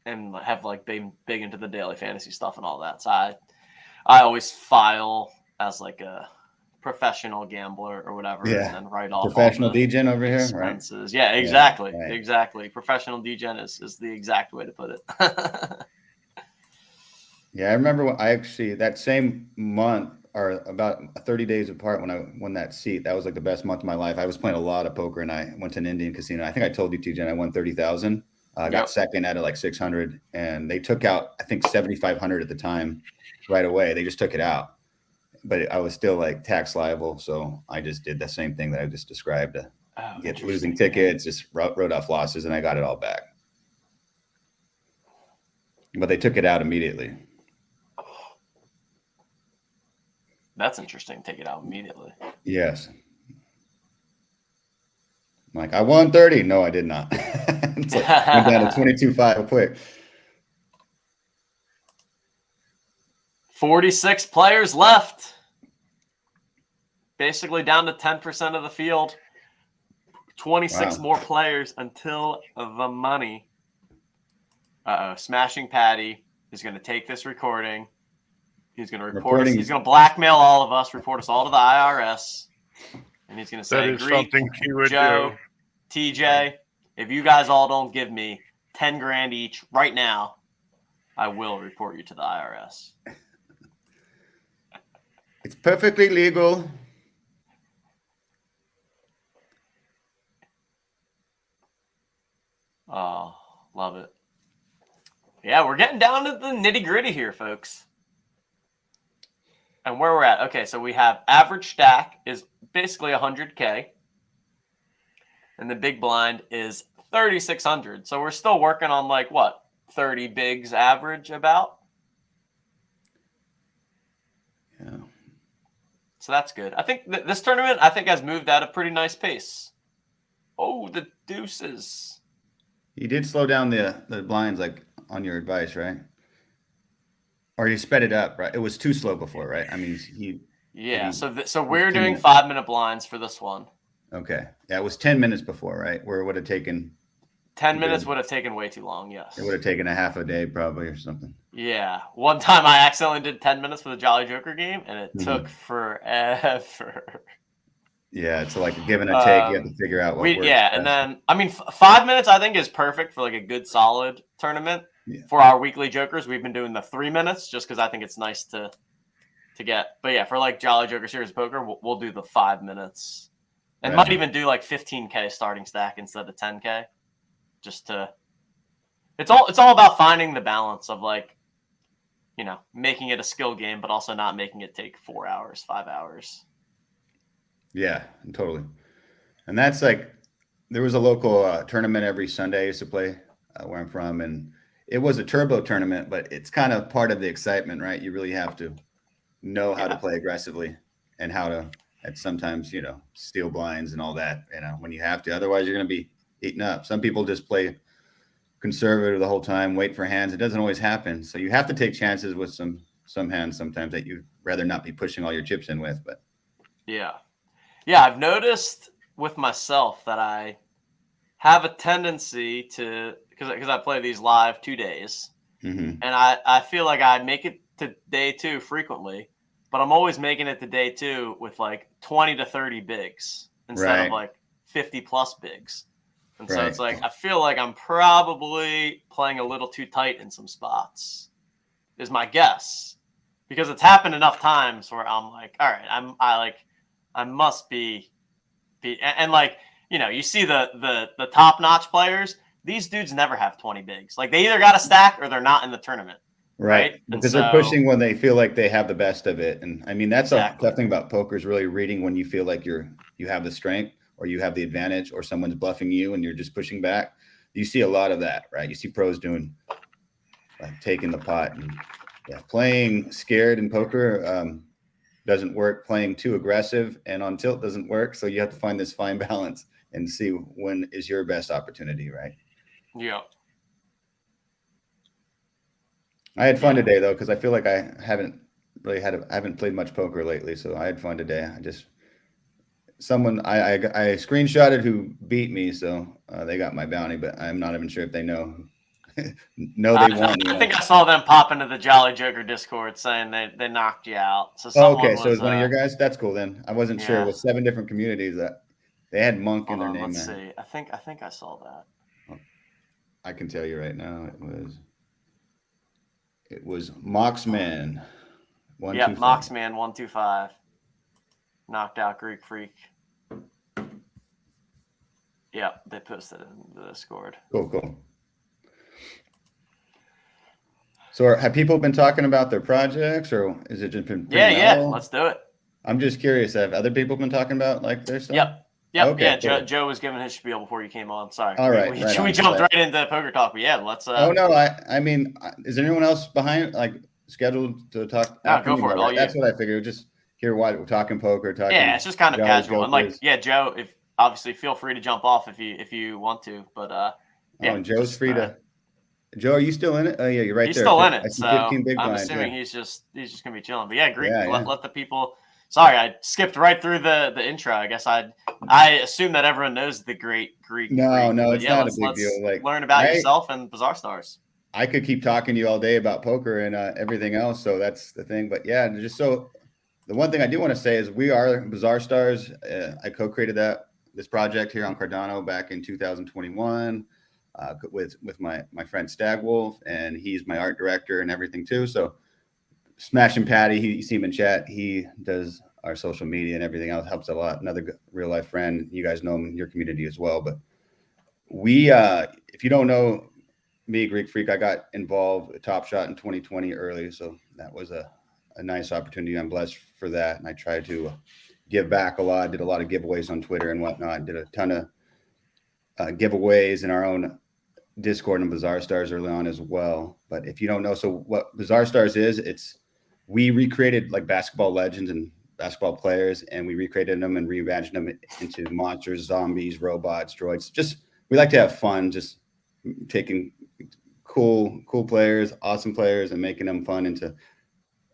have like been big into the daily fantasy stuff and all that. So I always file as like a professional gambler or whatever, and then write off professional all the Degen over here, expenses. Right? Yeah, exactly, right. exactly. Professional Degen is the exact way to put it. Yeah, I remember when that same month or about 30 days apart when I won that seat. That was like the best month of my life. I was playing a lot of poker and I went to an Indian casino. I think I told you, TJ, I won 30,000. I got second out of like 600, and they took out, I think 7,500 at the time right away. They just took it out, but I was still like tax liable. So I just did the same thing that I just described to get losing tickets, just wrote off losses, and I got it all back. But they took it out immediately. That's interesting. Take it out immediately. Yes. I'm like, I won 30. No, I did not. It's like, went down to 22.5 quick. 46 players left. Basically down to 10% of the field. 26 more players until the money. Smashing Patty is going to take this recording. He's going to report us. He's going to blackmail all of us, report us all to the IRS. And he's going to say, that is something he would Joe, do. TJ, if you guys all don't give me 10 grand each right now, I will report you to the IRS. It's perfectly legal. Oh, love it. Yeah, we're getting down to the nitty gritty here, folks. And where we're at. Okay, so we have average stack is basically 100K. And the big blind is 3,600. So we're still working on like what? 30 bigs average about? Yeah. So that's good. I think this tournament, has moved at a pretty nice pace. Oh, the deuces. You did slow down the blinds like on your advice, right? Or you sped it up, right? It was too slow before, right? I mean, so we're doing 5-minute blinds for this one. Okay. Yeah, it was 10 minutes before, right? Where it would have taken 10 minutes would have taken way too long, yes. It would have taken a half a day probably or something. Yeah. One time I accidentally did 10 minutes for the Jolly Joker game, and it took forever. Yeah, it's like a give and a take. You have to figure out what works. Yeah, and then, 5 minutes I think is perfect for like a good solid tournament. Yeah. For our weekly Jokers, we've been doing the 3 minutes just because I think it's nice to get. But yeah, for like Jolly Joker Series of Poker, we'll do the 5 minutes. And might even do like 15K starting stack instead of 10K. Just to, it's all about finding the balance of like, making it a skill game, but also not making it take 4 hours, 5 hours. Yeah, totally. And that's like, there was a local tournament every Sunday I used to play where I'm from, and it was a turbo tournament, but it's kind of part of the excitement, right? You really have to know how to play aggressively and how to, and sometimes, steal blinds and all that, when you have to. Otherwise, you're going to be eaten up. Some people just play conservative the whole time, wait for hands. It doesn't always happen. So you have to take chances with some hands sometimes that you'd rather not be pushing all your chips in with. But yeah, I've noticed with myself that I have a tendency to, because I play these live 2 days, and I feel like I make it to day 2 frequently, but I'm always making it to day 2 with like 20 to 30 bigs instead of like 50 plus bigs. And so it's like, I feel like I'm probably playing a little too tight in some spots, is my guess. Because it's happened enough times where I'm like, all right, I must be And like, you see the top notch players. These dudes never have 20 bigs. Like they either got a stack or they're not in the tournament. Right. Because they're pushing when they feel like they have the best of it. And I mean, that's Exactly. a tough thing about poker is really reading when you feel like you have the strength or you have the advantage or someone's bluffing you and you're just pushing back. You see a lot of that, right? You see pros doing like taking the pot and playing scared in poker doesn't work. Playing too aggressive and on tilt doesn't work. So you have to find this fine balance and see when is your best opportunity, right? Yeah. I had fun today though, because I feel like I haven't played much poker lately. So I had fun today. I screenshotted who beat me, so they got my bounty, but I'm not even sure if they know. No, they won. I think I saw them pop into the Jolly Joker Discord saying they knocked you out. So okay, so it's one of your guys. That's cool then. I wasn't sure. It was 7 different communities that they had Monk in their name. Let's see. I think I saw that. I can tell you right now. It was Moxman. Moxman 125 knocked out Greek Freak. Yeah, they posted it in the Discord. Cool. So have people been talking about their projects, or is it just been? Yeah. Let's do it. I'm just curious. Have other people been talking about like their stuff? Yep. Okay, yeah, cool. Joe was giving his spiel before you came on. Sorry. All right. We jumped right into poker talk, but yeah, let's. Oh no, I mean, is there anyone else behind like scheduled to talk? No, go for it. That's what I figured. Just hear why we're talking poker. Yeah, it's just kind of casual. And like, Joe, if obviously feel free to jump off if you want to, but and Joe's free to. Joe, are you still in it? Oh yeah, you're right. He's there. still in it. I see So 15 big I'm blinds, assuming he's just gonna be chilling. But yeah, Greek, let the people. Sorry, I skipped right through the intro. I guess I assume that everyone knows the great Greek. No, it's not a big deal. Like learn about yourself and Bizarre Stars. I could keep talking to you all day about poker and everything else. So that's the thing. But yeah, just so the one thing I do want to say is we are Bizarre Stars. I co-created this project here on Cardano back in 2021 with my friend Stagwolf, and he's my art director and everything too. So Smashing Patty, you see him in chat. He does our social media and everything else, helps a lot. Another real life friend. You guys know him in your community as well. But we, if you don't know me, Greek Freak, I got involved with Top Shot in 2020 early. So that was a nice opportunity. I'm blessed for that. And I tried to give back a lot, did a lot of giveaways on Twitter and whatnot, did a ton of giveaways in our own Discord and Bizarre Stars early on as well. But if you don't know, so what Bizarre Stars is, we recreated like basketball legends and basketball players, and we recreated them and reimagined them into monsters, zombies, robots, droids. Just we like to have fun, just taking cool players, awesome players, and making them fun into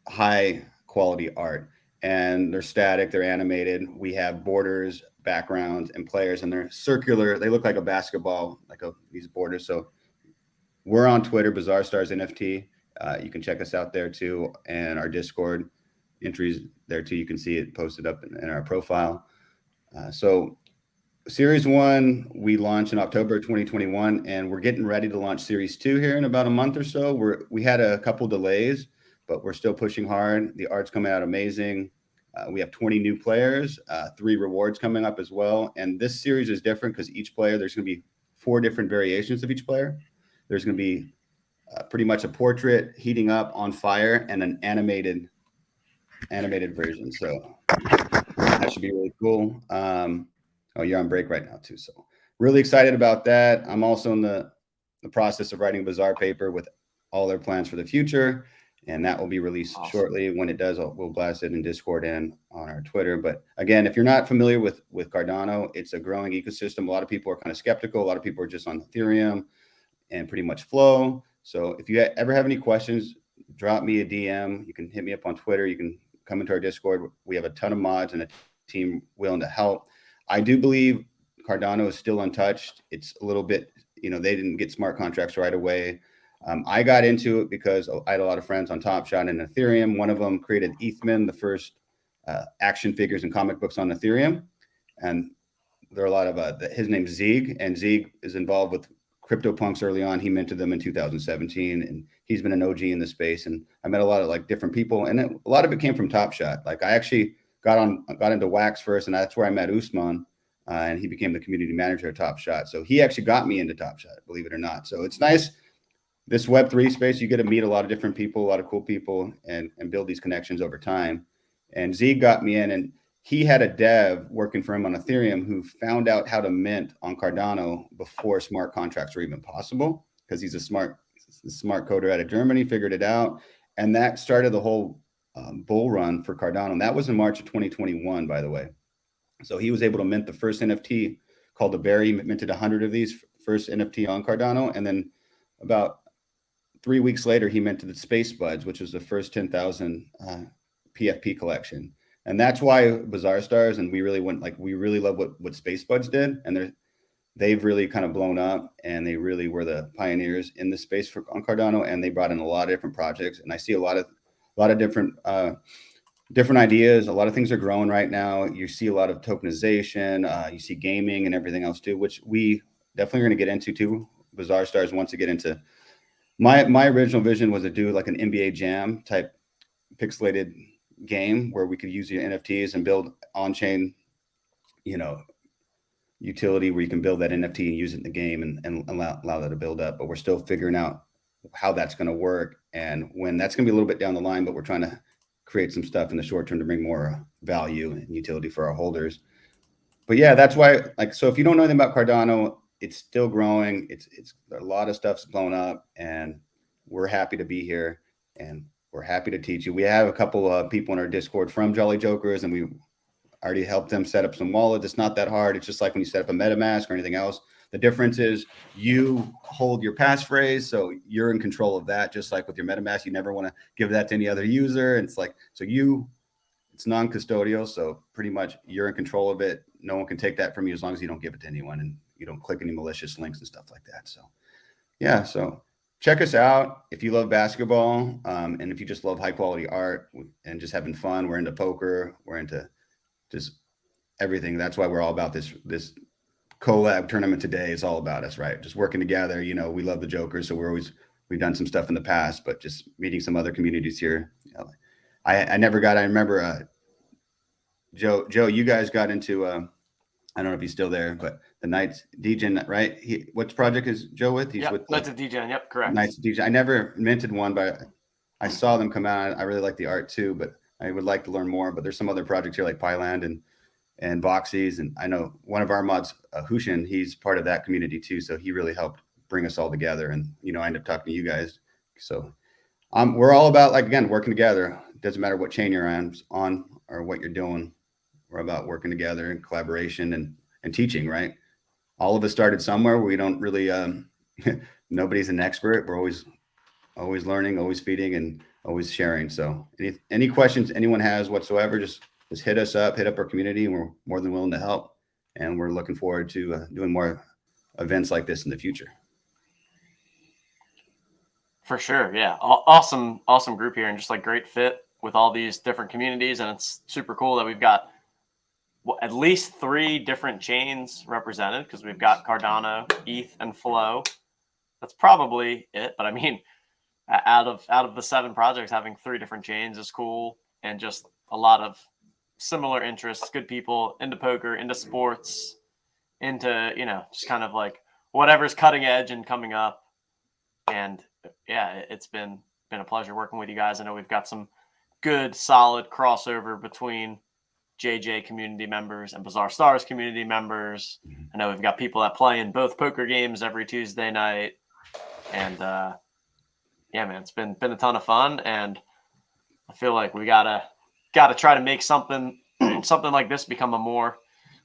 high quality art. And they're static, they're animated. We have borders, backgrounds, and players, and they're circular. They look like a basketball, these borders. So we're on Twitter, Bizarre Stars NFT. You can check us out there too, and our Discord entries there too. You can see it posted up in our profile. So Series 1, we launched in October 2021, and we're getting ready to launch Series 2 here in about a month or so. We had a couple delays, but we're still pushing hard. The art's coming out amazing. We have 20 new players, 3 rewards coming up as well. And this series is different because each player, there's going to be 4 different variations of each player. There's going to be pretty much a portrait, heating up, on fire, and an animated version. So that should be really cool. Oh, you're on break right now too. So really excited about that. I'm also in the process of writing a Bizarre paper with all their plans for the future, and that will be released shortly. When it does, we'll blast it in Discord and on our Twitter. But again, if you're not familiar with Cardano, it's a growing ecosystem. A lot of people are kind of skeptical. A lot of people are just on Ethereum and pretty much Flow. So if you ever have any questions, drop me a DM. You can hit me up on Twitter. You can come into our Discord. We have a ton of mods and a team willing to help. I do believe Cardano is still untouched. It's a little bit, they didn't get smart contracts right away. I got into it because I had a lot of friends on Top Shot and Ethereum. One of them created Ethman, the first action figures and comic books on Ethereum. And there are a lot of, his name's Zieg, and Zieg is involved with CryptoPunks early on. He minted them in 2017, and he's been an OG in the space. And I met a lot of different people, and a lot of it came from Top Shot. I actually got into Wax first, and that's where I met Usman. and he became the community manager at Top Shot. So he actually got me into Top Shot, believe it or not. So it's nice. This Web3 space, you get to meet a lot of different people, a lot of cool people, and build these connections over time. And Z got me in, and he had a dev working for him on Ethereum who found out how to mint on Cardano before smart contracts were even possible, because he's a smart coder out of Germany, figured it out. And that started the whole bull run for Cardano. And that was in March of 2021, by the way. So he was able to mint the first NFT called the Berry, minted 100 of these, first NFT on Cardano. And then about 3 weeks later, he minted the Space Buds, which was the first 10,000 PFP collection. And that's why Bazaar Stars, and we really love what Space Buds did. And they've really kind of blown up, and they really were the pioneers in the space on Cardano, and they brought in a lot of different projects. And I see a lot of different ideas. A lot of things are growing right now. You see a lot of tokenization, you see gaming and everything else too, which we definitely are going to get into too. Bazaar Stars wants to get into. My original vision was to do like an NBA Jam type pixelated game where we could use your NFTs and build on-chain, utility where you can build that NFT and use it in the game and allow that to build up. But we're still figuring out how that's going to work and when. That's going to be a little bit down the line, but we're trying to create some stuff in the short term to bring more value and utility for our holders. But yeah, that's why, so if you don't know anything about Cardano, it's still growing. It's a lot of stuff's blown up, and we're happy to be here, and we're happy to teach you. We have a couple of people in our Discord from Jolly Jokers, and we already helped them set up some wallets. It's not that hard. It's just like when you set up a MetaMask or anything else. The difference is you hold your passphrase, so you're in control of that. Just like with your MetaMask, you never want to give that to any other user. And it's non-custodial, so pretty much you're in control of it. No one can take that from you as long as you don't give it to anyone and you don't click any malicious links and stuff like that. So yeah, so check us out if you love basketball, and if you just love high quality art and just having fun. We're into poker, we're into just everything. That's why we're all about this collab tournament today. Is all about us, right? Just working together. We love the Jokers, so we've done some stuff in the past, but just meeting some other communities here. I remember Joe, you guys got into I don't know if he's still there, but the Knights Degen, right? What project is Joe with? He's with Knights of Degen. Yep, correct. Knights of Degen. I never minted one, but I saw them come out. I really like the art too, but I would like to learn more. But there's some other projects here like Pieland and Voxies, and I know one of our mods, Hushin, he's part of that community too. So he really helped bring us all together, and I ended up talking to you guys. So we're all about, again, working together. It doesn't matter what chain you're on or what you're doing. We're about working together and collaboration and teaching, right? All of us started somewhere. We don't really, nobody's an expert. We're always learning, always feeding, and always sharing. So any questions anyone has whatsoever, just hit us up, hit up our community, and we're more than willing to help. And we're looking forward to doing more events like this in the future. For sure. Yeah. Awesome group here, and just great fit with all these different communities. And it's super cool that we've got at least 3 different chains represented, because we've got Cardano, ETH, and Flow. That's probably it. But I mean, out of the 7 projects, having 3 different chains is cool, and just a lot of similar interests, good people into poker, into sports, into, just kind of whatever's cutting edge and coming up. And yeah, it's been a pleasure working with you guys. I know we've got some good, solid crossover between JJ community members and Bazaar Stars community members. I know we've got people that play in both poker games every Tuesday night. And yeah, man, it's been a ton of fun. And I feel like we gotta try to make something like this become a more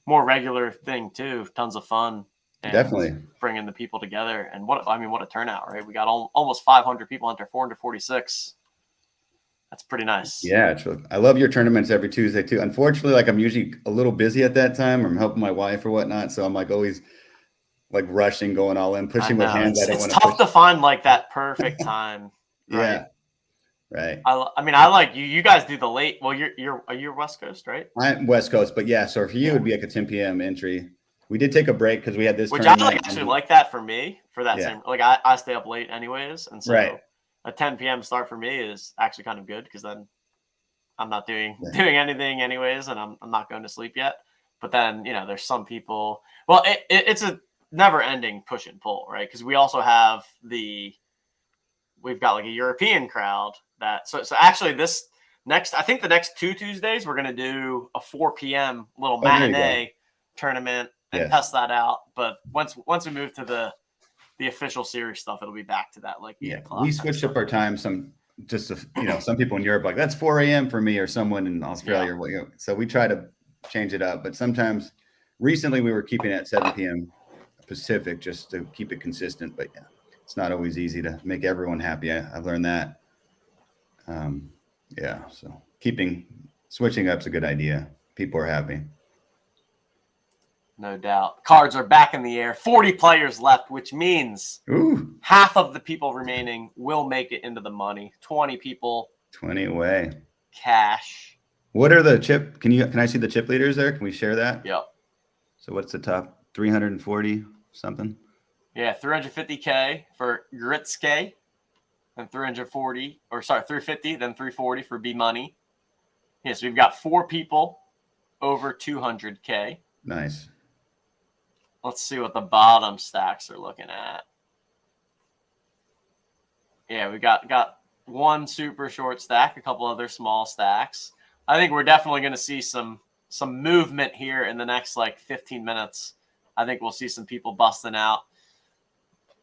regular thing too. Tons of fun. And definitely bringing the people together. And what a turnout, right? We got almost 500 people enter 446. That's pretty nice. Yeah, I love your tournaments every Tuesday too. Unfortunately, I'm usually a little busy at that time. I'm helping my wife or whatnot, so I'm always rushing, going all in, pushing with hands. It's tough to find that perfect time. Right? Yeah, right. I like you. You guys do the late. Well, you're West Coast, right? I'm West Coast, but yeah. So for you, it'd be a 10 p.m. entry. We did take a break because we had this. Which I actually like that for me. For that same, I stay up late anyways, and so. Right. A 10 p.m. start for me is actually kind of good, because then I'm not doing anything anyways, and I'm not going to sleep yet. But then, you know, there's some people. Well, it's a never-ending push and pull, right? Because we also have we've got like a European crowd that. So actually, I think the next 2 Tuesdays we're gonna do a 4 p.m. little matinee tournament and test that out. But once we move to the official series stuff, it'll be back to that like 8 o'clock. We switched up our time. Some people in Europe like that's 4 a.m. for me, or someone in Australia. Yeah. So we try to change it up, but sometimes recently we were keeping it at 7 p.m. Pacific just to keep it consistent. But yeah, it's not always easy to make everyone happy. I've learned that. So switching up's a good idea. People are happy. No doubt. Cards are back in the air. 40 players left, which means half of the people remaining will make it into the money. 20 people. 20 away. Cash. What are the chip? Can I see the chip leaders there? Can we share that? Yep. So what's the top 340 something? Yeah, 350K for Gritske, and 350, then 340 for B Money. Yes, we've got 4 people over 200K. Nice. Let's see what the bottom stacks are looking at. Yeah, we got one super short stack, a couple other small stacks. I think we're definitely going to see some movement here in the next like 15 minutes. I think we'll see some people busting out.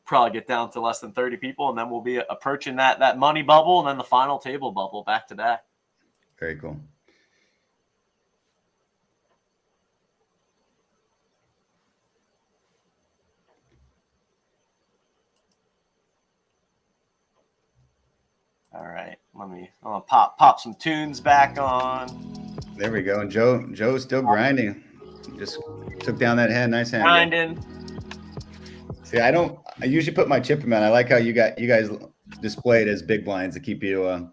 Probably get down to less than 30 people, and then we'll be approaching that money bubble and then the final table bubble back to back. Very cool. All right, I'm gonna pop some tunes back on. There we go. And Joe's still grinding. Just took down that hand. Nice hand. Grinding. See, I usually put my chip amount. I like how you guys display it as big blinds to keep your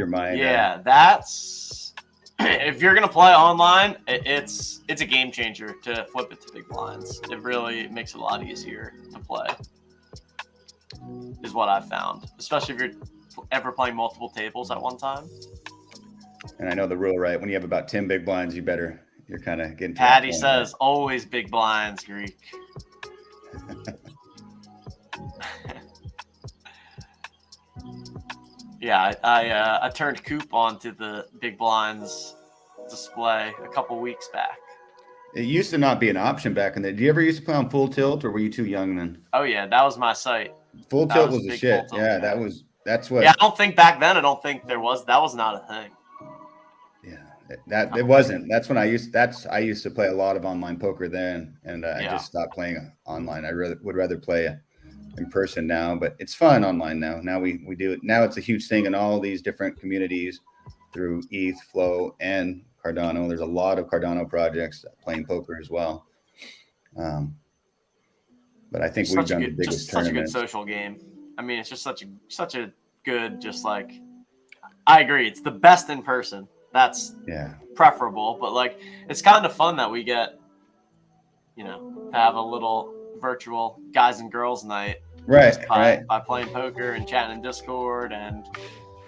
mind. Yeah, that's if you're gonna play online, it's a game changer to flip it to big blinds. It really makes it a lot easier to play. Is what I've found, especially if you're ever playing multiple tables at one time. And I know the rule, right? When you have about 10 big blinds, you're kind of getting. Patty says always big blinds, Greek. Yeah, I turned Coop onto the big blinds display a couple weeks back. It used to not be an option back in the day. Did you ever used to play on full tilt, or were you too young then? Oh yeah, that was my site. Full tilt was the shit. Yeah, that's what. Yeah, I don't think back then. I don't think that was not a thing. Yeah, it wasn't. That's when I used to play a lot of online poker then, and I just stopped playing online. I would rather play in person now, but it's fun online now. Now we do it. Now it's a huge thing in all these different communities through ETH, Flow, and Cardano. There's a lot of Cardano projects playing poker as well. But I think we've done the biggest tournament. Such a good social game. I mean, it's just such a good, just like, I agree. It's the best in person. That's preferable, but like, it's kind of fun that we get, to have a little virtual guys and girls night. Right. By playing poker and chatting in Discord, and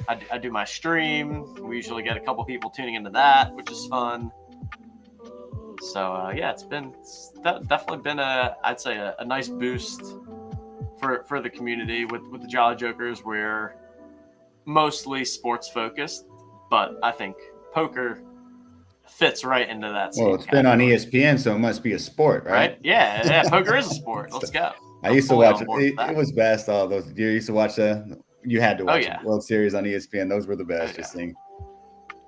I do my stream. We usually get a couple people tuning into that, which is fun. So it's definitely been I'd say a nice boost for the community with the Jolly Jokers. We're mostly sports focused, but I think poker fits right into that. Well, it's been on ESPN, so it must be a sport, right? Yeah. Poker is a sport. Let's go. I used to watch it. It was best. All those you used to watch you had to watch the World Series on ESPN. Those were the best. Just seeing.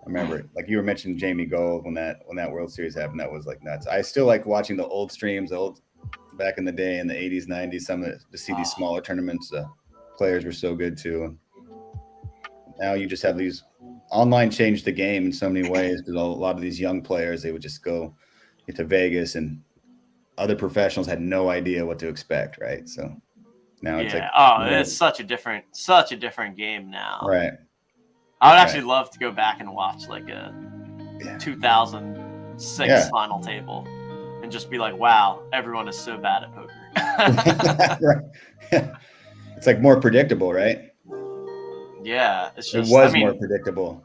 I remember it. Like you were mentioning Jamie Gold when that World Series happened. That was like nuts. I still like watching the old streams, back in the day in the 80s, 90s. To see these smaller tournaments. The players were so good too. Now you just have these online changed the game in so many ways, because a lot of these young players, they would just go into Vegas, and other professionals had no idea what to expect, right? So now it's it's such a different game now. Right. I would actually love to go back and watch like a 2006 final table and just be like, wow, everyone is so bad at poker. Right. It's like more predictable, right? Yeah, it's just. It was more predictable.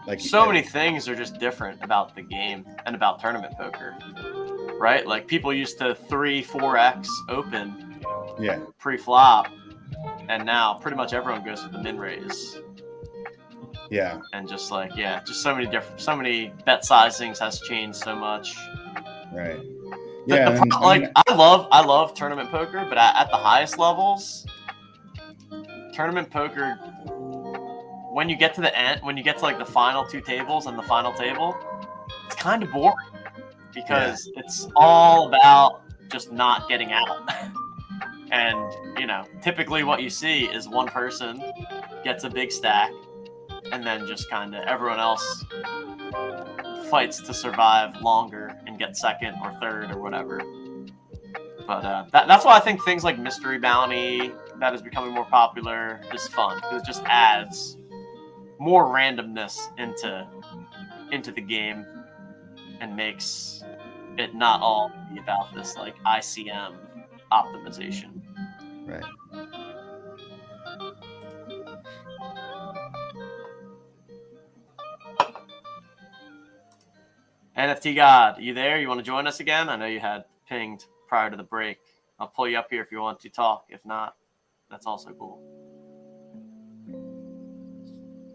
Like so many things are just different about the game and about tournament poker, right? Like people used to 3-4x open Yeah. pre-flop, and now pretty much everyone goes with the min raise. Yeah. And just like, yeah, just so many bet sizings has changed so much. Right. Yeah. I love tournament poker, but at the highest levels, tournament poker, when you get to the end, when you get to like the final two tables and the final table, it's kind of boring because it's all about just not getting out. And, you know, typically what you see is one person gets a big stack and then just kind of everyone else fights to survive longer and get second or third or whatever. But that's why I think things like Mystery Bounty, that is becoming more popular, is fun because it just adds more randomness into the game and makes it not all be about this like ICM optimization. Right. NFT God, you there? You want to join us again? I know you had pinged prior to the break. I'll pull you up here if you want to talk. If not, that's also cool.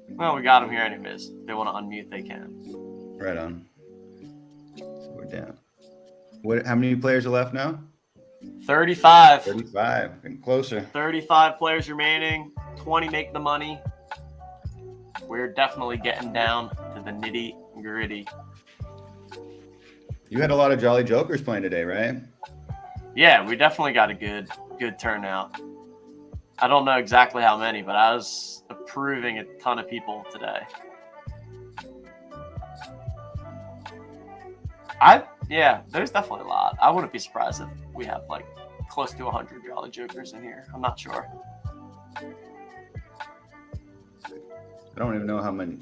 Well, we got them here anyways. If they want to unmute, they can. Right on. So we're down. How many players are left now? 35. 35. Getting closer. 35 players remaining. 20 make the money. We're definitely getting down to the nitty gritty. You had a lot of Jolly Jokers playing today, right? Yeah, we definitely got a good turnout. I don't know exactly how many, but I was approving a ton of people today. There's definitely a lot. I wouldn't be surprised if we have like close to 100 Jolly Jokers in here. I'm not sure. I don't even know how many.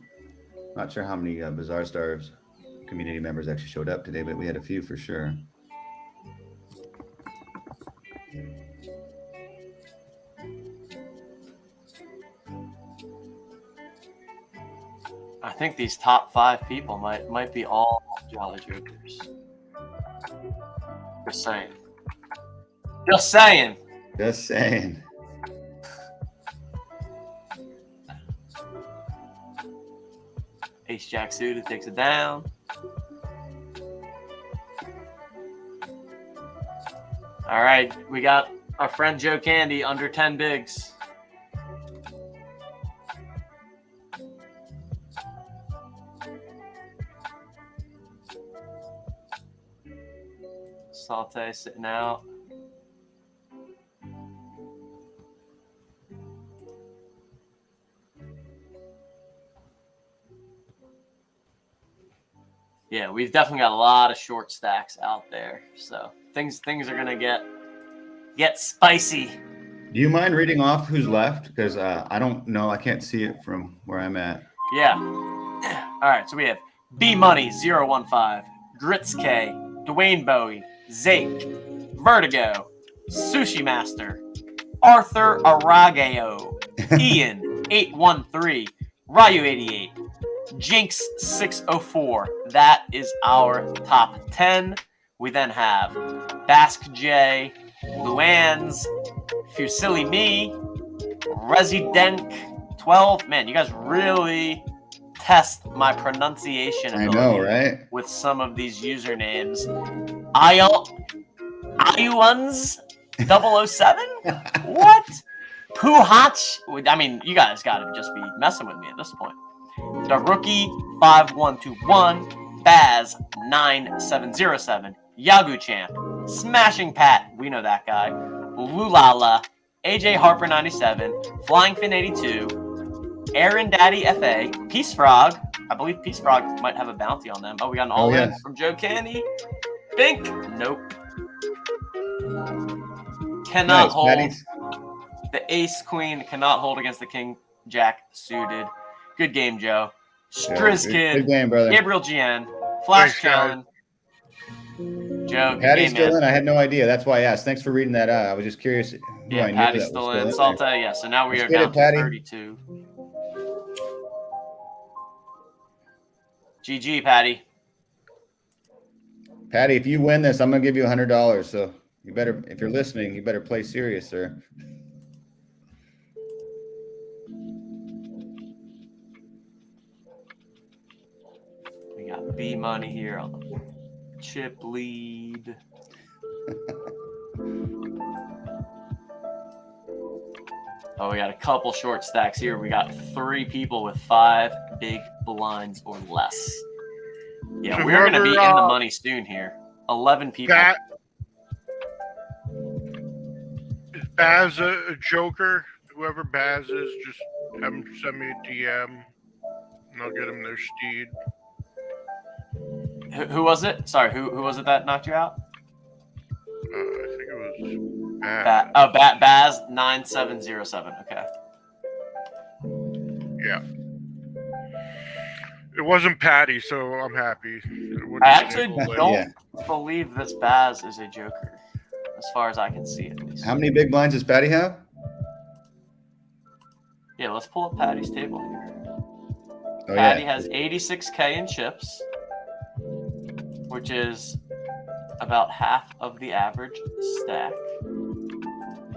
Not sure how many Bizarre Stars community members actually showed up today, but we had a few for sure. I think these top 5 people might be all Jolly Jokers. Just saying. Just saying. Just saying. Ace Jack suited takes it down. All right, we got our friend Joe Candy under 10 bigs. Saute sitting out. Yeah, we've definitely got a lot of short stacks out there. So things are gonna get spicy. Do you mind reading off who's left? Because I don't know. I can't see it from where I'm at. Yeah. All right, so we have B Money 015, Grits K, Dwayne Bowie, Zake, Vertigo, Sushi Master, Arthur Aragao, Ian 813, Ryu 88, Jinx 604. That is our top 10. We then have Basque J, Luan's, Fusili Me, Resident 12. Man, you guys really test my pronunciation I know, right? with some of these usernames. Iuans 007? What? Puhach? I mean, you guys got to just be messing with me at this point. The Rookie 5121, Baz 9707, Yagu Champ, Smashing Pat, we know that guy, Lulala, AJ Harper 97, Flying Fin 82, Aaron Daddy FA, Peace Frog. I believe Peace Frog might have a bounty on them. Oh, we got an all-in from Joe Candy. Bink. Nope. Cannot hold. Patties. The Ace Queen cannot hold against the King Jack suited. Good game, Joe. Striz Kid. Good game, brother. Gabriel GN. Flash Thanks, guys. Challenge. Joe, good Patty's game, still man. in. I had no idea. That's why I asked. Thanks for reading that out. I was just curious. Who Yeah, I knew Patty's that still was in. there. Salta, yeah. So now we Let's are get down it, to Patty. 32. GG, Patty. Patty, if you win this, I'm gonna give you $100. So you better, if you're listening, you better play serious, sir. We got B money here on the chip lead. Oh, we got a couple short stacks here. We got 3 people with 5 big blinds or less. Yeah, So we're going to be in whoever, the money soon here. 11 people. Is Baz a joker? Whoever Baz is, just have him send me a DM, and I'll get him their steed. Who was it? Sorry, who was it that knocked you out? I think it was Baz. Baz 9707. Okay. Yeah. It wasn't Patty, so I'm happy. I actually don't believe this Baz is a joker, as far as I can see at least. How many big blinds does Patty have? Yeah, let's pull up Patty's table here. Oh, Patty yeah. has 86K in chips, which is about half of the average stack.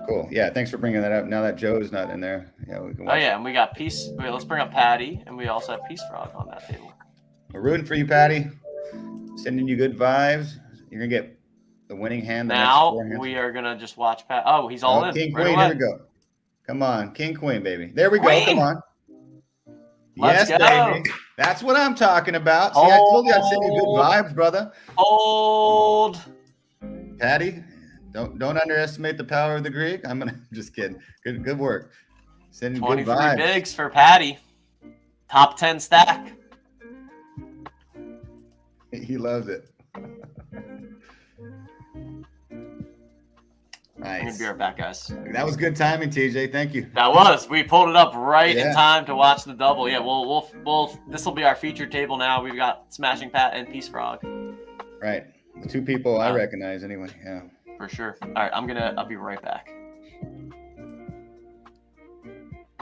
Cool. Yeah, thanks for bringing that up. Now that Joe's not in there, yeah, we can watch. Oh yeah, and we got Peace. Wait, let's bring up Patty, and we also have Peace Frog on that table. We're rooting for you, Patty. Sending you good vibes. You're gonna get the winning hand. Now we are gonna just watch Pat. Oh, he's all in. King right Queen. away. Here we go. Come on, King Queen, baby. There we Queen. go. Come on. Let's yes, go. baby. That's what I'm talking about. See, I told you I'd send you good vibes, brother. Old. Patty, don't underestimate the power of the Greek. I'm gonna just kidding. Good work. Sending good 23 vibes. bigs for Patty. Top 10 stack. He loves it. I'm gonna Nice. be right back, guys. That was good timing, TJ. Thank you. That was. We pulled it up right in Yeah. time to watch the double. Yeah, we'll this will be our featured table now. We've got Smashing Pat and Peace Frog. Right. The 2 people I recognize anyway. Yeah. For sure. All right, I'll be right back.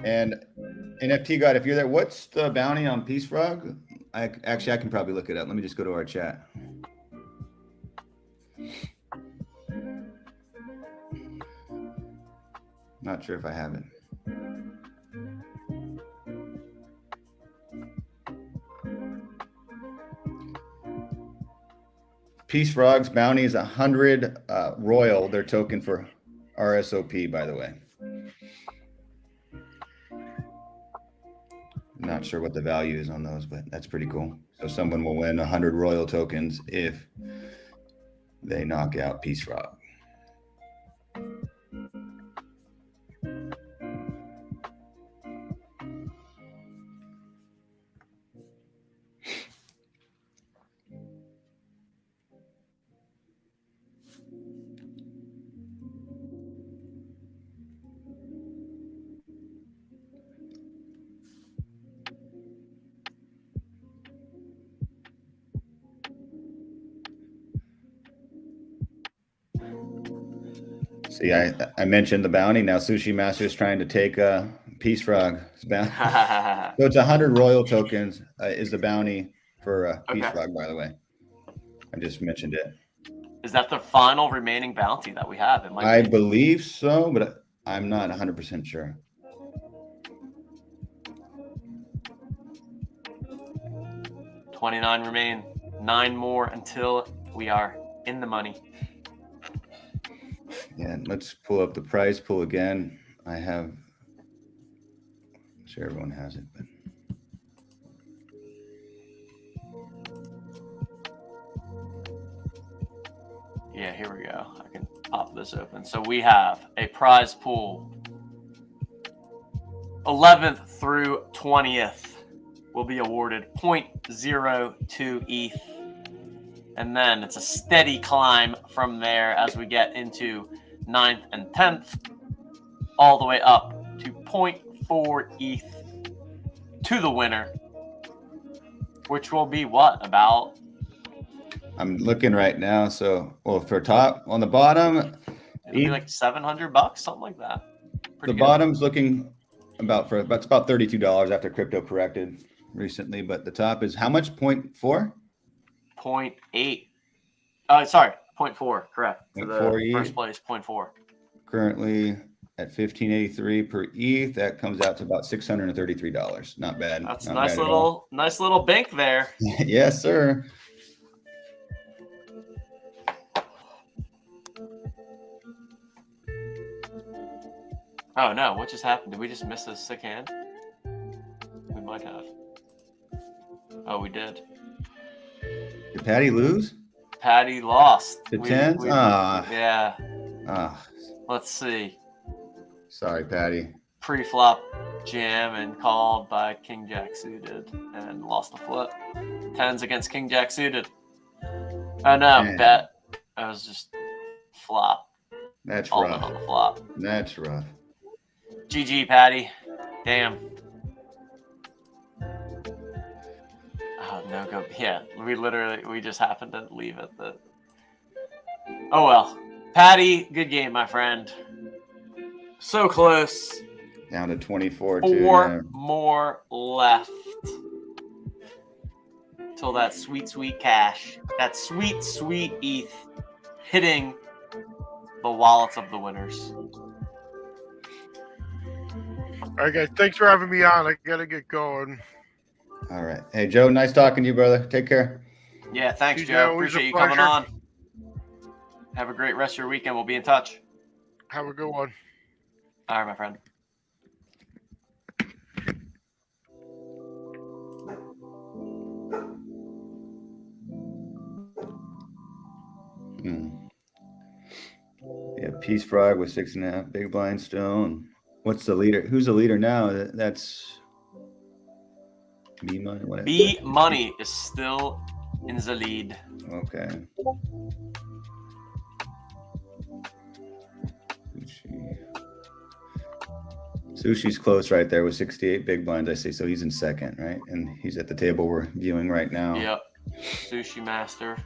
And NFT God, if you're there, what's the bounty on Peace Frog? I can probably look it up. Let me just go to our chat. Not sure if I have it. Peace Frog's bounty is 100 royal, their token for RSOP, by the way. Not sure what the value is on those, but that's pretty cool. So someone will win 100 royal tokens if they knock out Peace Frog. See, I mentioned the bounty. Now Sushi Master is trying to take Peace Frog's bounty. So it's 100 royal tokens is the bounty for Peace Frog, by the way. I just mentioned it. Is that the final remaining bounty that we have? It might I be. believe so, but I'm not 100% sure. $29 remain. 9 more until we are in the money. Yeah, let's pull up the prize pool again. I have, I'm sure everyone has it, but Yeah, here we go. I can pop this open. So we have a prize pool. 11th through 20th will be awarded 0.02 ETH. And then it's a steady climb from there as we get into 9th and 10th, all the way up to 0.4 ETH to the winner, which will be what, about? I'm looking right now. So, well, for top on the bottom, It'll be like $700, something like that. Pretty the good. bottom's looking about $32 after crypto corrected. recently, but the top is how much? 0.4? 0.8. Sorry, 0.4. Correct. For the 0.4 first ETH. place, 0.4. Currently at 1583 per ETH. That comes out to about $633. Not bad. That's a Not nice bad at all. little bank there. Yes, sir. Oh no, what just happened? Did we just miss a sick hand? We might have. Oh, we did. Did Patty lose? Patty lost. The tens? Yeah. Ah, Let's see. sorry, Patty. Pre-flop jam and called by King Jack suited and lost the flip. Tens against King Jack suited. Oh no, Man. bet. That was just flop. That's All in rough. on the flop. That's rough. GG, Patty. Damn. Oh, no go. Yeah, we just happened to leave at the. Oh well. Patty, good game, my friend. So close. Down to 24 Four too. Yeah. more left. Till that sweet, sweet cash. That sweet, sweet ETH hitting the wallets of the winners. All right, guys. Thanks for having me on. I gotta get going. All right. Hey, Joe, nice talking to you, brother. Take care. Yeah, thanks, TJ, Joe. always a Appreciate you coming pleasure. on. Have a great rest of your weekend. We'll be in touch. Have a good one. All right, my friend. Yeah, Peace Frog with 6.5 big blind stone. What's the leader? Who's the leader now? That's B Money. What? B Money is still in the lead. Okay. Sushi's close right there with 68 big blinds. I see. So he's in second, right? And he's at the table we're viewing right now. Yep. Sushi Master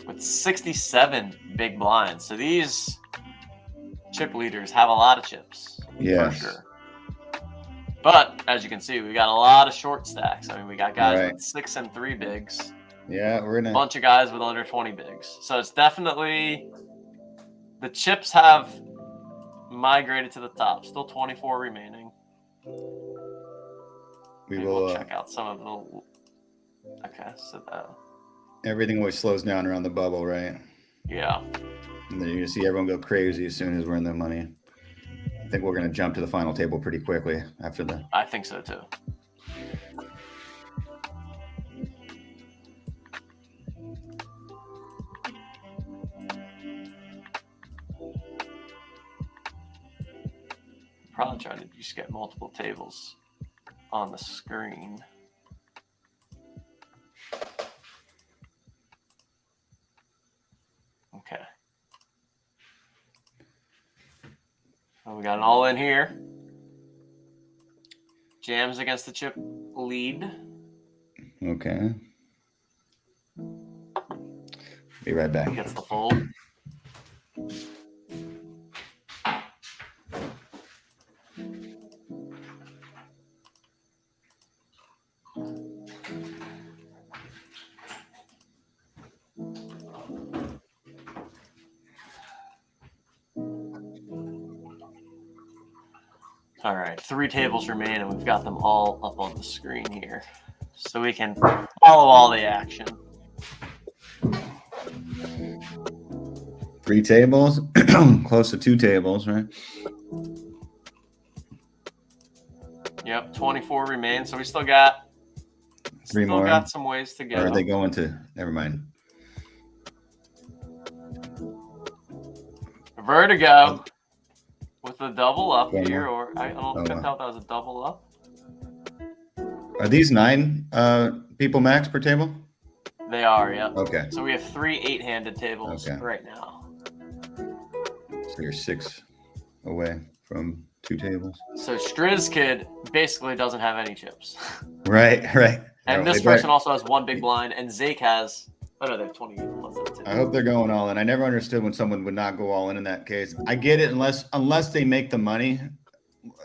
with 67 big blinds. So these chip leaders have a lot of chips. Yes. For sure. But as you can see, we got a lot of short stacks. I mean, we got guys Right. with 6 and 3 bigs. Yeah, we're A gonna. bunch of guys with under 20 bigs. So it's definitely the chips have migrated to the top. Still 24 remaining. We Maybe will. we'll check out some of the. Okay, so Everything always slows down around the bubble, right? yeah. And then you're gonna see everyone go crazy as soon as we're in the money. I think we're gonna jump to the final table pretty quickly after the. I think so too. Probably try to just get multiple tables on the screen. Okay. So we got an all in here. Jams against the chip lead. Okay. Be right back. Gets the fold. All right, 3 tables remain, and we've got them all up on the screen here, so we can follow all the action. 3 tables, close to 2 tables, right? Yep, 24 remain, so we still got 3 more. got some ways to go. Or are they going to? Never mind. Vertigo with the double up One here, more. or I don't couldn't tell if that was a double up. Are these 9 people max per table? They are, yeah. Okay. So we have 3 8-handed tables Okay. right now. So you're 6 away from 2 tables. So Striz Kid basically doesn't have any chips. Right. And No, this they better- person also has 1 big blind, and Zake has. Oh no, they have 28. I hope they're going all in. I never understood when someone would not go all in that case. I get it unless they make the money,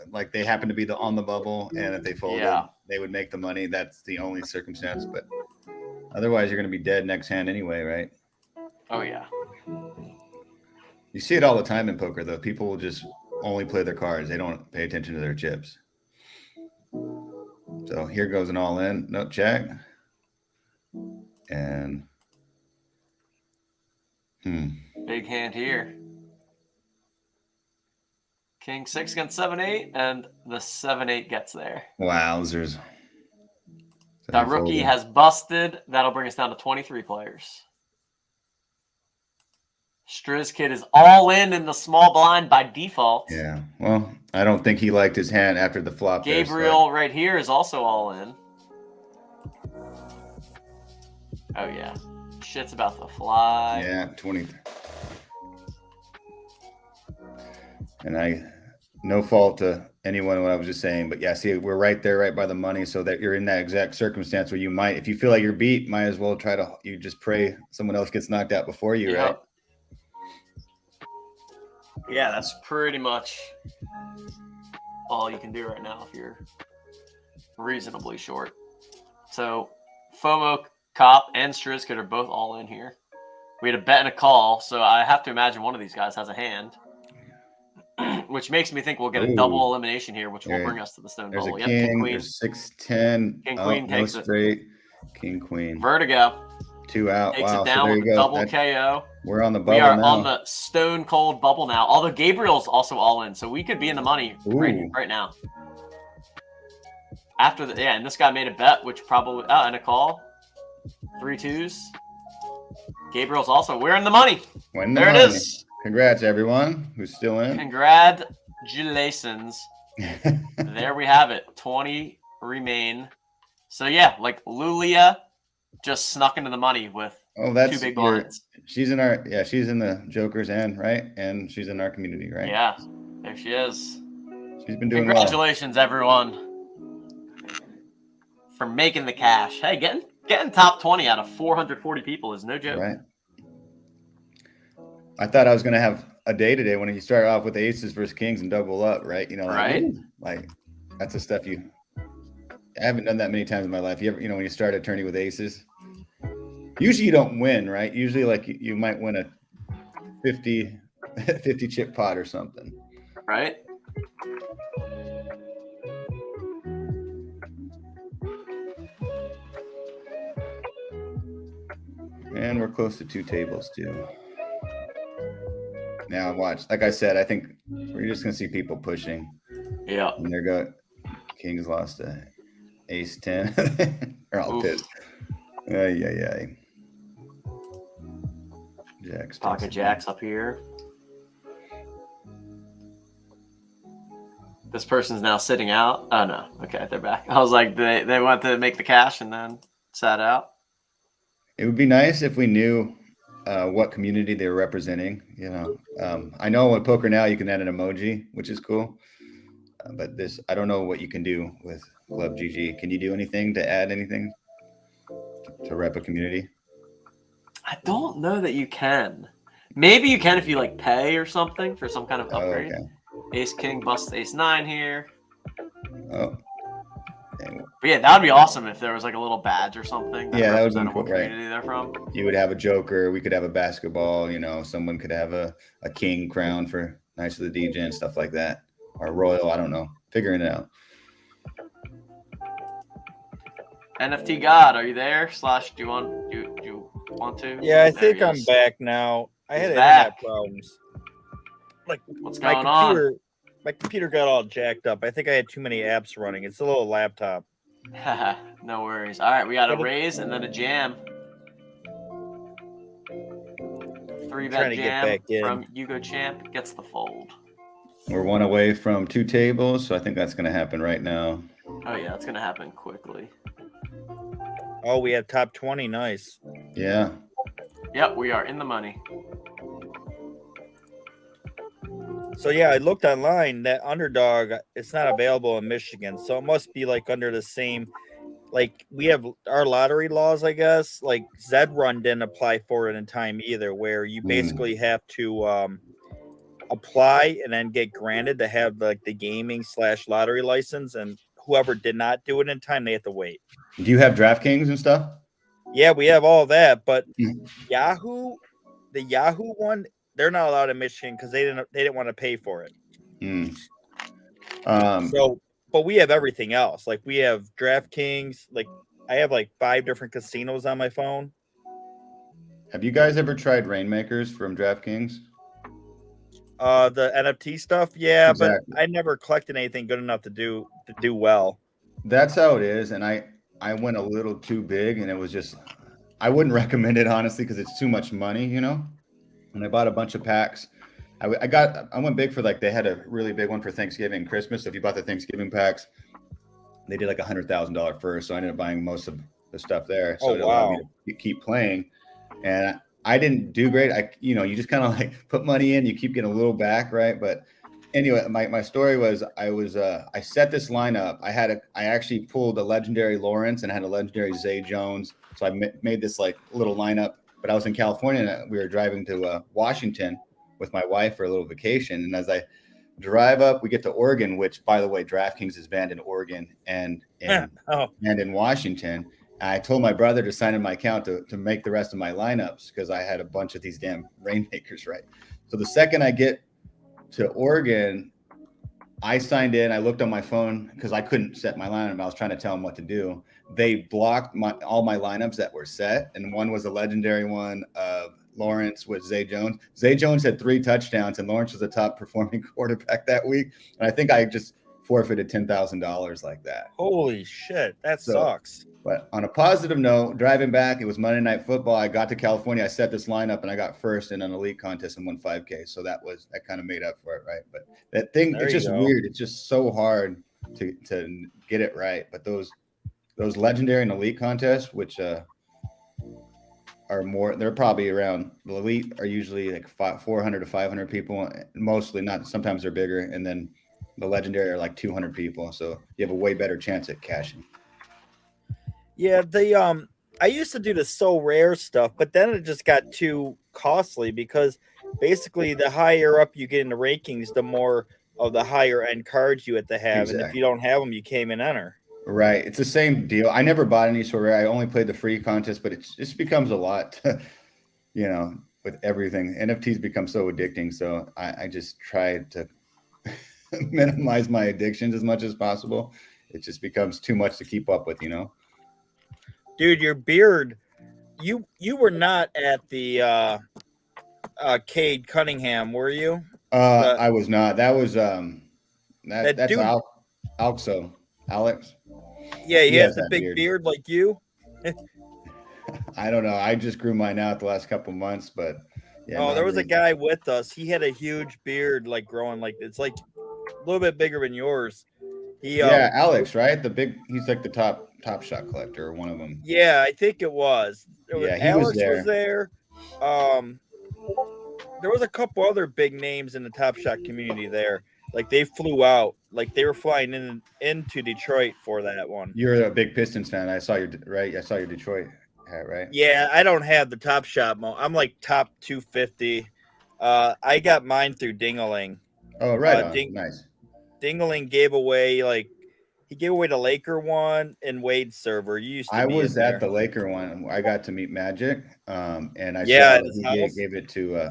like they happen to be on the bubble, and if they fold, Yeah. they would make the money. That's the only circumstance, but otherwise you're going to be dead next hand anyway, right? Oh yeah. You see it all the time in poker, though. People will just only play their cards. They don't pay attention to their chips. So here goes an all in. No, check. And Big hand here. King 6 against 7-8, and the 7-8 gets there. wowzers. The rookie has busted. That'll bring us down to 23 players. Striz Kid is all in the small blind by default. Yeah. Well, I don't think he liked his hand after the flop. Gabriel right here is also all in. Oh, yeah. Shit's about to fly. Yeah, 20. And no fault to anyone what I was just saying, but yeah, see, we're right there, right by the money, so that you're in that exact circumstance where you might, if you feel like you're beat, might as well you just pray someone else gets knocked out before you, right? Yeah, that's pretty much all you can do right now if you're reasonably short. So FOMO, Cop, and Strizkid are both all in here. We had a bet and a call, so I have to imagine one of these guys has a hand, which makes me think we'll get a double elimination here, which will bring us to the stone There's bowl. a Yep, king, King Queen. there's 6-10. King Queen takes no it. straight. King Queen. Vertigo 2 out. takes Wow. it down so there with you a go. double KO. We're on the bubble We are now. on the stone cold bubble now. Although Gabriel's also all in, so we could be in the money right now. After and this guy made a bet, which probably and a call. 3 2s. Gabriel's also. We're in the money. There it is. Congrats, everyone who's still in. Congratulations. There we have it. 20 remain. So yeah, like Lulia just snuck into the money with that's 2 big blinds. She's in the Joker's end, right? And she's in our community, right? Yeah, there she is. She's been doing Congratulations, everyone, for making the cash. Hey, getting top 20 out of 440 people is no joke. Right. I thought I was going to have a day today when you start off with aces versus kings and double up, right? You know, right? Like that's the stuff I haven't done that many times in my life. You ever, when you start a tourney with aces, usually you don't win, right? Usually like you might win a 50 chip pot or something. Right. And we're close to 2 tables too. Now watch, like I said, I think we're just gonna see people pushing. Yeah. And there go Kings lost to ace 10. Or I'll pit. Yeah. Pocket jacks up here. This person's now sitting out. Oh no. Okay, they're back. I was like, they want to make the cash and then sat out. It would be nice if we knew what community they were representing. I know with Poker Now you can add an emoji, which is cool. But I don't know what you can do with Club GG. Can you do anything to add anything to rep a community? I don't know that you can. Maybe you can if you like pay or something for some kind of upgrade. Okay. Ace King busts Ace 9 here. Oh. But yeah, that would be awesome if there was like a little badge or something. That would be what cool, right? community they're from. You would have a Joker. We could have a basketball. Someone could have a king crown for Knights of the Degen, stuff like that. Or Royal, I don't know. Figuring it out. NFT God, are you there? / do you want to? Yeah, I think I'm back now. I had internet problems. Like what's going on? My computer got all jacked up. I think I had too many apps running. It's a little laptop. No worries. All right, we got a raise and then a jam. 3-bet jam from Hugo Champ gets the fold. We're 1 away from 2 tables, so I think that's going to happen right now. Oh yeah, that's going to happen quickly. Oh, we have top 20. Nice. Yeah. Yep, we are in the money. So yeah, I looked online. That underdog, it's not available in Michigan, so it must be like under the same. Like we have our lottery laws, I guess. Like Zed Run didn't apply for it in time either, where you basically have to apply and then get granted to have like the gaming / lottery license, and whoever did not do it in time, they have to wait. Do you have DraftKings and stuff? Yeah, we have all that, but Mhm. the Yahoo one, they're not allowed in Michigan because they didn't want to pay for it. Mm. So, but we have everything else. Like we have DraftKings. Like I have like 5 different casinos on my phone. Have you guys ever tried Rainmakers from DraftKings? The NFT stuff, yeah, Exactly. but I never collected anything good enough to do well. That's how it is, and I went a little too big, and it was just I wouldn't recommend it honestly because it's too much money, you know. And I bought a bunch of packs. I went big for like they had a really big one for Thanksgiving and Christmas. So if you bought the Thanksgiving packs, they did like $100,000 first. So I ended up buying most of the stuff there. So it allowed me to keep playing. And I didn't do great. You just kind of like put money in, you keep getting a little back, right? But anyway, my story was I set this lineup. I actually pulled a legendary Lawrence and I had a legendary Zay Jones. So I made this like little lineup. But I was in California and we were driving to Washington with my wife for a little vacation. And as I drive up, we get to Oregon, which, by the way, DraftKings is banned in Oregon and in Washington. And I told my brother to sign in my account to make the rest of my lineups because I had a bunch of these damn Rainmakers, right? So the second I get to Oregon, I signed in. I looked on my phone because I couldn't set my lineup. I was trying to tell them what to do. They blocked all my lineups that were set, and one was a legendary one of Lawrence with Zay Jones. Zay Jones had 3 touchdowns, and Lawrence was the top performing quarterback that week. And I think I just forfeited $10,000 like that. Holy shit, that sucks. But on a positive note, driving back, it was Monday Night Football. I got to California. I set this lineup, and I got first in an elite contest and won 5K. So that kind of made up for it, right? But that thing, it's just weird. It's just so hard to get it right. But those legendary and elite contests, which are more, they're probably around, the elite are usually like 400 to 500 people, mostly, not, sometimes they're bigger. And then the legendary are like 200 people. So you have a way better chance at cashing. Yeah, I used to do the so rare stuff, but then it just got too costly because basically the higher up you get in the rankings, the more of the higher end cards you have to have. Exactly. And if you don't have them, you can't even enter. Right. It's the same deal. I never bought any so rare. I only played the free contest, but it just becomes a lot, with everything. NFTs become so addicting. So I just tried to minimize my addictions as much as possible. It just becomes too much to keep up with, Dude, your beard, you were not at the Cade Cunningham, were you? I was not. That was that's dude, Alex. Yeah, he has the big beard like you. I don't know. I just grew mine out the last couple months, but yeah. There was a guy with us. He had a huge beard, like growing like it's like a little bit bigger than yours. Alex, right? He's like the top shot collector, or one of them. Yeah, I think it was. Alex was there. There was a couple other big names in the Top Shot community there. Like they flew out, like they were flying into Detroit for that one. You're a big Pistons fan. I saw your Detroit hat, right? Yeah, I don't have the Top Shot I'm like top 250. I got mine through Dingaling. Oh, right. Nice. Dingaling gave away the Laker one and Wade's server. I was at the Laker one. I got to meet Magic, and I saw he gave it to.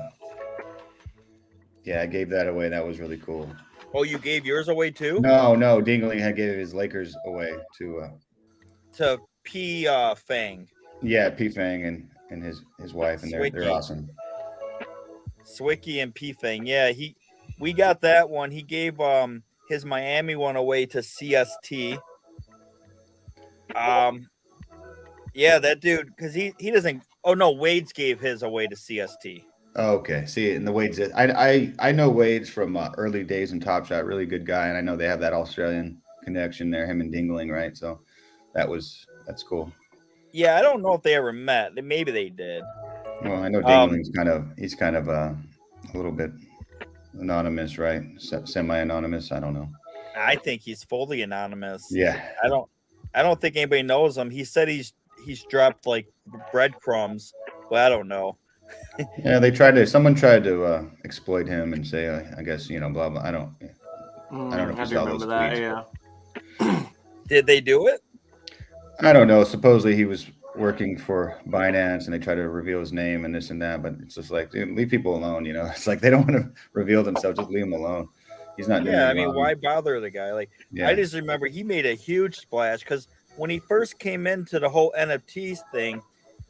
I gave that away. That was really cool. Oh, you gave yours away too? No. Dingaling had gave his Lakers away to P Fang. Yeah, P Fang and his wife, and they're awesome. Swicky and P Fang. Yeah, we got that one. He gave his Miami one away to CST. Yeah, that dude, because he doesn't. Oh no, Wade's gave his away to CST. Oh, okay. See, and the Wade's I know Wade's from early days in Top Shot, really good guy, and I know they have that Australian connection there, him and Dingaling, right? So that's cool. Yeah, I don't know if they ever met. Maybe they did. Well, I know Dingling's kind of a little bit anonymous, right? Semi-anonymous. I don't know. I think he's fully anonymous. Yeah. I don't think anybody knows him. He said he's dropped like breadcrumbs, but I don't know. Yeah, someone tried to exploit him and say, I guess, blah, blah. I don't know if I do remember that, yeah. Did they do it? I don't know. Supposedly he was working for Binance and they try to reveal his name and this and that, but it's just like, dude, leave people alone. You know, it's like they don't want to reveal themselves. Just leave him alone. He's not doing Yeah, I anything mean, wrong. why bother the guy? Like, Yeah. I just remember he made a huge splash because when he first came into the whole NFTs thing,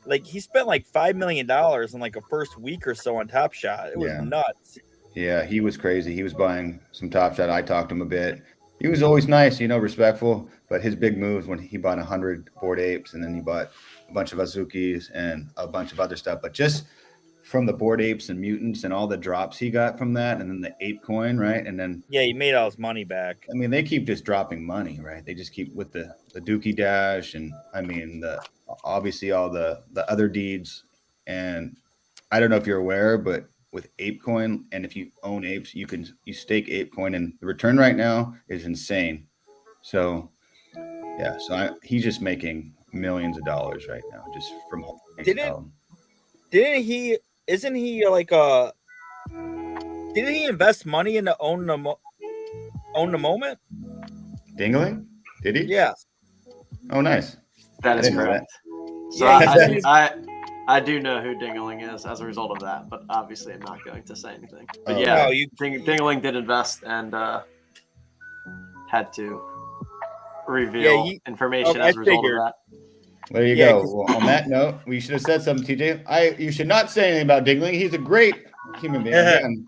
like he spent like $5 million in like a first week or so on Top Shot. It was Yeah. nuts. Yeah, he was crazy. He was buying some Top Shot. I talked to him a bit. He was always nice, you know, respectful. But his big moves when he bought 100 Bored Apes and then he bought a bunch of Azukis and a bunch of other stuff. But just from the Bored Apes and Mutants and all the drops he got from that, and then the ape coin, right? And then Yeah, he made all his money back. I mean, they keep just dropping money, right? They just keep with the Dookie Dash, and I mean, obviously all the other deeds. And I don't know if you're aware, but with ApeCoin, and if you own apes, you stake ApeCoin, and the return right now is insane. So yeah, so he's just making millions of dollars right now just from Didn't he? Isn't he like a? Didn't he invest money into own the moment? Dingling? Did he? Yeah. Oh, nice. That is didn't know correct. So Yeah, I do know who Dingaling is as a result of that, but obviously I'm not going to say anything. But Oh, yeah, no, you- Dingaling did invest and had to reveal information I as a result figured. of that. There you Yeah, go. Well, on that note, we should have said something, TJ. You should not say anything about Dingling. He's a great human being. Again,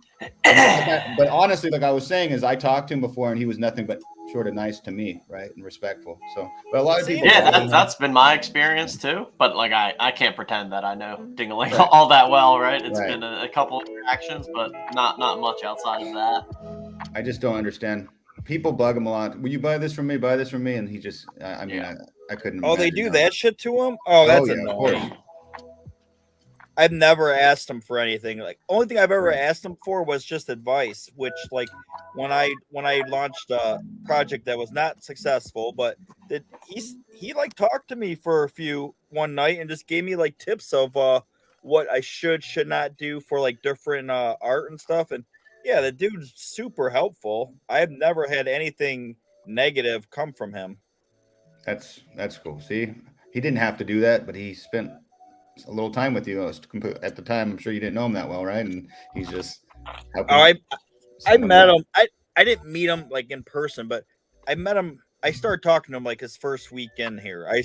but honestly, like I was saying, is I talked to him before, and he was nothing but short of nice to me, right, and respectful. So, but a lot of people, Yeah, that's been my experience too. But like I can't pretend that I know Dingaling all that well, right? It's been a couple of interactions, but not much outside of that. I just don't understand. People bug him a lot. Will you buy this from me? Buy this from me, and he just, I mean, I couldn't. Oh, they imagine do how- that shit to him? Oh, that's yeah, of annoying. course. I've never asked him for anything. Like, only thing I've ever Right. asked him for was just advice. Which, like, when I launched a project that was not successful, but that he like talked to me for one night and just gave me like tips of what I should not do for like different art and stuff. And yeah, the dude's super helpful. I've never had anything negative come from him. That's cool. See, he didn't have to do that, but he spent a little time with you. At the time, I'm sure you didn't know him that well, right? And he's just. I met him. I didn't meet him like in person, but I met him. I started talking to him like his first weekend here. I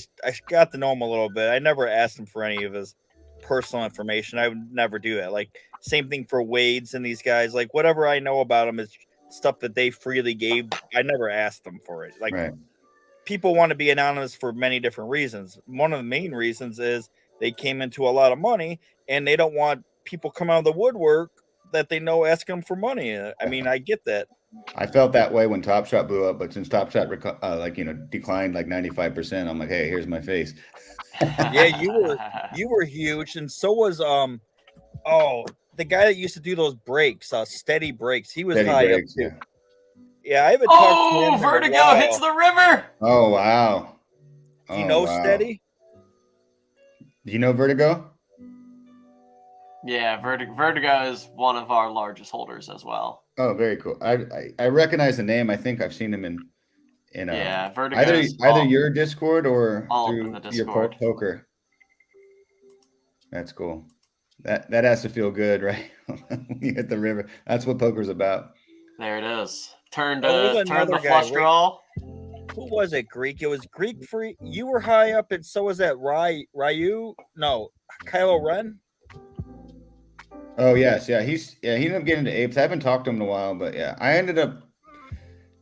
got to know him a little bit. I never asked him for any of his personal information. I would never do that. Like same thing for Wade's and these guys. Like whatever I know about them is stuff that they freely gave. I never asked them for it. Like people want to be anonymous for many different reasons. One of the main reasons is they came into a lot of money and they don't want people come out of the woodwork that they know asking them for money. I mean, I get that. I felt that way when Top Shot blew up, but since Top Shot declined like 95%, I'm like, hey, here's my face. Yeah, you were huge, and so was the guy that used to do those breaks, steady breaks. He was high up too. Yeah, I haven't talked to him. Vertigo hits the river. Oh wow! Do you know Steady? Do you know Vertigo? Yeah, Vertigo is one of our largest holders as well. Oh, very cool. I recognize the name. I think I've seen him in Vertigo either your Discord or through the your Discord. poker. That's cool. That has to feel good, right? When you hit the river. That's what poker's about. There it is. Turn There was the another guy, flush draw. Who was it? Greek. It was Greek free. You were high up, and so was that Ryu. No, Kylo Ren. Oh yes, yeah. He ended up getting into apes. I haven't talked to him in a while, but yeah, I ended up.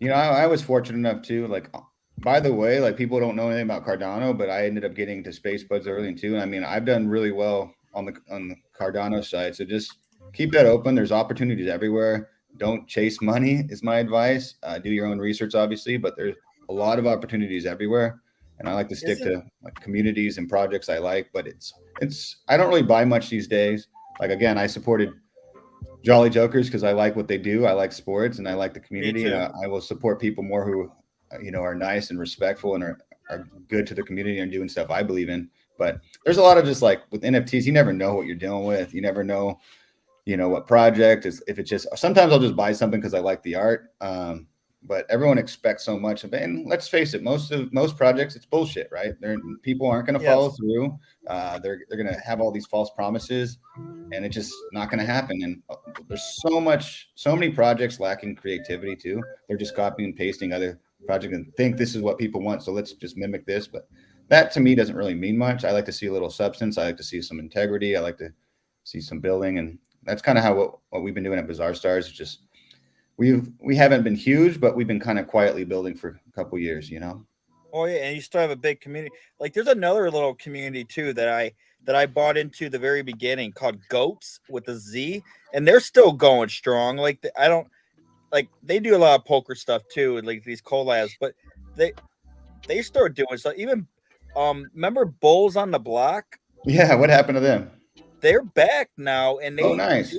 I was fortunate enough too. Like, by the way, like people don't know anything about Cardano, but I ended up getting to Space Buds early too. And I mean, I've done really well on the Cardano side. So just keep that open. There's opportunities everywhere. Don't chase money is my advice. Do your own research, obviously, but there's a lot of opportunities everywhere. And I like to stick to like communities and projects I like. But it's I don't really buy much these days. Like again, I supported Jolly Jokers because I like what they do. I like sports and I like the community. And I will support people more who, are nice and respectful and are good to the community and doing stuff I believe in. But there's a lot of just like with NFTs, you never know what you're dealing with. You never know, what project is. If it's just sometimes I'll just buy something because I like the art. but everyone expects so much of it. And let's face it, most projects, it's bullshit, right? People aren't going to follow through. They're going to have all these false promises, and it's just not going to happen. And there's so many projects lacking creativity too. They're just copying and pasting other projects and think this is what people want, so let's just mimic this. But that to me doesn't really mean much. I like to see a little substance. I like to see some integrity. I like to see some building, and that's kind of how what we've been doing at Bizarre Stars. It's just we haven't been huge, but we've been kind of quietly building for a couple years, you know. Oh yeah, and you still have a big community. Like there's another little community too that I bought into the very beginning called Goats with a Z, and they're still going strong. Like they do a lot of poker stuff too, like these collabs, but they start doing stuff. Even remember Bulls on the Block? Yeah, what happened to them? They're back now, and nice.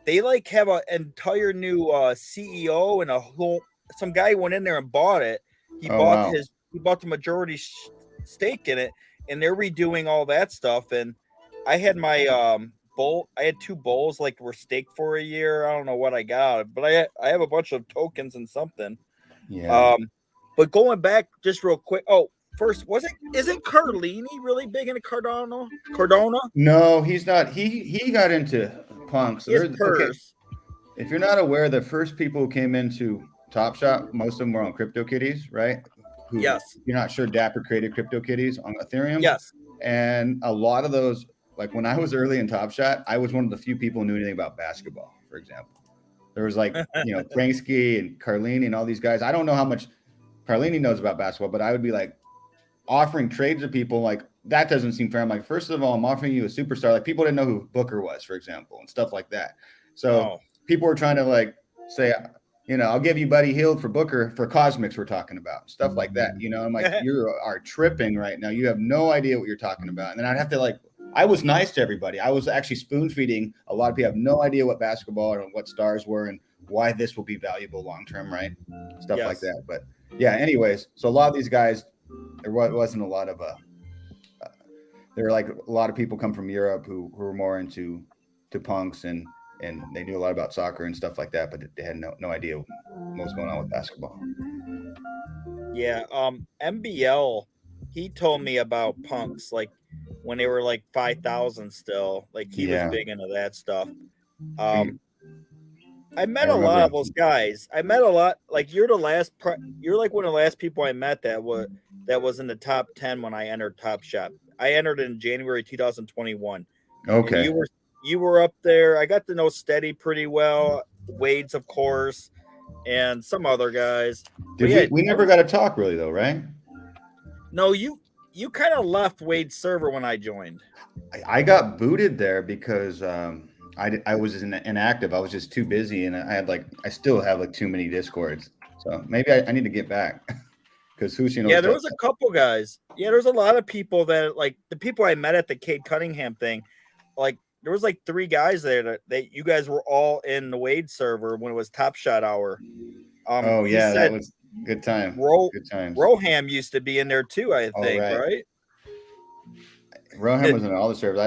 They like have an entire new CEO and some guy went in there and bought it. He bought the majority stake in it, and they're redoing all that stuff. And I had my I had 2 bulls like were staked for a year. I don't know what I got, but I have a bunch of tokens and something. Yeah. But going back just real quick. Oh, first, isn't Carlini really big into Cardona? No, he's not. He got into punk. So okay. If you're not aware, the first people who came into Top Shot, most of them were on CryptoKitties, right? Yes. You're not sure Dapper created CryptoKitties on Ethereum? Yes. And a lot of those, like when I was early in Top Shot, I was one of the few people who knew anything about basketball, for example. There was like, Kransky and Carlini and all these guys. I don't know how much Carlini knows about basketball, but I would be like offering trades to people like, that doesn't seem fair. I'm like, first of all, I'm offering you a superstar. Like people didn't know who Booker was, for example, and stuff like that. So people were trying to like say, I'll give you Buddy Hield for Booker for Cosmics we're talking about, stuff like that. I'm like, you are tripping right now. You have no idea what you're talking about. And then I'd have to I was nice to everybody. I was actually spoon feeding a lot of people have no idea what basketball or what stars were and why this will be valuable long-term, right? Stuff like that. But yeah, anyways, so a lot of these guys, there wasn't a lot of, there were like a lot of people come from Europe who were more into punks and they knew a lot about soccer and stuff like that, but they had no idea what was going on with basketball. Yeah, MBL, he told me about punks like when they were like 5,000 still. Like he was big into that stuff. I met a lot of those guys. I met a lot. Like you're like one of the last people I met that was in the top 10 when I entered Top Shot. I entered in January 2021. Okay. And you were up there. I got to know Steady pretty well. Wade's, of course, and some other guys. We never got to talk really though, right? No, you kind of left Wade's server when I joined. I got booted there because I was inactive. I was just too busy, and I still have too many Discords. So maybe I need to get back because there was a couple guys. Yeah, there's a lot of people that like the people I met at the Cade Cunningham thing. Like there was 3 guys there that you guys were all in the Wade server when it was Top Shot hour. That was good time. Good times. Roham used to be in there too, I think, right? Roham was in all the servers. I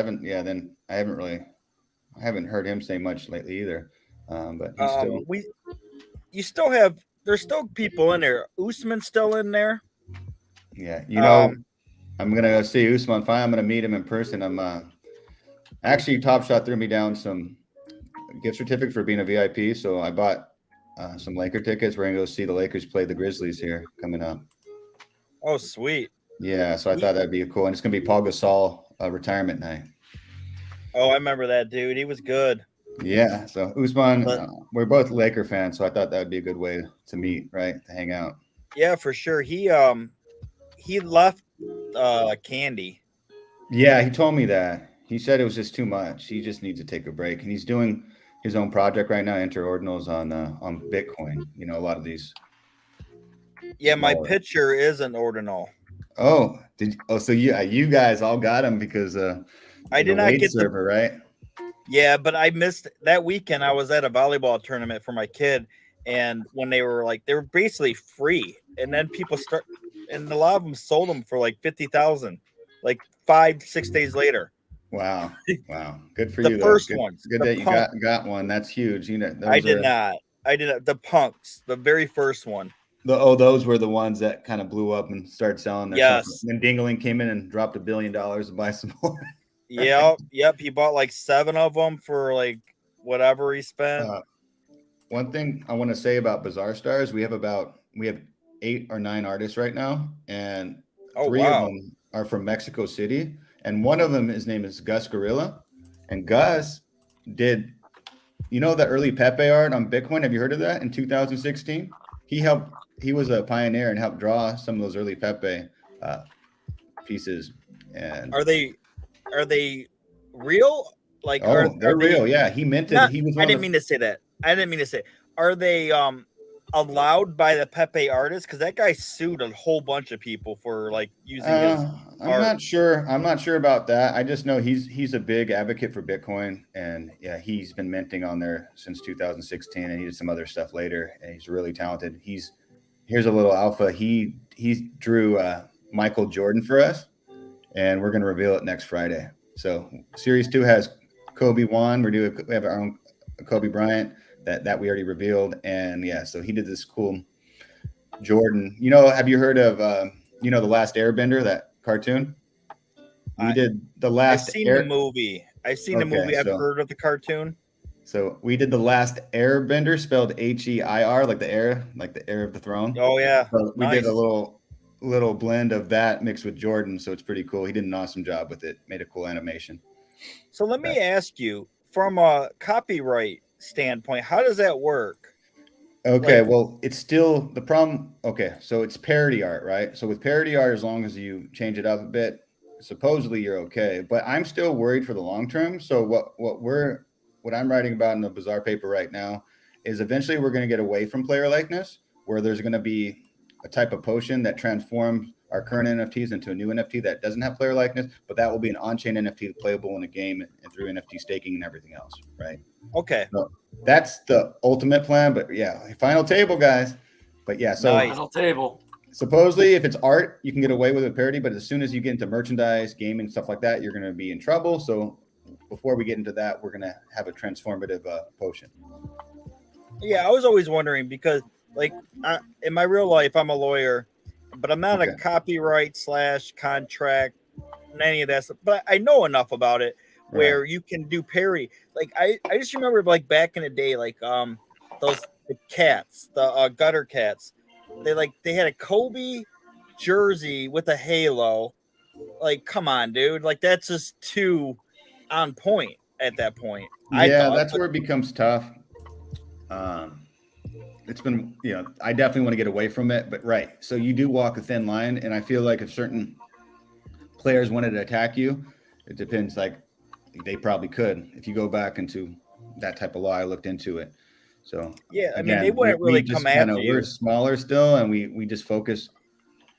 haven't heard him say much lately either. But he's there's still people in there. Usman's still in there. Yeah, I'm gonna go see Usman. Fine, I'm gonna meet him in person. I'm actually Top Shot threw me down some gift certificate for being a VIP, so I bought some Laker tickets. We're gonna go see the Lakers play the Grizzlies here coming up. Oh, sweet. Yeah, so I thought that'd be cool, and it's gonna be Paul Gasol retirement night. Oh, I remember that dude. He was good. Yeah, so Usman, we're both Laker fans, so I thought that would be a good way to meet, right? To hang out. Yeah, for sure. He left Candy. Yeah, he told me that. He said it was just too much. He just needs to take a break, and he's doing his own project right now, Interordinals on Bitcoin. A lot of these. Yeah, my picture is an ordinal. Oh, so you guys all got him because I did not get server, right? Yeah, but I missed that weekend. I was at a volleyball tournament for my kid, and when they were basically free, and then people and a lot of them sold them for 50,000, 5-6 days later. Wow, good for you. The first one, good that you got one. That's huge. I did not. I did the punks, the very first one. Those were the ones that kind of blew up and started selling their Yes. stuff. Then Dingling came in and dropped $1 billion to buy some more. Yep. He bought like 7 of them for like whatever he spent. One thing I want to say about Bazaar Stars, we have 8 or 9 artists right now, and 3 of them are from Mexico City, and one of them, his name is Gus Gorilla, and Gus did, the early Pepe art on Bitcoin. Have you heard of that? In 2016, he was a pioneer and helped draw some of those early Pepe pieces. And are they real? Like, they're real. Yeah, he minted. I didn't mean to say that. Are they allowed by the Pepe artist? Because that guy sued a whole bunch of people for like using his art. I'm not sure about that. I just know he's a big advocate for Bitcoin, and yeah, he's been minting on there since 2016, and he did some other stuff later, and he's really talented. Here's a little alpha. He drew Michael Jordan for us, and we're going to reveal it next Friday. So Series 2 has Kobe 1. We have our own Kobe Bryant that we already revealed, and yeah, so he did this cool Jordan. Have you heard of The Last Airbender, that cartoon? We did the last. I've seen the movie. I've heard of the cartoon. So we did The Last Airbender, spelled H-E-I-R, like the heir of the throne. Oh yeah. So we did a little blend of that mixed with Jordan, so it's pretty cool. He did an awesome job with it. Made a cool animation. So let me ask you, from a copyright standpoint, how does that work? Okay, well, it's still the problem. Okay, so it's parody art, right? So with parody art, as long as you change it up a bit, supposedly you're okay. But I'm still worried for the long term. So what I'm writing about in the Bazaar paper right now is eventually we're going to get away from player likeness, where there's going to be a type of potion that transforms our current NFTs into a new NFT that doesn't have player likeness, but that will be an on-chain NFT playable in a game and through NFT staking and everything else, right? Okay. So that's the ultimate plan, but yeah, final table, guys. But yeah, so final table. Supposedly, if it's art, you can get away with a parody, but as soon as you get into merchandise, gaming, stuff like that, you're going to be in trouble. So before we get into that, we're going to have a transformative potion. Yeah, I was always wondering because, like, in my real life, I'm a lawyer, but I'm not a copyright / contract, any of that stuff. But I know enough about it where you can do parody. Like, I just remember, like, back in the day, like, the cats, the gutter cats. They had a Kobe jersey with a halo. Like, come on, dude. Like, that's just too on point at that point. Yeah, that's where it becomes tough. It's been, I definitely want to get away from it, but right. So you do walk a thin line, and I feel like if certain players wanted to attack you, it depends. Like, they probably could. If you go back into that type of law, I looked into it. So yeah, I mean, they wouldn't really come after you. We're smaller still, and we just focus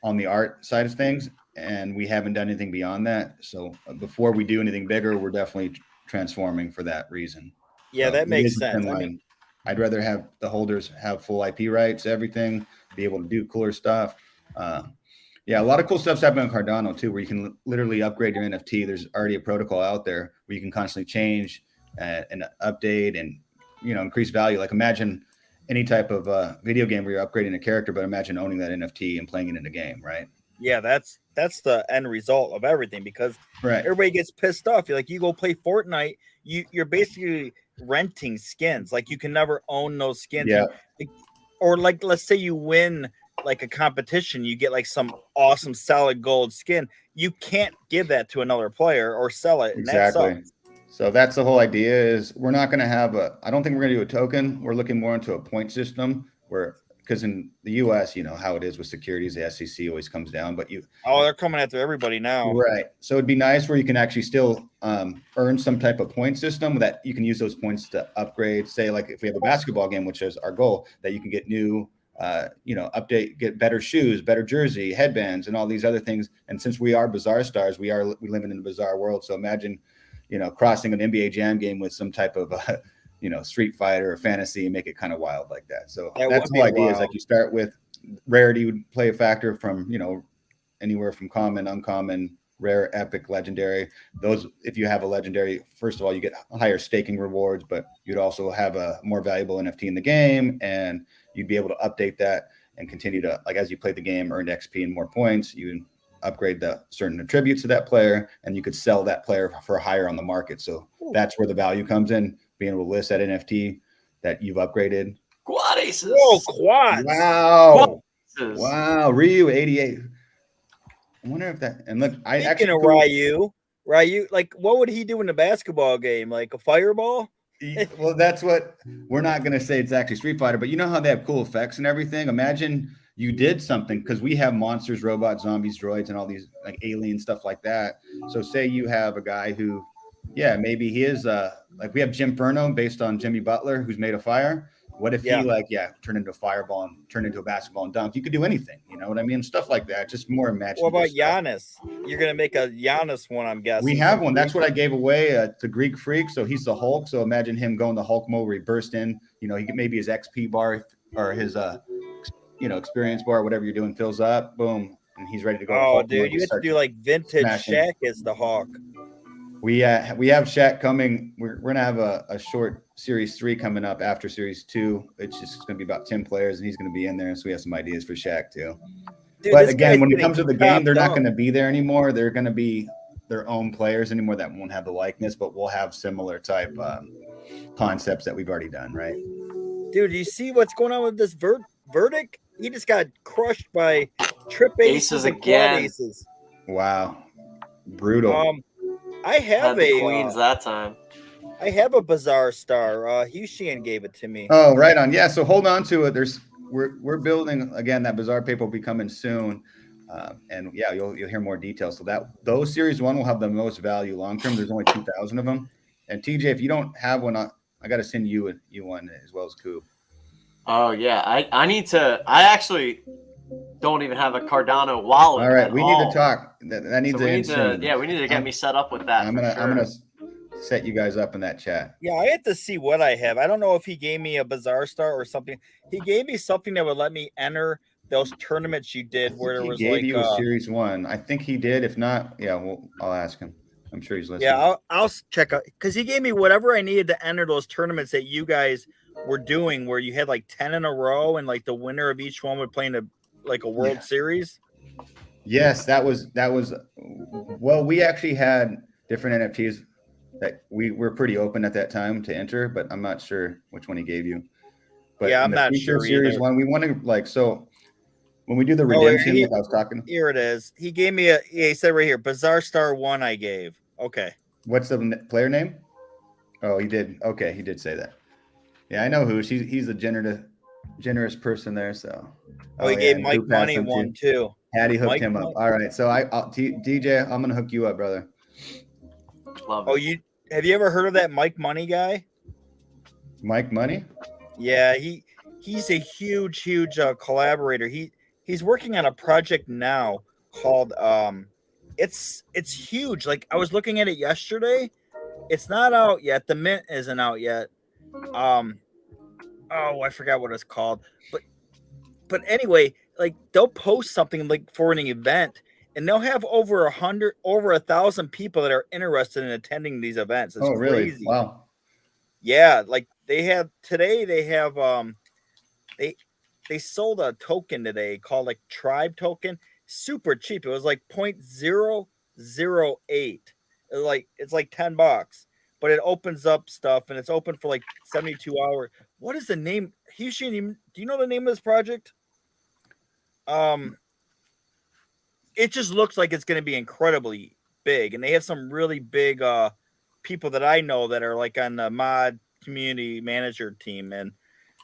on the art side of things, and we haven't done anything beyond that. So before we do anything bigger, we're definitely transforming for that reason. Yeah, that makes sense. I'd rather have the holders have full IP rights, everything, be able to do cooler stuff. Yeah, a lot of cool stuff's happening on Cardano too, where you can literally upgrade your NFT. There's already a protocol out there where you can constantly change and update and increase value. Like, imagine any type of video game where you're upgrading a character, but imagine owning that NFT and playing it in a game, right? Yeah, that's the end result of everything, because everybody gets pissed off. You go play Fortnite, you're basically renting skins. Like, you can never own those skins. Yeah. Or like, let's say you win like a competition, you get like some awesome solid gold skin. You can't give that to another player or sell it. Exactly. And that sucks. So that's the whole idea. Is we're not going to have I don't think we're going to do a token. We're looking more into a point system because in the US, how it is with securities, the SEC always comes down, but they're coming after everybody now. Right. So it'd be nice where you can actually still earn some type of point system that you can use those points to upgrade. Say, like, if we have a basketball game, which is our goal, that you can get new, update, get better shoes, better jersey, headbands, and all these other things. And since we are Bazaar Stars, we live in a bizarre world. So imagine, crossing an NBA Jam game with some type of, Street Fighter or fantasy and make it kind of wild like that. So that's the whole idea. Is like you start with rarity would play a factor from, anywhere from common, uncommon, rare, epic, legendary. Those, if you have a legendary, first of all, you get higher staking rewards, but you'd also have a more valuable NFT in the game, and you'd be able to update that and continue to, like, as you play the game, earn XP and more points. You upgrade the certain attributes of that player, and you could sell that player for higher on the market. So that's where the value comes in, being able to list that NFT that you've upgraded. Quad aces. Whoa, quads. Wow. Aces. Wow. Ryu 88. I wonder if that, and look, I Speaking actually of Ryu, like, what would he do in a basketball game? Like a fireball? well, that's what we're not going to say it's actually Street Fighter, but you know how they have cool effects and everything. Imagine you did something, because we have monsters, robots, zombies, droids, and all these like alien stuff like that. So say you have a guy who, yeah, maybe he is like, we have Jim Furno based on Jimmy Butler, who's made of fire. What if he turned into a fireball and turned into a basketball and dunked? You could do anything, you know what I mean? Stuff like that, just more imaginative. What about stuff. Giannis? You're gonna make a Giannis one, I'm guessing. We have one. That's what I gave away to Greek Freak. So he's the Hulk. So imagine him going the Hulk mode where he burst in. You know, he get maybe his XP bar or his experience bar, whatever you're doing, fills up. Boom, and he's ready to go. Oh, dude, you have to do like vintage Shaq as the Hawk. We have Shaq coming. We're gonna have a short Series 3 coming up after Series 2. It's just gonna be about 10 players, and he's gonna be in there. So we have some ideas for Shaq too. Dude, but again, when it comes to the game, they're not gonna be there anymore. They're gonna be their own players anymore that won't have the likeness, but we'll have similar type concepts that we've already done, right? Dude, you see what's going on with this verdict? He just got crushed by trip aces and quad aces. Wow, brutal. I have the queens that time. I have a Bizarre Star. Hushian gave it to me. Oh, right on. Yeah, so hold on to it. We're building again. That Bizarre paper will be coming soon, and yeah, you'll hear more details. So those Series 1 will have the most value long term. There's only 2,000 of them. And TJ, if you don't have one, I got to send you one as well as Coop. Oh yeah, I need to. I actually don't even have a Cardano wallet. All right, we need to talk. That needs to. Yeah, we need to get me set up with that. I'm gonna set you guys up in that chat. Yeah, I have to see what I have. I don't know if he gave me a Bizarre Star or something. He gave me something that would let me enter those tournaments you did where there was like a Series 1. I think he did. If not, yeah, I'll ask him. I'm sure he's listening. Yeah, I'll check out, because he gave me whatever I needed to enter those tournaments that you guys were doing, where you had like 10 in a row, and like the winner of each one would play in a World Series. Yes, that was. Well, we actually had different NFTs that we were pretty open at that time to enter, but I'm not sure which one he gave you. But yeah, I'm not sure. Series either. 1, we want to so when we do the redemption, I was talking. Here it is. He gave me he said right here, Bizarre Star 1 I gave. Okay. What's the player name? Oh, he did. Okay, he did say that. Yeah, I know who. He's a generous person there. So. He gave Mike Money one too. Hattie hooked him up. All right, so DJ, I'm gonna hook you up, brother. Love it. Have you ever heard of that Mike Money guy? Mike Money? Yeah, he's a huge collaborator. He's working on a project now called it's huge. Like, I was looking at it yesterday. It's not out yet. The mint isn't out yet. I forgot what it's called. But anyway, like, they'll post something like for an event, and they'll have over 1,000 people that are interested in attending these events. It's really? Crazy. Wow. Yeah, like they have they sold a token today called like Tribe token, super cheap. It was like 0.008. It's like $10, but it opens up stuff, and it's open for like 72 hours. What is the name? Do you know the name of this project? It just looks like it's going to be incredibly big, and they have some really big people that I know that are like on the mod community manager team, and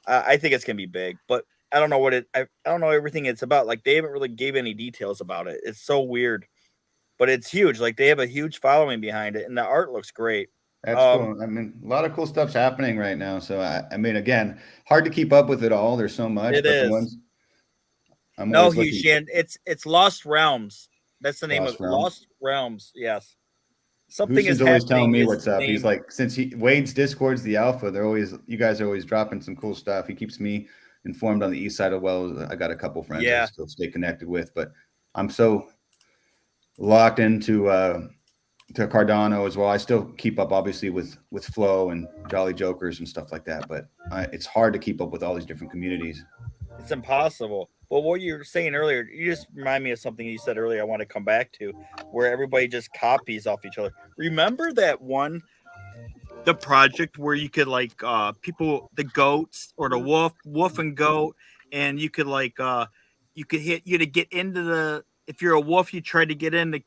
I think it's going to be big. But I don't know I don't know everything it's about. Like, they haven't really gave any details about it. It's so weird, but it's huge. Like, they have a huge following behind it, and the art looks great. That's cool. I mean, a lot of cool stuff's happening right now. So I mean, again, hard to keep up with it all. There's so much. It is. No, Hushian, it's Lost Realms. That's the name of Lost Realms. Yes. Something is always telling me what's up. He's like, since Wade's Discord's the alpha, you guys are always dropping some cool stuff. He keeps me informed on the east side of Wells. I got a couple friends I still stay connected with, but I'm so locked into to Cardano as well. I still keep up obviously with Flow and Jolly Jokers and stuff like that, but it's hard to keep up with all these different communities. It's impossible. Well, what you were saying earlier, you just remind me of something you said earlier. I want to come back to where everybody just copies off each other. Remember that one, the project where you could like people, the goats or the wolf and goat, and you could like you could hit you to get into the, if you're a wolf, you try to get in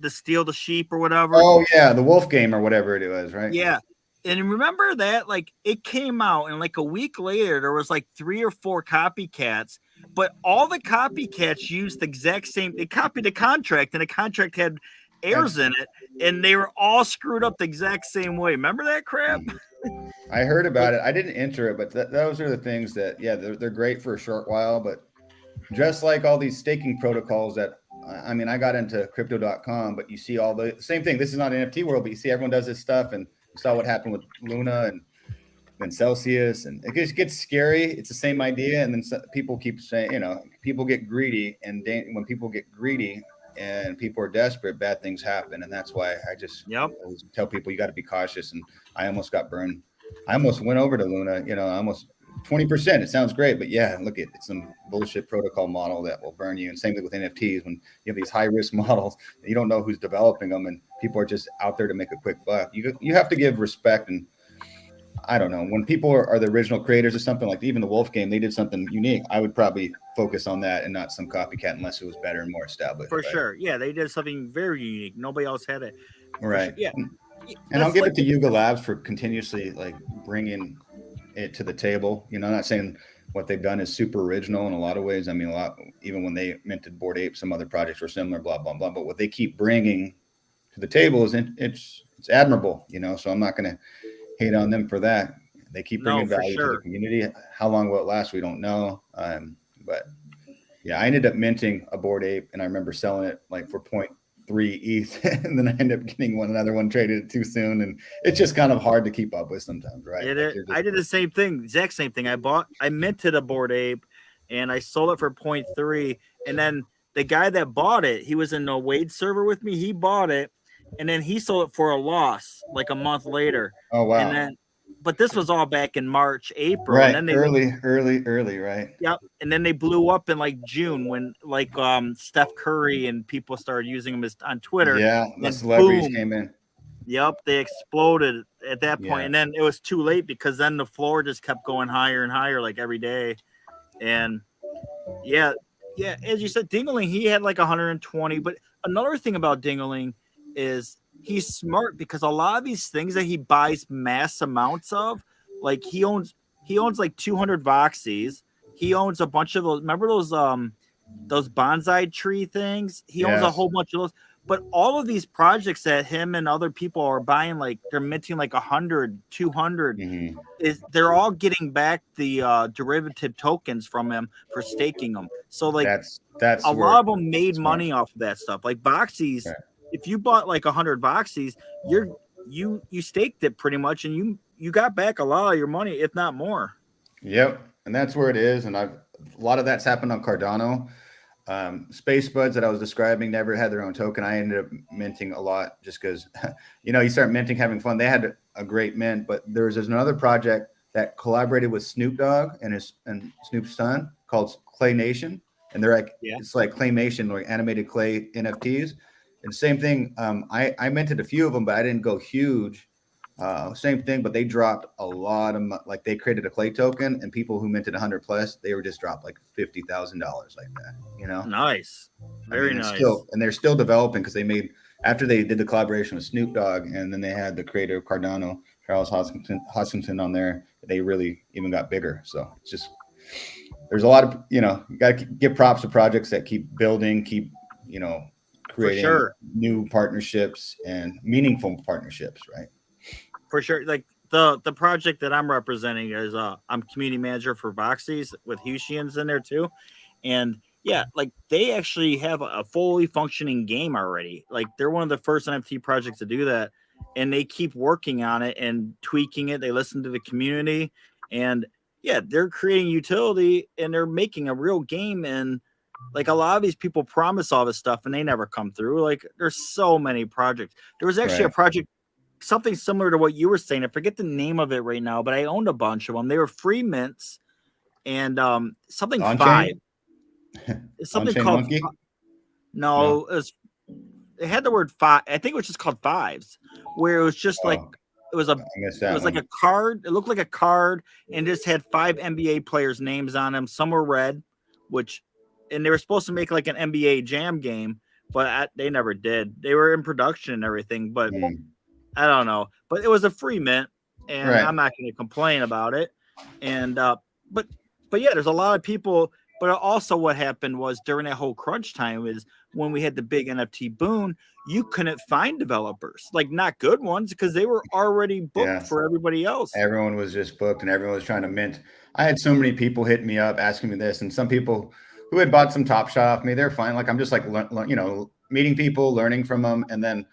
to steal the sheep or whatever. Oh yeah, the wolf game or whatever it was, right? Yeah. And remember that, like, it came out and like a week later, there was like 3 or 4 copycats, but all the copycats used the exact same, they copied the contract and the contract had errors in it and they were all screwed up the exact same way. Remember that crap? I heard about it. I didn't enter it, but those are the things that, yeah, they're great for a short while, but just like all these staking protocols that, I mean, I got into crypto.com, but you see all the same thing. This is not an NFT world, but you see everyone does this stuff, and you saw what happened with Luna and Celsius, and it just gets scary. It's the same idea, and then people keep saying, you know, people get greedy, and when people get greedy and people are desperate, bad things happen, and that's why I just always tell people you got to be cautious. And I almost got burned. I almost went over to Luna, you know, almost 20%. It sounds great, but yeah, look, it's some bullshit protocol model that will burn you. And same thing with NFTs. When you have these high risk models, you don't know who's developing them, and people are just out there to make a quick buck. You have to give respect. And I don't know, when people are the original creators of something, like even the Wolf game, they did something unique. I would probably focus on that and not some copycat unless it was better and more established. For sure. Yeah, they did something very unique. Nobody else had it. Right. Sure. Yeah. And I'll give it to Yuga Labs for continuously like bringing it to the table. You know, I'm not saying what they've done is super original in a lot of ways. I mean, even when they minted Bored Ape, some other projects were similar, blah, blah, blah. But what they keep bringing to the table is it's admirable, you know, so I'm not going to hate on them for that. They keep bringing value to the community. How long will it last? We don't know. But yeah, I ended up minting a Bored Ape, and I remember selling it like for 0.3 ETH, and then I ended up getting another one traded too soon, and it's just kind of hard to keep up with sometimes, right? I did the same thing, exact same thing. I minted a Bored Ape, and I sold it for 0.3, and then the guy that bought it, he was in a Wade server with me. He bought it, and then he sold it for a loss like a month later. Oh wow! And then, but this was all back in March, April, right? And then early, right? Yep. And then they blew up in like June when like Steph Curry and people started using them on Twitter. Yeah, the celebrities came in. Yep, they exploded at that point. And then it was too late because then the floor just kept going higher and higher like every day. And yeah, as you said, Dingaling, he had like 120. But another thing about Dingaling is he's smart because a lot of these things that he buys mass amounts of, like he owns like 200 Voxies. He owns a bunch of those. Remember those bonsai tree things? He owns a whole bunch of those. But all of these projects that him and other people are buying, like they're minting like 100, 200, they're all getting back the derivative tokens from him for staking them. So like that's a lot of them made money off of that stuff. Like Voxies, if you bought like 100 Voxies, you staked it pretty much, and you got back a lot of your money, if not more. Yep, and that's where it is. And a lot of that's happened on Cardano. Space Buds that I was describing never had their own token. I ended up minting a lot just because, you know, you start minting, having fun. They had a great mint, but there's another project that collaborated with Snoop Dogg and Snoop's son called Clay Nation, and they're like it's like claymation, like animated clay NFTs. And same thing. I minted a few of them, but I didn't go huge. Same thing, but they dropped a lot of like they created a clay token, and people who minted 100 plus, they were just dropped like $50,000 like that. You know, nice, very nice. They're still developing because they made after they did the collaboration with Snoop Dogg, and then they had the creator of Cardano, Charles Hoskinson on there. They really even got bigger. So it's just there's a lot of you got to give props to projects that keep building, keep creating new partnerships and meaningful partnerships, right? For sure. Like the project that I'm representing is I'm community manager for Voxies with Hushians in there too. And yeah, like they actually have a fully functioning game already. Like they're one of the first NFT projects to do that. And they keep working on it and tweaking it. They listen to the community, and yeah, they're creating utility and they're making a real game. And Like a lot of these people promise all this stuff and they never come through. Like there's so many projects. There was actually a project, something similar to what you were saying. I forget the name of it right now, but I owned a bunch of them. They were free mints and something On-chain? 5. Something On-chain called monkey? no, it had the word 5. I think it was just called Fives, where it was just like it was I missed that like a card. It looked like a card and just had 5 NBA players' names on them. Some were red, and they were supposed to make like an NBA Jam game, but they never did. They were in production and everything, but I don't know. But it was a free mint, and I'm not going to complain about it. And but yeah, there's a lot of people. But also what happened was during that whole crunch time is when we had the big NFT boom, you couldn't find developers, like not good ones, because they were already booked for everybody else. Everyone was just booked and everyone was trying to mint. I had so many people hit me up asking me this, and some people who had bought some Top Shot off me, they're fine. Like I'm just like, meeting people, learning from them. And then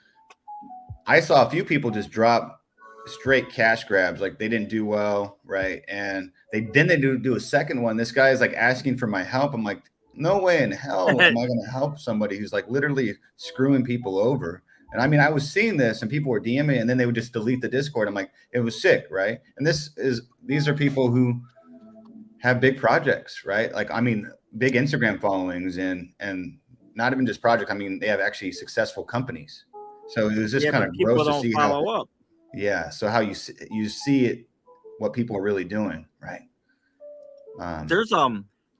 I saw a few people just drop straight cash grabs, like they didn't do well, right? And they do a second one. This guy is like asking for my help. I'm like, no way in hell am I going to help somebody who's like literally screwing people over. And I mean, I was seeing this and people were DMing and then they would just delete the Discord. I'm like, it was sick, right? And these are people who have big projects, right? Like, I mean, big Instagram followings and not even just projects. I mean, they have actually successful companies. So it was just kind of gross to see follow up. Yeah. So how you see it, what people are really doing, right? There's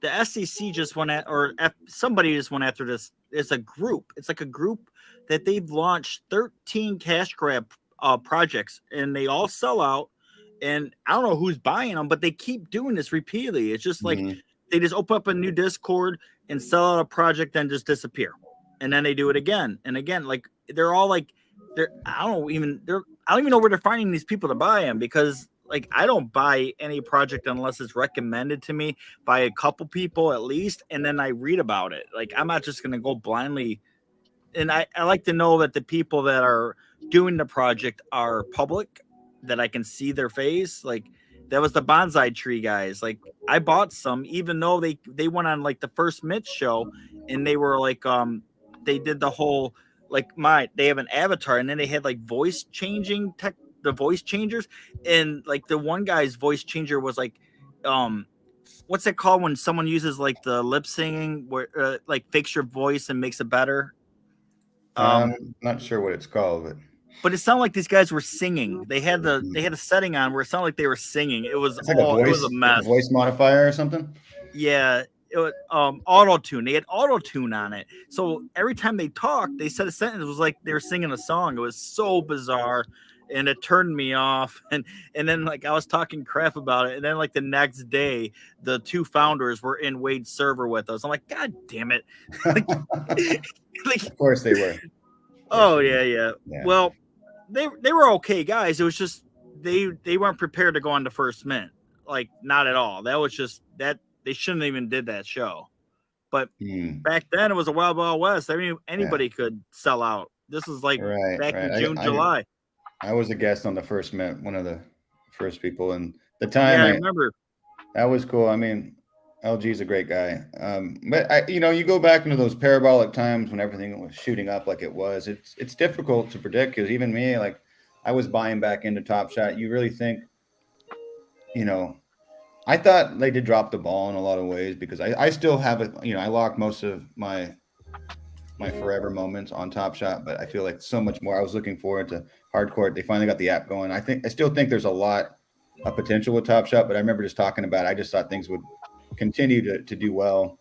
the SEC just went at, or somebody just went after this. It's a group. It's like a group that they've launched 13 cash grab projects, and they all sell out. And I don't know who's buying them, but they keep doing this repeatedly. It's just like they just open up a new Discord and sell out a project, then just disappear, and then they do it again and again. Like they're all like I don't even know where they're finding these people to buy them, because like I don't buy any project unless it's recommended to me by a couple people at least, and then I read about it. Like I'm not just gonna go blindly. And I like to know that the people that are doing the project are public, that I can see their face. Like that was the bonsai tree guys. Like I bought some, even though they went on like the first Mitch show, and they were like they did the whole like they have an avatar, and then they had like voice changing the voice changers, and like the one guy's voice changer was like what's it called when someone uses like the lip singing where like fakes your voice and makes it better. Not sure what it's called, but it sounded like these guys were singing. They had a setting on where it sounded like they were singing. It was like it was a mess. Like a voice modifier or something. Yeah, it was auto tune. They had auto tune on it, so every time they talked, they said a sentence. It was like they were singing a song. It was so bizarre, and it turned me off. And then like I was talking crap about it, and then like the next day, the 2 founders were in Wade's server with us. I'm like, God damn it! Like, of course they were. Oh yeah. Well, they were okay guys. It was just they weren't prepared to go on to first mint. Like not at all. That was just that they shouldn't even did that show. But back then it was a wild west. I mean anybody could sell out. This is like back in June, July. I was a guest on the first mint, one of the first people, and the time I remember that was cool. I mean, LG is a great guy. But you go back into those parabolic times when everything was shooting up like it was. It's difficult to predict, because even me, like I was buying back into Top Shot. You really think, I thought they did drop the ball in a lot of ways, because I still have it. I lock most of my forever moments on Top Shot, but I feel like so much more. I was looking forward to Hardcourt. They finally got the app going. I still think there's a lot of potential with Top Shot, but I remember just talking about it. I just thought things would continue to do well.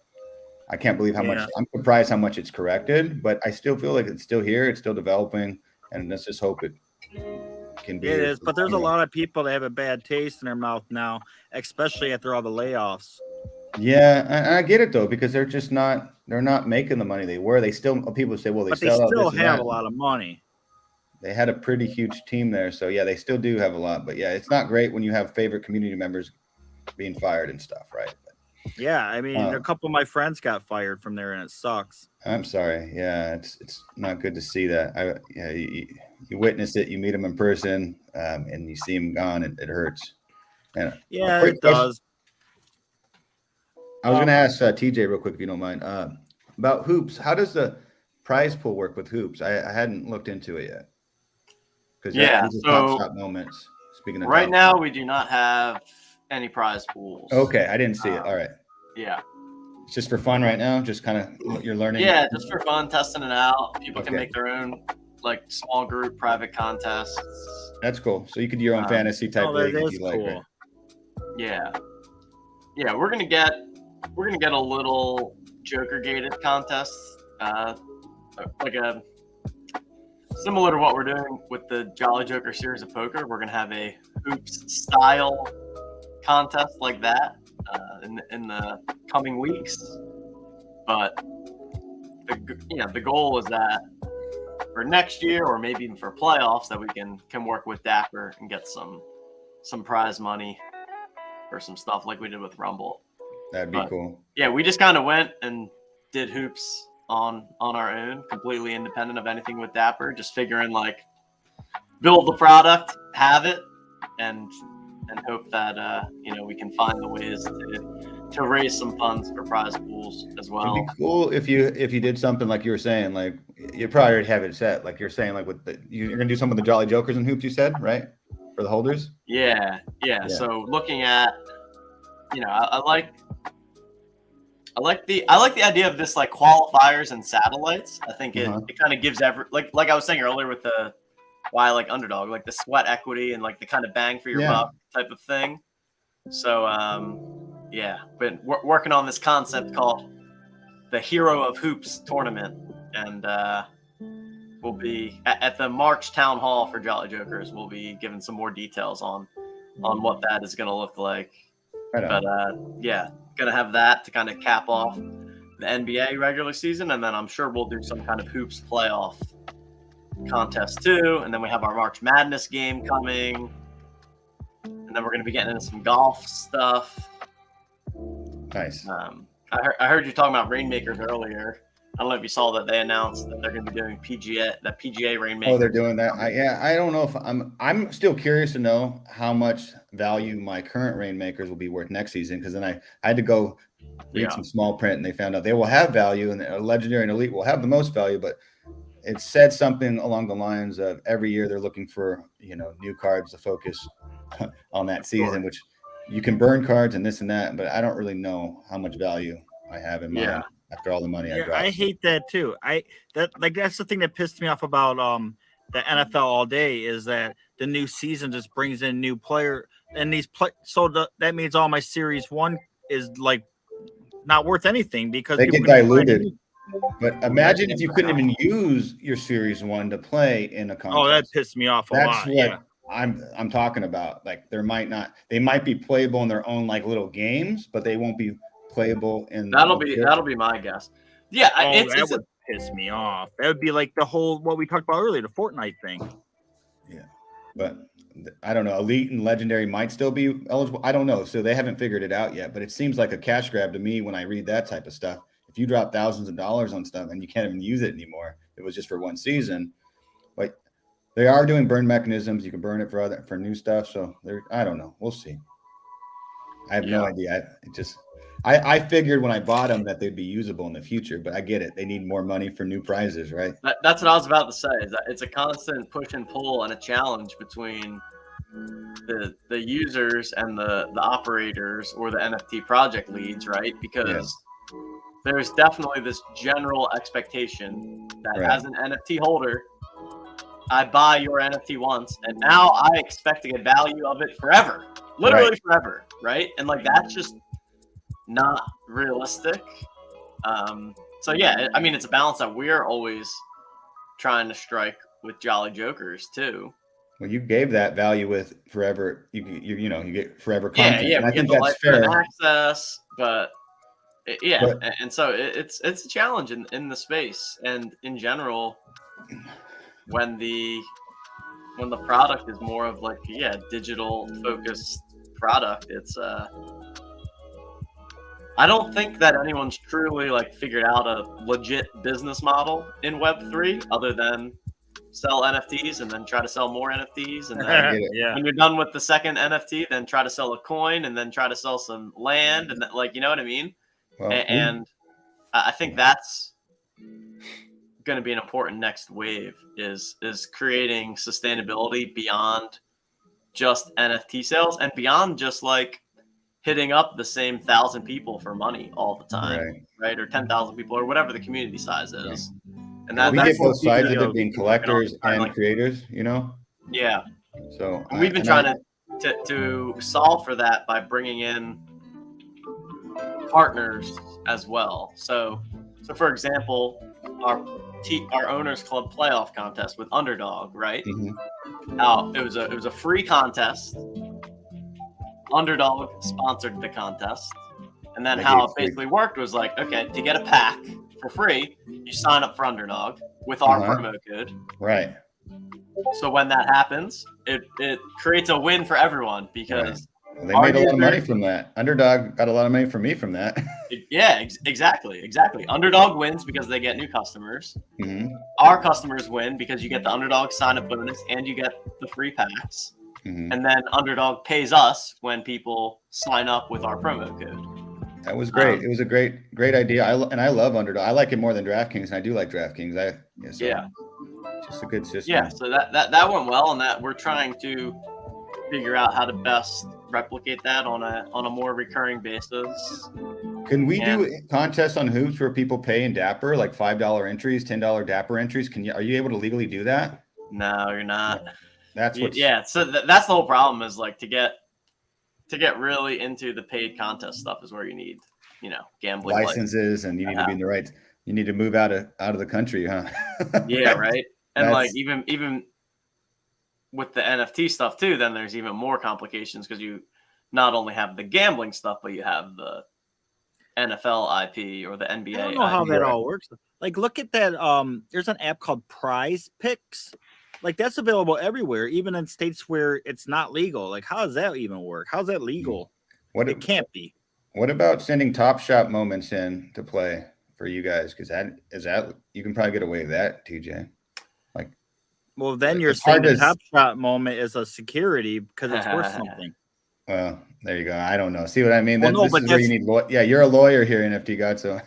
I can't believe how much. I'm surprised how much it's corrected, but I still feel like it's still here. It's still developing, and let's just hope it can be. It is, but there's a lot of people that have a bad taste in their mouth now, especially after all the layoffs. Yeah, I get it though, because they're just not. They're not making the money they were. They still, people say, well, they still have a lot of money. They had a pretty huge team there, so yeah, they still do have a lot. But yeah, it's not great when you have favorite community members being fired and stuff, right? Yeah, I mean, a couple of my friends got fired from there, and it sucks. I'm sorry. Yeah, it's not good to see that. You witness it, you meet them in person, and you see them gone, and it hurts. And yeah, it does. I was going to ask TJ real quick, if you don't mind, about hoops. How does the prize pool work with hoops? I hadn't looked into it yet. Because these are top shot moments. Speaking of right now, we do not have any prize pools. Okay, I didn't see it. All right. Yeah. It's just for fun right now. Just kind of you're learning. Yeah, just for fun, testing it out. People can make their own like small group private contests. That's cool. So you could do your own fantasy type league if you like. Right? Yeah. Yeah, we're gonna get a little Joker gated contest, like a similar to what we're doing with the Jolly Joker series of poker. We're gonna have a hoops style contest like that in the coming weeks. But the goal is that for next year, or maybe even for playoffs, that we can work with Dapper and get some prize money or some stuff like we did with Rumble. That'd be cool. Yeah, we just kind of went and did hoops on our own, completely independent of anything with Dapper, just figuring like build the product, have it, and hope that we can find the ways to raise some funds for prize pools as well. It'd be cool if you did something like you were saying, like you probably already have it set, like you're saying, like you're gonna do some of the Jolly Jokers and hoops, you said, right? For the holders? Yeah. So looking at, I like the idea of this like qualifiers and satellites. I think it kind of gives like I was saying earlier with the why I like underdog, like the sweat equity and like the kind of bang for your buck type of thing. So been working on this concept called the Hero of Hoops tournament, and we'll be at the March town hall for Jolly Jokers. We'll be giving some more details on what that is going to look like. But gonna have that to kind of cap off the NBA regular season, and then I'm sure we'll do some kind of hoops playoff contest too. And then we have our March Madness game coming, and then we're gonna be getting into some golf stuff. Nice. I heard you talking about Rainmakers earlier. I don't know if you saw that they announced that they're going to be doing PGA Rainmaker. Oh, they're doing that. I don't know if I'm still curious to know how much value my current Rainmakers will be worth next season, because then I had to go read some small print, and they found out they will have value, and the Legendary and Elite will have the most value, but it said something along the lines of every year they're looking for new cards to focus on that season, which you can burn cards and this and that, but I don't really know how much value I have in mind. After all the money I dropped. I hate that too. That's the thing that pissed me off about the NFL all day, is that the new season just brings in new player, and that means all my series 1 is like not worth anything because they get diluted. But imagine if you couldn't even use your series 1 to play in a contest. Oh, that pissed me off a lot. That's what I'm talking about. Like they might be playable in their own like little games, but they won't be playable in that'll be my guess. That would piss me off. That would be like the whole what we talked about earlier, the Fortnite thing. But I don't know. Elite and Legendary might still be eligible. I don't know. So they haven't figured it out yet, but it seems like a cash grab to me when I read that type of stuff. If you drop thousands of dollars on stuff and you can't even use it anymore, it was just for one season. Like they are doing burn mechanisms. You can burn it for new stuff. So I don't know. We'll see. I have no idea. I figured when I bought them that they'd be usable in the future, but I get it. They need more money for new prizes, right? That's what I was about to say. Is that it's a constant push and pull and a challenge between the users and the operators or the NFT project leads, right? Because there's definitely this general expectation that as an NFT holder, I buy your NFT once, and now I expect to get value of it forever, literally forever, right? And like that's just not realistic. So I mean, it's a balance that we're always trying to strike with Jolly Jokers too. Well, you gave that value with forever. You get forever content. And I think that's fair. Access, but and so it's a challenge in the space and in general when the product is more of like digital focused product. It's I don't think that anyone's truly like figured out a legit business model in Web3 other than sell NFTs and then try to sell more NFTs. And then when you're done with the second NFT, then try to sell a coin and then try to sell some land. And then, like, you know what I mean? Well, And I think that's going to be an important next wave is creating sustainability beyond just NFT sales and beyond just like hitting up the same 1,000 people for money all the time, right? Or 10,000 people or whatever the community size is. And we that's get both sides of you know, it, being collectors and like, creators, you know. yeah. So And we've been trying to solve for that by bringing in partners as well. So for example, our owners club playoff contest with Underdog, right? It was a free contest. Underdog sponsored the contest, and then how it basically worked was like, okay, to get a pack for free, you sign up for Underdog with our promo code. Right. So when that happens, it creates a win for everyone because Well, they made a lot of money from that. Underdog got a lot of money from me from that. Exactly. Underdog wins because they get new customers. Our customers win because you get the Underdog sign-up bonus and you get the free packs. And then Underdog pays us when people sign up with our promo code. That was great. It was a great idea. I love Underdog. I like it more than DraftKings, and I do like DraftKings. Just a good system. Yeah, so that went well, and that we're trying to figure out how to best replicate that on a more recurring basis. Can we do contests on hoops where people pay in Dapper, like $5 entries, $10 Dapper entries? Are you able to legally do that? No, you're not. That's what. Yeah, so that's the whole problem is like to get really into the paid contest stuff is where you need, gambling licenses, and you need to be in the right. You need to move out of the country, huh? Yeah, right. And like even with the NFT stuff too, then there's even more complications because you not only have the gambling stuff, but you have the NFL IP or the NBA. I don't know how that all works. Like, look at that. There's an app called Prize Picks. Like, that's available everywhere, even in states where it's not legal. Like, how does that even work? How's that legal? It can't be. What about sending Top Shot moments in to play for you guys? Because that you can probably get away with that, TJ. Like, well, then you're saying the Top Shot moment is a security because it's worth something. Well, there you go. I don't know. See what I mean? Well, this is where you need. Yeah, you're a lawyer here, NFT God. So.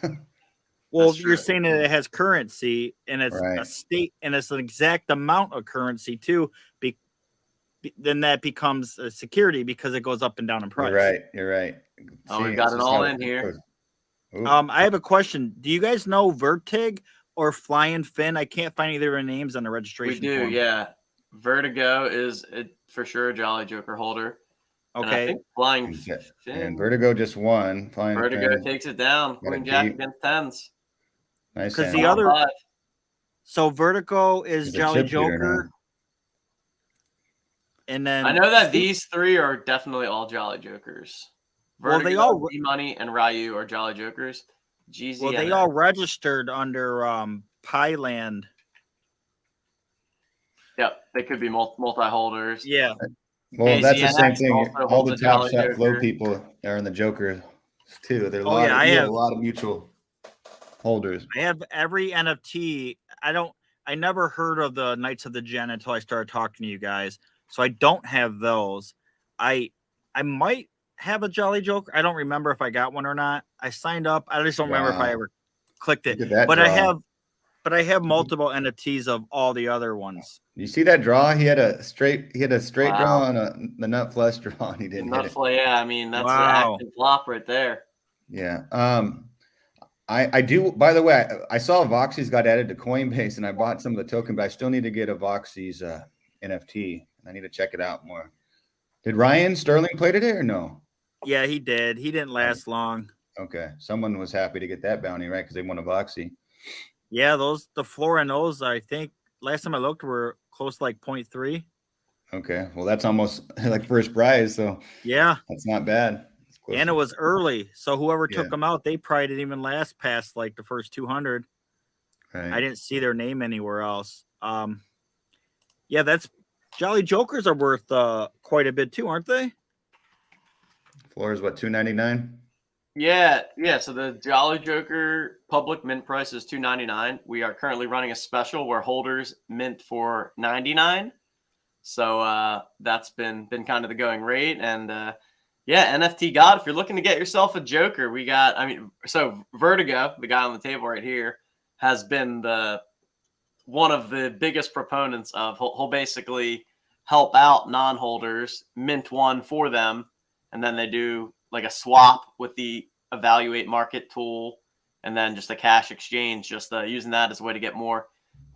Well, you're saying that it has currency and it's a state and it's an exact amount of currency too. Then that becomes a security because it goes up and down in price. You're right. Oh, we got it all in here. I have a question. Do you guys know Vertig or Flying Fin? I can't find either of their names on the registration. We do, form. Yeah. Vertigo is for sure a Jolly Joker holder. Okay. And I think Flying Fin. And Vertigo just won. Vertigo takes it down. Queen Jack against tens. Nice. Because the other. So Vertigo is Jolly Joker. And then I know that these three are definitely all Jolly Jokers. Vertigo, well, they all Money and Ryu are Jolly Jokers. GZ. Well, they all registered under Pieland. Yep, they could be multi-holders. Yeah. Well, that's the same thing. All the Top Shot flow people are in the Joker too. There's a lot of mutual holders. I have every NFT. I never heard of the Knights of the Gen until I started talking to you guys. So I don't have those. I might have a Jolly Joker. I don't remember if I got one or not. I signed up. I just don't remember if I ever clicked it. But I have multiple NFTs of all the other ones. You see that draw? He had a straight draw on the nut flush draw, and he didn't hit it. Yeah, I mean that's an active flop right there. Yeah. I do. By the way, I saw Voxies got added to Coinbase, and I bought some of the token, but I still need to get a Voxies NFT. I need to check it out more. Did Ryan Sterling play today or no? Yeah, he did. He didn't last long. Okay, someone was happy to get that bounty, right? Because they won a Voxie. Yeah, the floor on those, I think last time I looked were close to like 0.3. Okay, well that's almost like first prize, so yeah, that's not bad. And it was early, so whoever took them out, they probably didn't even last past like the first 200. Right. I didn't see their name anywhere else. Yeah, that's Jolly Jokers are worth quite a bit too, aren't they? Floor is what, $2.99? Yeah. So the Jolly Joker public mint price is $2.99. We are currently running a special where holders mint for $99. So that's been kind of the going rate, and Yeah, NFT God. If you're looking to get yourself a Joker, we got. I mean, so Vertigo, the guy on the table right here, has been one of the biggest proponents of. He'll basically help out non-holders, mint one for them, and then they do like a swap with the evaluate market tool, and then just a cash exchange. Just using that as a way to get more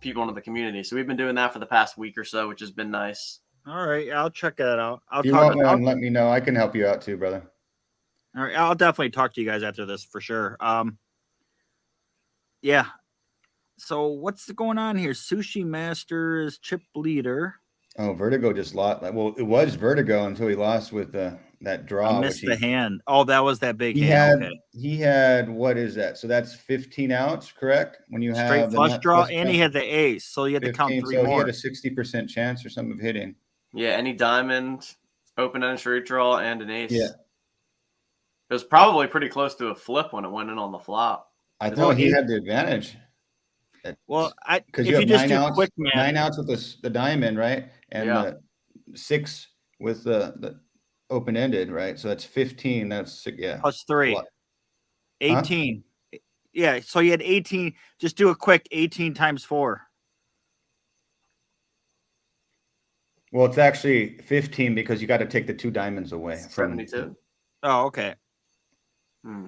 people into the community. So we've been doing that for the past week or so, which has been nice. All right, I'll check that out. If you want one, let me know. I can help you out too, brother. All right, I'll definitely talk to you guys after this for sure. Yeah. So what's going on here? Sushi Masters chip leader. Oh, Vertigo just lost. Well, it was Vertigo until he lost with that draw. I missed the hand. Oh, that was that big hand. He had what is that? So that's 15 outs, correct? When you straight have flush draw, and he had the ace, so you had 15, to count 3 so more. He had a 60% chance or something of hitting. Yeah, any diamond, open-ended straight draw, and an ace. Yeah. It was probably pretty close to a flip when it went in on the flop. I thought he had the advantage. Well, because you have 9 outs with the diamond, right? And the 6 with the open-ended, right? So that's 15. That's plus 3. 18. Huh? Yeah, so you had 18. Just do a quick 18 times 4. Well, it's actually 15 because you got to take the 2 diamonds away. 72. Oh, okay.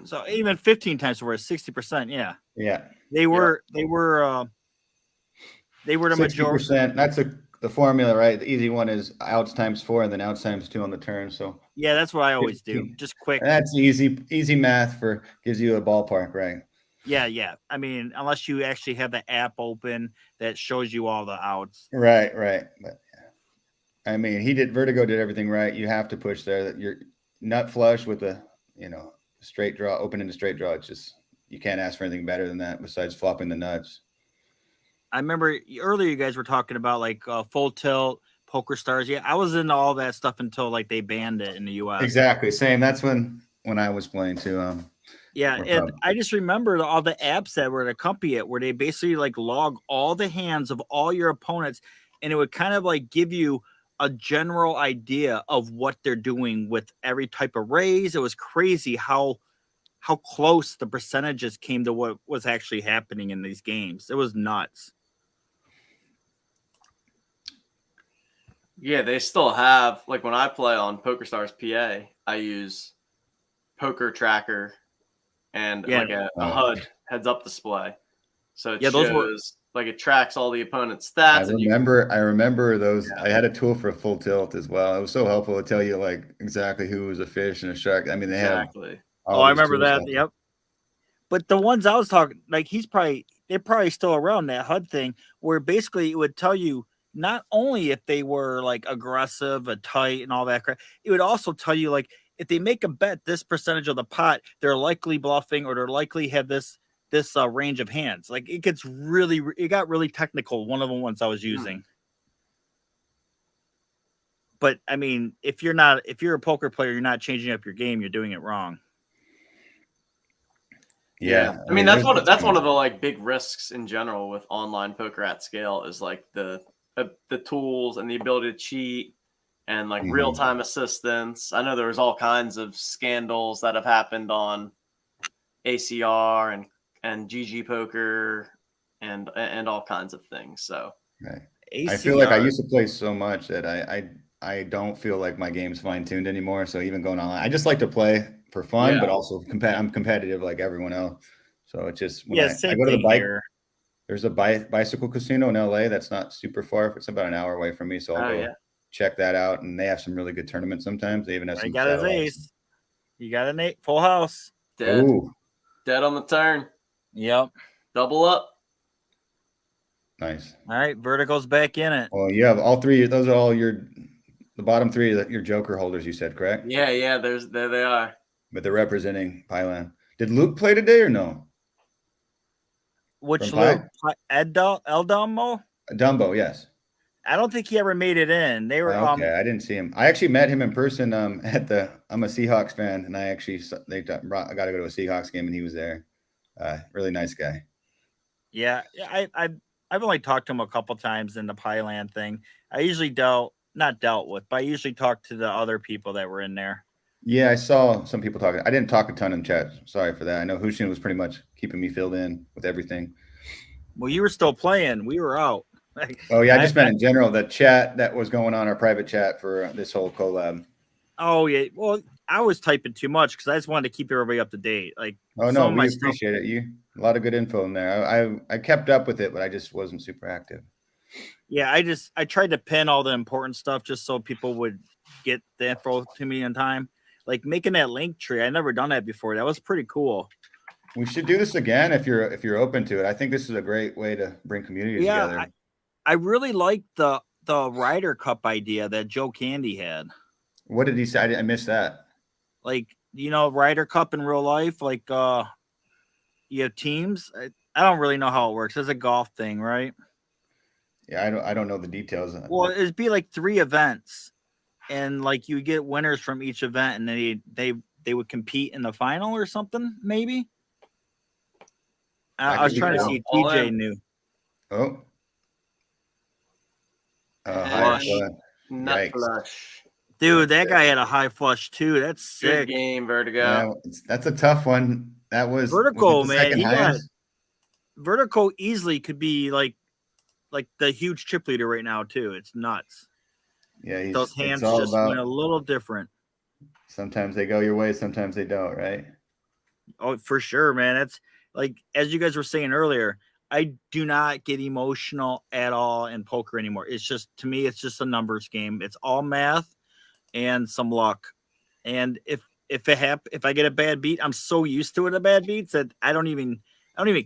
So even 15 times 4 is 60%. Yeah. Yeah. They were the majority. That's the formula, right? The easy one is outs times 4 and then outs times 2 on the turn. So yeah, that's what I always do. Just quick. And that's easy math gives you a ballpark, right? Yeah. I mean, unless you actually have the app open that shows you all the outs. Right. But I mean, Vertigo did everything right. You have to push there. That you're nut flush with a straight draw, open into straight draw. It's just you can't ask for anything better than that besides flopping the nuts. I remember earlier you guys were talking about like full tilt, poker stars. Yeah, I was into all that stuff until like they banned it in the US. Exactly. Same. That's when I was playing too. Yeah, and I just remember all the apps that were to accompany it where they basically like log all the hands of all your opponents, and it would kind of like give you a general idea of what they're doing with every type of raise. It was crazy how close the percentages came to what was actually happening in these games. It was nuts. Yeah, they still have, like when I play on PokerStars PA, I use Poker Tracker and like a HUD heads up display. So it shows like it tracks all the opponent's stats. I remember those. Yeah. I had a tool for full tilt as well. It was so helpful to tell you like exactly who was a fish and a shark. I mean, they have. Oh, I remember that. Stuff. Yep. But the ones I was talking, like they're probably still around that HUD thing where basically it would tell you not only if they were like aggressive, a tight, and all that crap. It would also tell you like if they make a bet, this percentage of the pot, they're likely bluffing or they're likely have this range of hands. Like it got really technical. One of the ones I was using. But I mean, if you're a poker player, you're not changing up your game. You're doing it wrong. Yeah. I mean, that's one of the like big risks in general with online poker at scale is like the tools and the ability to cheat and like real-time assistance. I know there was all kinds of scandals that have happened on ACR and GG Poker and all kinds of things. So I feel like I used to play so much that I don't feel like my game's fine-tuned anymore. So even going online, I just like to play for fun, but also I'm competitive like everyone else. So it's just when I go to the bike. There's a bicycle casino in LA that's not super far. It's about an hour away from me, so I'll go check that out. And they have some really good tournaments sometimes. They even have some. Got his ace. You got an 8 full house. Dead on the turn. Yep. Double up. Nice. All right, Vertigo's back in it. Well, you have all 3. Those are all the bottom 3 that your Joker holders. You said correct? Yeah. There they are. But they're representing Pieland. Did Luke play today or no? Which Luke? Eldamo? Dumbo, yes. I don't think he ever made it in. They were okay. I didn't see him. I actually met him in person. I'm a Seahawks fan, and I got to go to a Seahawks game, and he was there. Really nice guy. Yeah, I've only talked to him a couple times in the Pieland thing. I usually not dealt with, but I usually talked to the other people that were in there. Yeah, I saw some people talking. I didn't talk a ton in chat. Sorry for that. I know Hushin was pretty much keeping me filled in with everything. Well, you were still playing. We were out. Oh yeah, I just meant in general the chat that was going on, our private chat for this whole collab. Oh yeah. Well, I was typing too much because I just wanted to keep everybody up to date. Like, Oh no, we appreciate it. You a lot of good info in there. I kept up with it, but I just wasn't super active. Yeah, I tried to pin all the important stuff just so people would get the info to me in time. Like making that link tree. I never done that before. That was pretty cool. We should do this again if you're open to it. I think this is a great way to bring communities together. I really like the Ryder Cup idea that Joe Candy had. What did he say? I missed that. Like, Ryder Cup in real life, like you have teams. I don't really know how it works. It's a golf thing, right? Yeah, I don't know the details. Well, it'd be like 3 events, and like you get winners from each event, and they would compete in the final or something, maybe. I was trying to see if TJ knew. Oh. Nut flush. Dude, that guy had a high flush too. That's sick. Good game, Vertigo. Yeah, that's a tough one. That was Vertigo, man. Vertigo easily could be like the huge chip leader right now too. It's nuts. Yeah, those hands just went a little different. Sometimes they go your way, sometimes they don't, right? Oh, for sure, man. That's like, as you guys were saying earlier, I do not get emotional at all in poker anymore. It's just, to me, it's just a numbers game. It's all math and some luck. And if I get a bad beat, I'm so used to it, a bad beats, that I don't even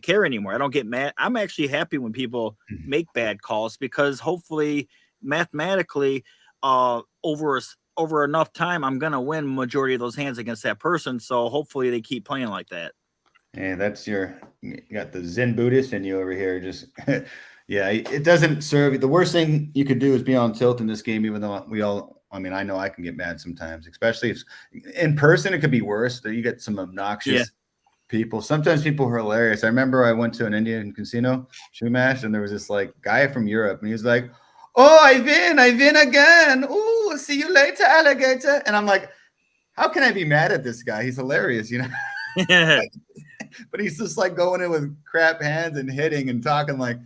care anymore. I don't get mad. I'm actually happy when people make bad calls, because hopefully mathematically over enough time, I'm going to win majority of those hands against that person. So hopefully they keep playing like that. Hey, you got the Zen Buddhist in you over here. Just, yeah, it doesn't serve. The worst thing you could do is be on tilt in this game, even though I know I can get mad sometimes, especially if in person, it could be worse. That you get some obnoxious people. Sometimes people are hilarious. I remember I went to an Indian casino, Shumash, and there was this like guy from Europe, and he was like, "Oh, I win again. Oh, see you later, alligator." And I'm like, how can I be mad at this guy? He's hilarious, Yeah. But he's just like going in with crap hands and hitting and talking like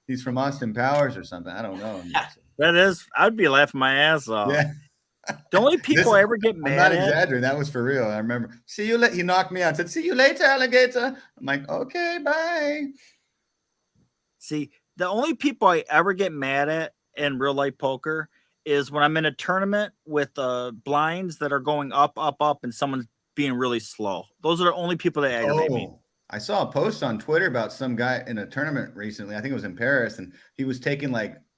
he's from Austin Powers or something. I don't know. I'd be laughing my ass off. Yeah. The only people I ever get mad I'm not exaggerating. That was for real. I remember. See you later. He knocked me out. Said, "See you later, alligator." I'm like, okay, bye. See, the only people I ever get mad at in real life poker is when I'm in a tournament with blinds that are going up, and someone's being really slow. Those are the only people that aggravate me. I saw a post on Twitter about some guy in a tournament recently. I think it was in Paris, and he was taking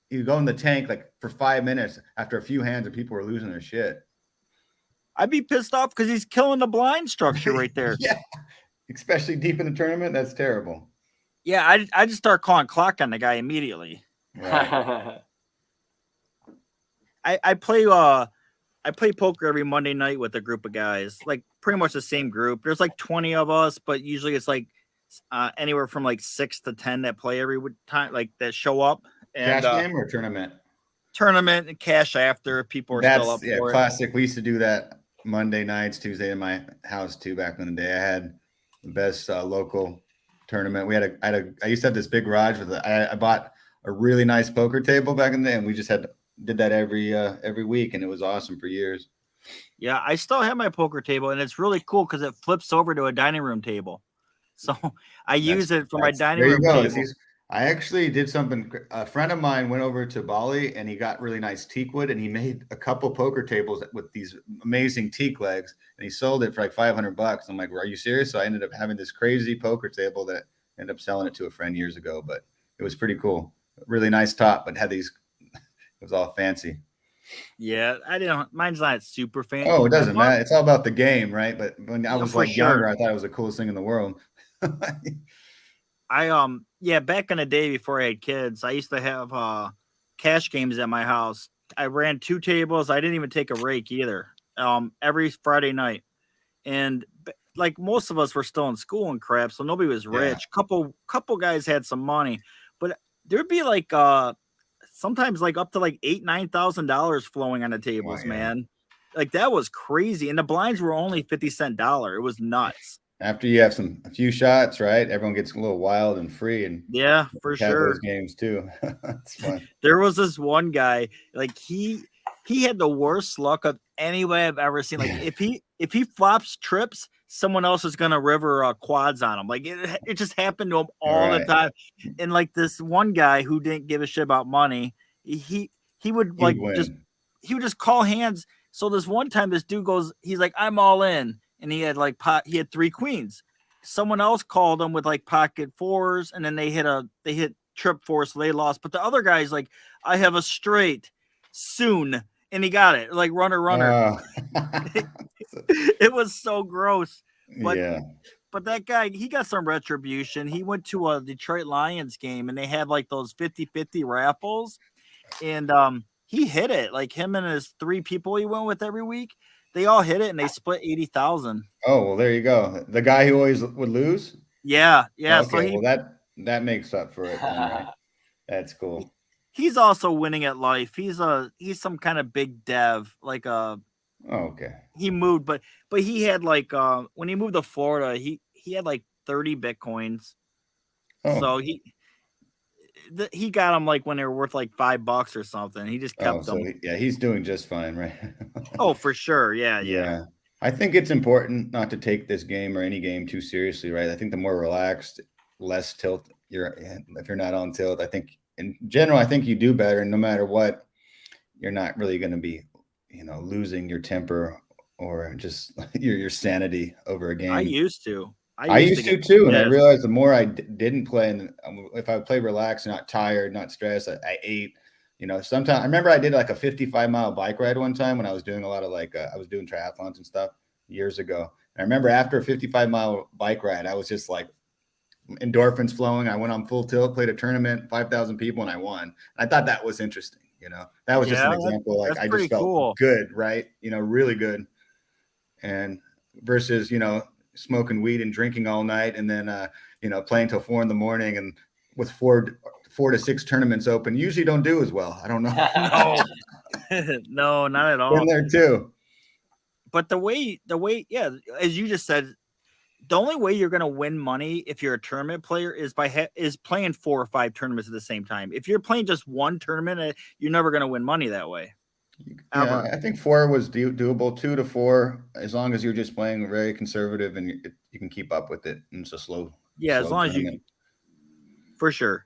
he would go in the tank like for 5 minutes after a few hands, and people were losing their shit. I'd be pissed off because he's killing the blind structure right there. Yeah, especially deep in the tournament. That's terrible. Yeah, I just start calling clock on the guy immediately. Right. I play poker every Monday night with a group of guys, like pretty much the same group. There's like 20 of us, but usually it's like anywhere from like 6 to 10 that play every time, like that show up. And, cash game or tournament? Tournament and cash after, if people are still up for classic. We used to do that Monday nights, Tuesday in my house too. Back in the day, I had the best local tournament. I used to have this big garage with I bought a really nice poker table back in the day, and we just did that every week, and it was awesome for years. Yeah, I still have my poker table, and it's really cool because it flips over to a dining room table. So I use it for my dining room table. I actually did something. A friend of mine went over to Bali, and he got really nice teak wood, and he made a couple poker tables with these amazing teak legs, and he sold it for like $500. I'm like, "Are you serious?" So I ended up having this crazy poker table that ended up selling it to a friend years ago, but it was pretty cool. Really nice top, but had these. It was all fancy. Yeah, mine's not super fancy. Oh, it doesn't matter. It's all about the game, right? But when I was younger, I thought it was the coolest thing in the world. Back in the day before I had kids, I used to have cash games at my house. I ran 2 tables. I didn't even take a rake either. Every Friday night. And like most of us were still in school and crap, so nobody was rich. Couple guys had some money, but there'd be sometimes like up to like $8,000-9,000 flowing on the tables, man. Like that was crazy. And the blinds were only 50-cent dollar. It was nuts. After you have a few shots, right? Everyone gets a little wild and free, and Yeah, for have sure. those games too. It's fun. There was this one guy, like he had the worst luck of anybody I've ever seen. Like if he flops trips, someone else is gonna river quads on him. Like it just happened to him all the time. And like this one guy who didn't give a shit about money, he would like he would just call hands. So this one time, this dude goes, he's like, I'm all in, and he had like he had 3 queens. Someone else called him with like pocket 4s, and then they hit trip 4, so they lost. But the other guy's like, I have a straight soon, and he got it, like runner. It was so gross. But that guy, he got some retribution. He went to a Detroit Lions game, and they had like those 50-50 raffles, and he hit it. Like him and his 3 people he went with every week, they all hit it, and they split 80,000. Oh well, there you go. The guy who always would lose. Yeah. Okay, so that makes up for it. Then, right? That's cool. He's also winning at life. He's some kind of big dev, like okay. He moved, but he had like when he moved to Florida, he had like 30 Bitcoins. Oh. So he got them like when they were worth like $5 or something. He just kept them. He's doing just fine, right? Oh, for sure. Yeah. I think it's important not to take this game or any game too seriously, right? I think the more relaxed, less tilt if you're not on tilt, I think in general, I think you do better. And no matter what, you're not really going to be, losing your temper or just your sanity over a game. I used to. I used to too, and I realized the more I didn't play, and if I play relaxed, not tired, not stressed, I ate. Sometimes I remember I did like a 55-mile bike ride one time when I was doing a lot of I was doing triathlons and stuff years ago. And I remember after a 55-mile bike ride, I was just like endorphins flowing. I went on full tilt, played a tournament, 5,000 people, and I won. I thought that was interesting. That was just an example. Like I just felt good, right? Really good. And versus, smoking weed and drinking all night, and then playing till 4 a.m. and with 4 to 6 tournaments open, usually don't do as well. I don't know. No, not at all. Been there too. But the way, yeah, as you just said, the only way you're going to win money if you're a tournament player is is playing 4 or 5 tournaments at the same time. If you're playing just one tournament, you're never going to win money that way. Yeah, I think 4 was doable. 2 to 4, as long as you're just playing very conservative and you can keep up with it. And it's a slow. Yeah, as long as you, for sure.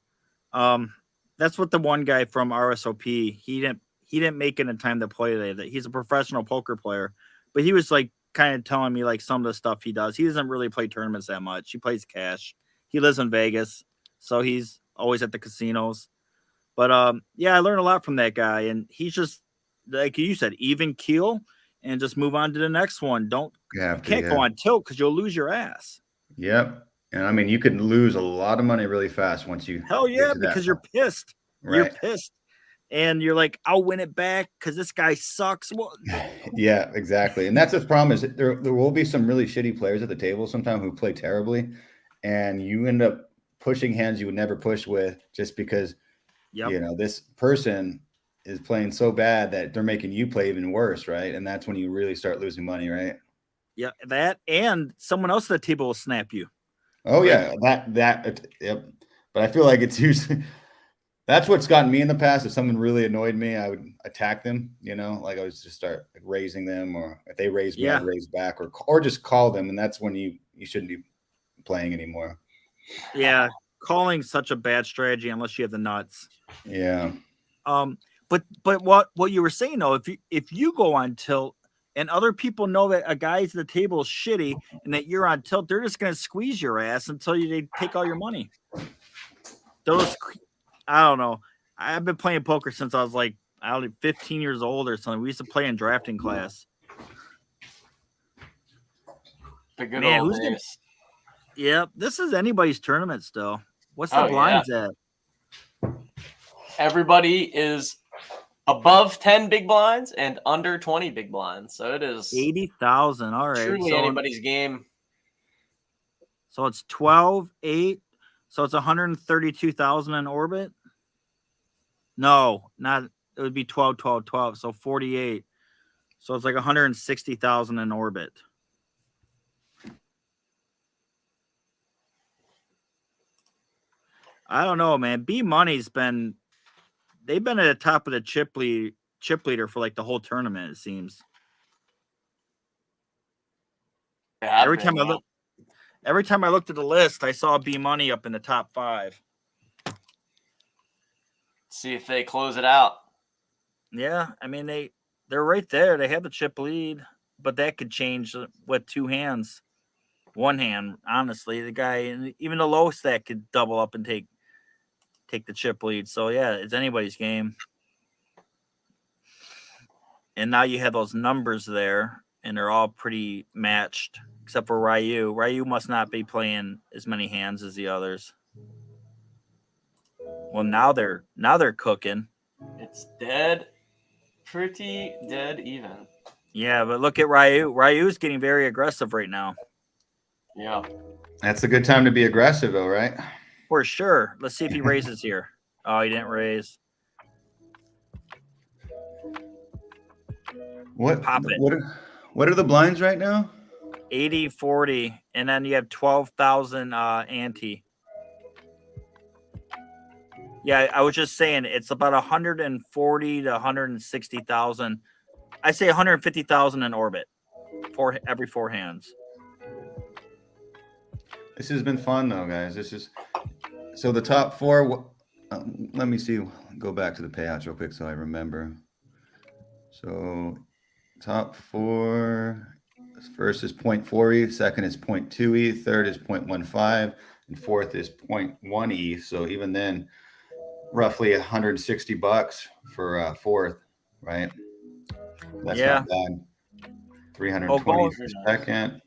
That's what the one guy from RSOP, he didn't make it in time to play today. That he's a professional poker player, but he was like kind of telling me like some of the stuff he does. He doesn't really play tournaments that much. He plays cash. He lives in Vegas, so he's always at the casinos. But I learned a lot from that guy, and he's just, like you said, even keel and just move on to the next one. You can't go on tilt because you'll lose your ass. Yep. And I mean, you could lose a lot of money really fast once you. Hell yeah, because you're pissed. Right. You're pissed. And you're like, I'll win it back because this guy sucks. Well, yeah, exactly. And that's the problem is there will be some really shitty players at the table sometimes who play terribly. And you end up pushing hands you would never push with just because, this person is playing so bad that they're making you play even worse, right? And that's when you really start losing money, right? Yeah, that and someone else at the table will snap you. Oh yeah, yep. But I feel like it's usually that's what's gotten me in the past. If someone really annoyed me, I would attack them. Like I would just start raising them, or if they raise me, I'd raise back, or just call them, and that's when you shouldn't be playing anymore. Yeah, calling such a bad strategy unless you have the nuts. Yeah. But what you were saying though, if you go on tilt and other people know that a guy's at the table is shitty and that you're on tilt, they're just gonna squeeze your ass until they take all your money. I don't know. I've been playing poker since I was like 15 years old or something. We used to play in drafting class. The good old days. Yep, this is anybody's tournament still. What's the blinds at? Everybody is above 10 big blinds and under 20 big blinds. So it is 80,000. All right. Truly anybody's game. So it's 12-8. So it's 132,000 in orbit. No, not. It would be 12. So 48. So it's like 160,000 in orbit. I don't know, man. B Money's been they've been at the top of the chip leader for like the whole tournament, it seems. Every time I looked at the list, I saw B Money up in the top 5. See if they close it out. Yeah, I mean they're right there. They have the chip lead, but that could change with 2 hands. 1 hand, honestly, the guy, even the low stack could double up and take the chip lead. So yeah, it's anybody's game. And now you have those numbers there, and they're all pretty matched, except for Ryu. Ryu must not be playing as many hands as the others. Well, now they're cooking. It's dead, pretty dead even. Yeah, but look at Ryu. Ryu's getting very aggressive right now. Yeah. That's a good time to be aggressive, though, right? For sure. Let's see if he raises here. Oh, he didn't raise. What? Pop it. What are the blinds right now? 80, 40, and then you have 12,000 ante. Yeah, I was just saying it's about 140 to 160,000. I say 150,000 in orbit for every 4 hands. This has been fun, though, guys. So the top 4. Let me see. Go back to the payouts real quick so I remember. So top 4. First is 0.4 ETH. Second is 0.2 ETH. Third is 0.15. And fourth is 0.1 ETH. So even then, roughly $160 for fourth, right? That's not bad. 320 for second.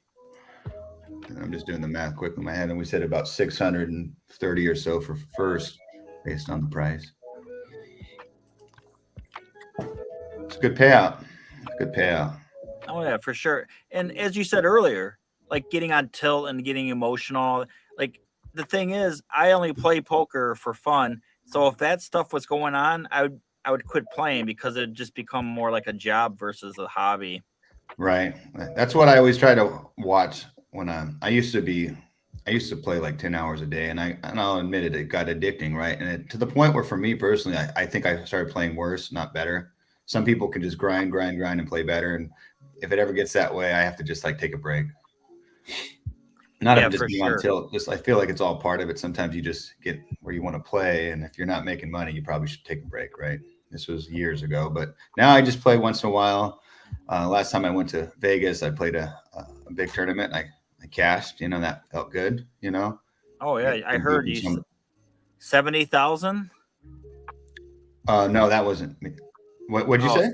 And I'm just doing the math quick in my head, and we said about 630 or so for first, based on the price. It's a good payout. Good payout. Oh yeah, for sure. And as you said earlier, like getting on tilt and getting emotional. Like the thing is, I only play poker for fun. So if that stuff was going on, I would quit playing because it'd just become more like a job versus a hobby. Right. That's what I always try to watch when I used to play like 10 hours a day, and I'll admit it got addicting, right? And to the point where for me personally, I think I started playing worse, not better. Some people can just grind and play better. And if it ever gets that way, I have to just like take a break. Not even just being on tilt. Just I feel like it's all part of it. Sometimes you just get where you want to play, and if you're not making money, you probably should take a break, right? This was years ago, but now I just play once in a while. Last time I went to Vegas, I played a big tournament. I cashed, that felt good, Oh yeah, I heard you 70,000. No, that wasn't me. What'd you say?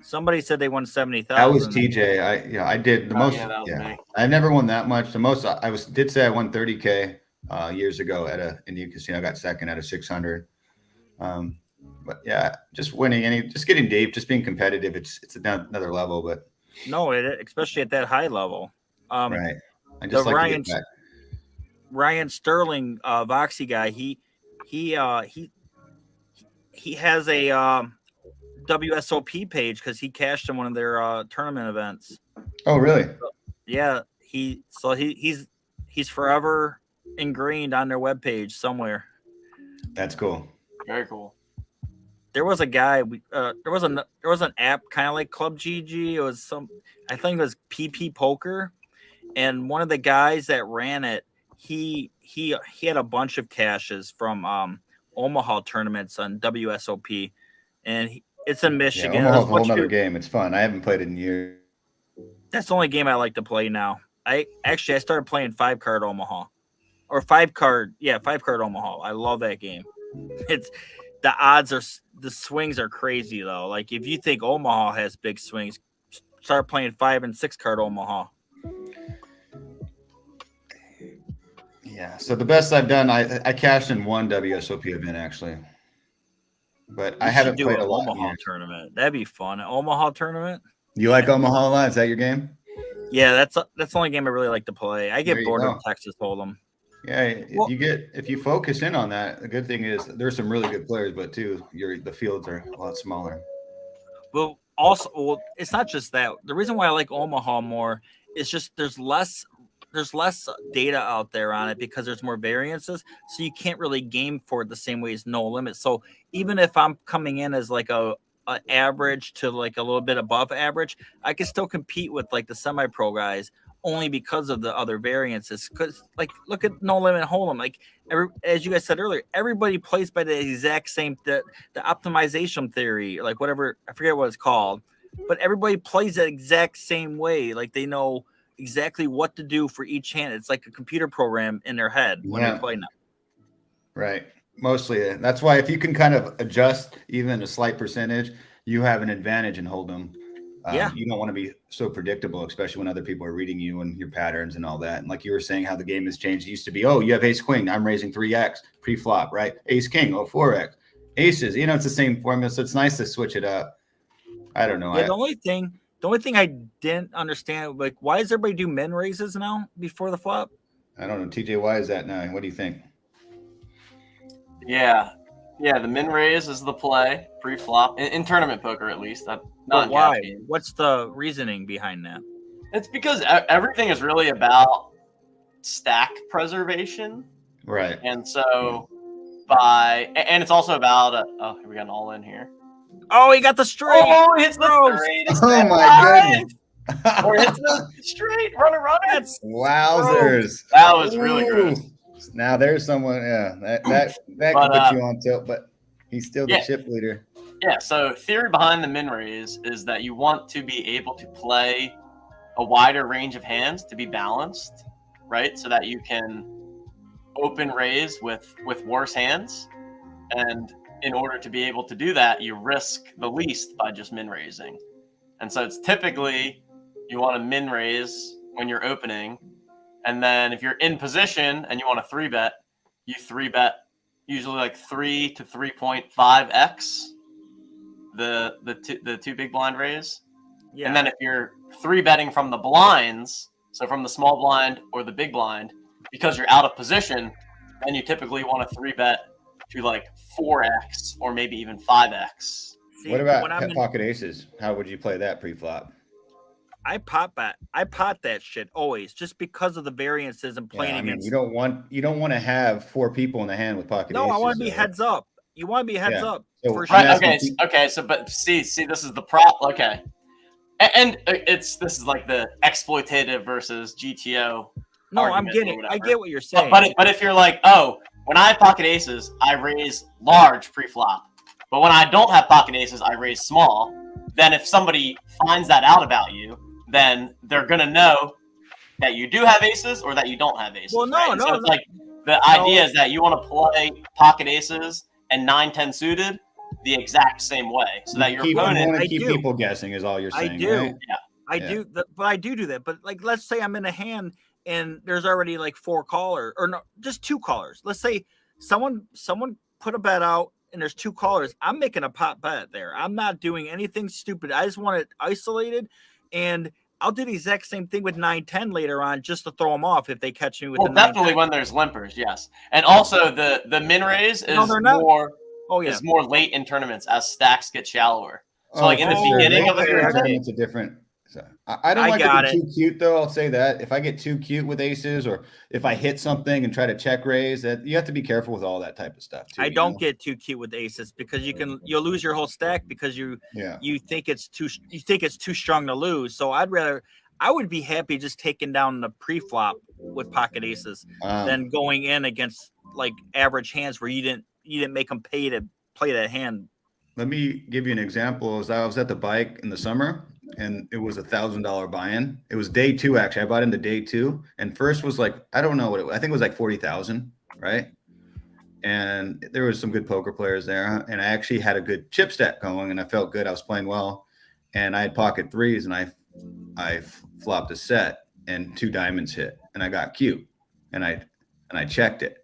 Somebody said they won 70,000. That was TJ. I did the most. Yeah, I never won that much. The most did say I won 30K years ago at a Indian casino. I got second out of 600. But yeah, just winning just getting deep, just being competitive. It's another level, but no, especially at that high level. Right. I just like to get back. Ryan Sterling, Voxie guy. He has a WSOP page because he cashed in one of their tournament events. Oh, really? Yeah. He's forever ingrained on their webpage somewhere. That's cool. Very cool. There was a guy. There was an app kind of like Club GG. It was I think it was PP Poker, and one of the guys that ran it, he had a bunch of caches from Omaha tournaments on WSOP, and it's in Michigan. Yeah, Omaha's a whole other game. It's fun. I haven't played it in years. That's the only game I like to play now. I started playing 5-card Omaha, or 5-card Omaha. I love that game. The odds the swings are crazy though. Like if you think Omaha has big swings, start playing 5 and 6-card Omaha. Yeah. So the best I've done, I cashed in one WSOP event actually, but I haven't played a lot. Omaha tournament. That'd be fun. An Omaha tournament. You like Omaha a lot? Is that your game? Yeah, that's the only game I really like to play. I get bored of Texas Hold'em. Yeah, if you focus in on that, the good thing is there's some really good players, but too the fields are a lot smaller. Well, also, well, it's not just that. The reason why I like Omaha more is just there's less data out there on it because there's more variances, so you can't really game for it the same way as No Limit. So even if I'm coming in as like a average to like a little bit above average, I can still compete with like the semi-pro guys only because of the other variances. Because like look at No Limit Hold'em, like as you guys said earlier, everybody plays by the exact same the optimization theory, like whatever, I forget what it's called, but everybody plays the exact same way. Like they know exactly what to do for each hand. It's like a computer program in their head when they're playing them. Right. Mostly. That's why if you can kind of adjust even a slight percentage, you have an advantage in Hold'em. You don't want to be so predictable, especially when other people are reading you and your patterns and all that. And like you were saying, how the game has changed. It used to be, oh, you have ace queen, I'm raising 3x pre-flop, right? Ace king, oh, 4x. Aces, it's the same formula. So it's nice to switch it up. I don't know. Yeah, the only thing I didn't understand, like, why does everybody do min raises now before the flop? I don't know. TJ, why is that now? What do you think? Yeah, the min raise is the play pre-flop in tournament poker, at least. Not why? What's the reasoning behind that? It's because everything is really about stack preservation, right? And so and it's also about here we got an all in here. Oh, he got the straight. Oh, he hits the straight. Oh my goodness! Or hits the straight. Runner. Wowzers! That was really gross. Now there's someone, that can put you on tilt, but he's still the chip leader. Yeah, so theory behind the min raise is that you want to be able to play a wider range of hands to be balanced, right? So that you can open raise with worse hands. And in order to be able to do that, you risk the least by just min raising. And so it's typically you want to min raise when you're opening. And then if you're in position and you want to 3-bet, you 3-bet usually like 3 to 3.5x the two big blind raise. Yeah. And then if you're 3-betting from the blinds, so from the small blind or the big blind, because you're out of position, then you typically want to 3-bet to like 4x or maybe even 5x. What about pocket aces? How would you play that pre-flop? I pot that shit always, just because of the variances and playing against. You don't want to have 4 people in the hand with pocket aces. No, I want to be heads up. You want to be heads up. So, for sure. Right. Okay. So, but see, this is the prop. Okay. And this is like the exploitative versus GTO. No, I get what you're saying. But if you're like, oh, when I have pocket aces, I raise large pre-flop. But when I don't have pocket aces, I raise small. Then if somebody finds that out about you, then they're gonna know that you do have aces or that you don't have aces. Well, no. So it's like the idea is that you want to play pocket aces and 9-10 suited the exact same way, so that your opponent. Keep people guessing is all you're saying. I do. Right? Yeah. I do. But I do that. But like, let's say I'm in a hand and there's already like 4 callers, or no, just 2 callers. Let's say someone put a bet out and there's 2 callers. I'm making a pot bet there. I'm not doing anything stupid. I just want it isolated, and I'll do the exact same thing with 9-10 later on, just to throw them off if they catch me with. Well, definitely when there's limpers, yes. And also the min raise is more. Oh yeah, is more late in tournaments as stacks get shallower. So like in the beginning of the tournament, it's a different. So I don't like to be too cute though. I'll say that if I get too cute with aces, or if I hit something and try to check raise, that you have to be careful with all that type of stuff too. I don't get too cute with aces because you'll lose your whole stack because you think it's too strong to lose. So I would be happy just taking down the pre-flop with pocket aces than going in against like average hands where you didn't make them pay to play that hand. Let me give you an example. As I was at the bike in the summer, and it was $1,000 buy-in. It was day 2, actually. I bought into day 2, and first was like, I don't know what it was. I think it was like 40,000, right? And there was some good poker players there, and I actually had a good chip stack going, and I felt good. I was playing well, and I had pocket threes, and I flopped a set, and 2 diamonds hit, and I got cute, and I checked it.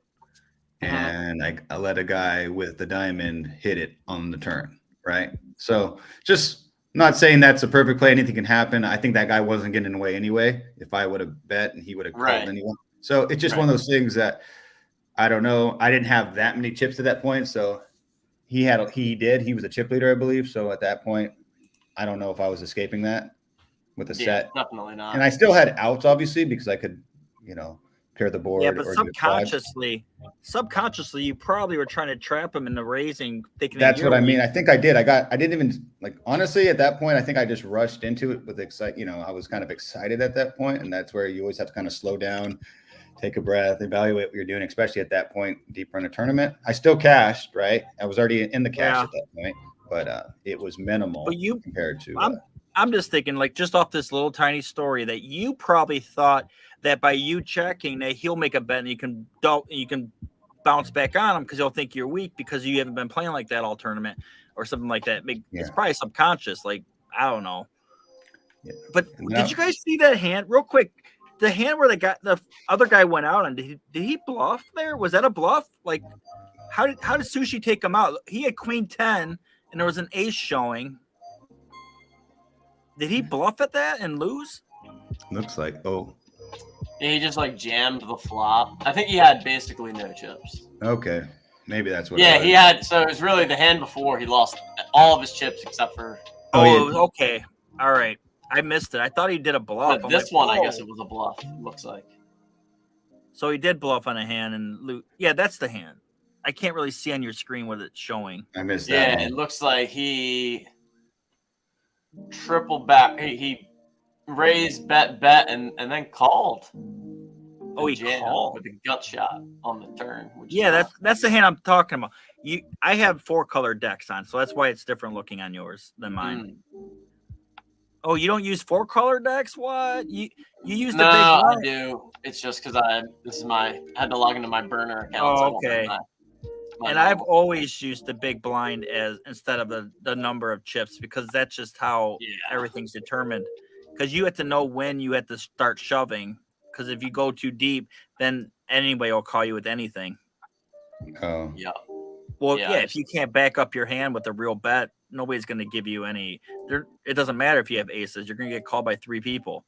And I let a guy with the diamond hit it on the turn, right? So just not saying that's a perfect play. Anything can happen. I think that guy wasn't getting away anyway. If I would have bet and he would have called anyone. So it's just one of those things that I don't know. I didn't have that many chips at that point. So he did. He was a chip leader, I believe. So at that point, I don't know if I was escaping that with a set. Definitely not. And I still had outs, obviously, because I could, pair the board. Yeah, but or do five. subconsciously, you probably were trying to trap him into raising. Thinking That's what I mean. I think I did. I didn't even honestly at that point. I think I just rushed into it with I was kind of excited at that point, and that's where you always have to kind of slow down, take a breath, evaluate what you're doing, especially at that point deeper in a tournament. I still cashed, right? I was already in the cash at that point, but it was minimal. But compared to. I'm just thinking, like, just off this little tiny story, that you probably thought that by you checking that he'll make a bet and you can bounce back on him because he'll think you're weak because you haven't been playing like that all tournament or something like that. It's probably subconscious. Like, I don't know. Yeah. But did you guys see that hand real quick? The hand where the other guy went out and did he bluff there? Was that a bluff? Like, how did Sushi take him out? He had queen 10 and there was an ace showing. Did he bluff at that and lose? Looks like. Yeah, he just like jammed the flop. I think he had basically no chips. Okay, maybe that's what. Yeah, he had. So it was really the hand before he lost all of his chips except for. Okay, all right. I missed it. I thought he did a bluff. But this one, I guess it was a bluff. Looks like. So he did bluff on a hand and lose. Yeah, that's the hand. I can't really see on your screen what it's showing. I missed that. Yeah, it looks like he triple back. He raised, bet, and then called. He called with a gut shot on the turn. Yeah, that's the hand I'm talking about. I have 4-color decks on, so that's why it's different looking on yours than mine. Oh, you don't use 4-color decks? What? You use the big I do. It's just because I had to log into my burner account. Oh, okay. And I've always used the big blind as instead of the number of chips because that's just how everything's determined. Because you have to know when you have to start shoving. Because if you go too deep, then anybody will call you with anything. Oh. Yeah. Well, if you can't back up your hand with a real bet, nobody's going to give you any. It doesn't matter if you have aces. You're going to get called by 3 people.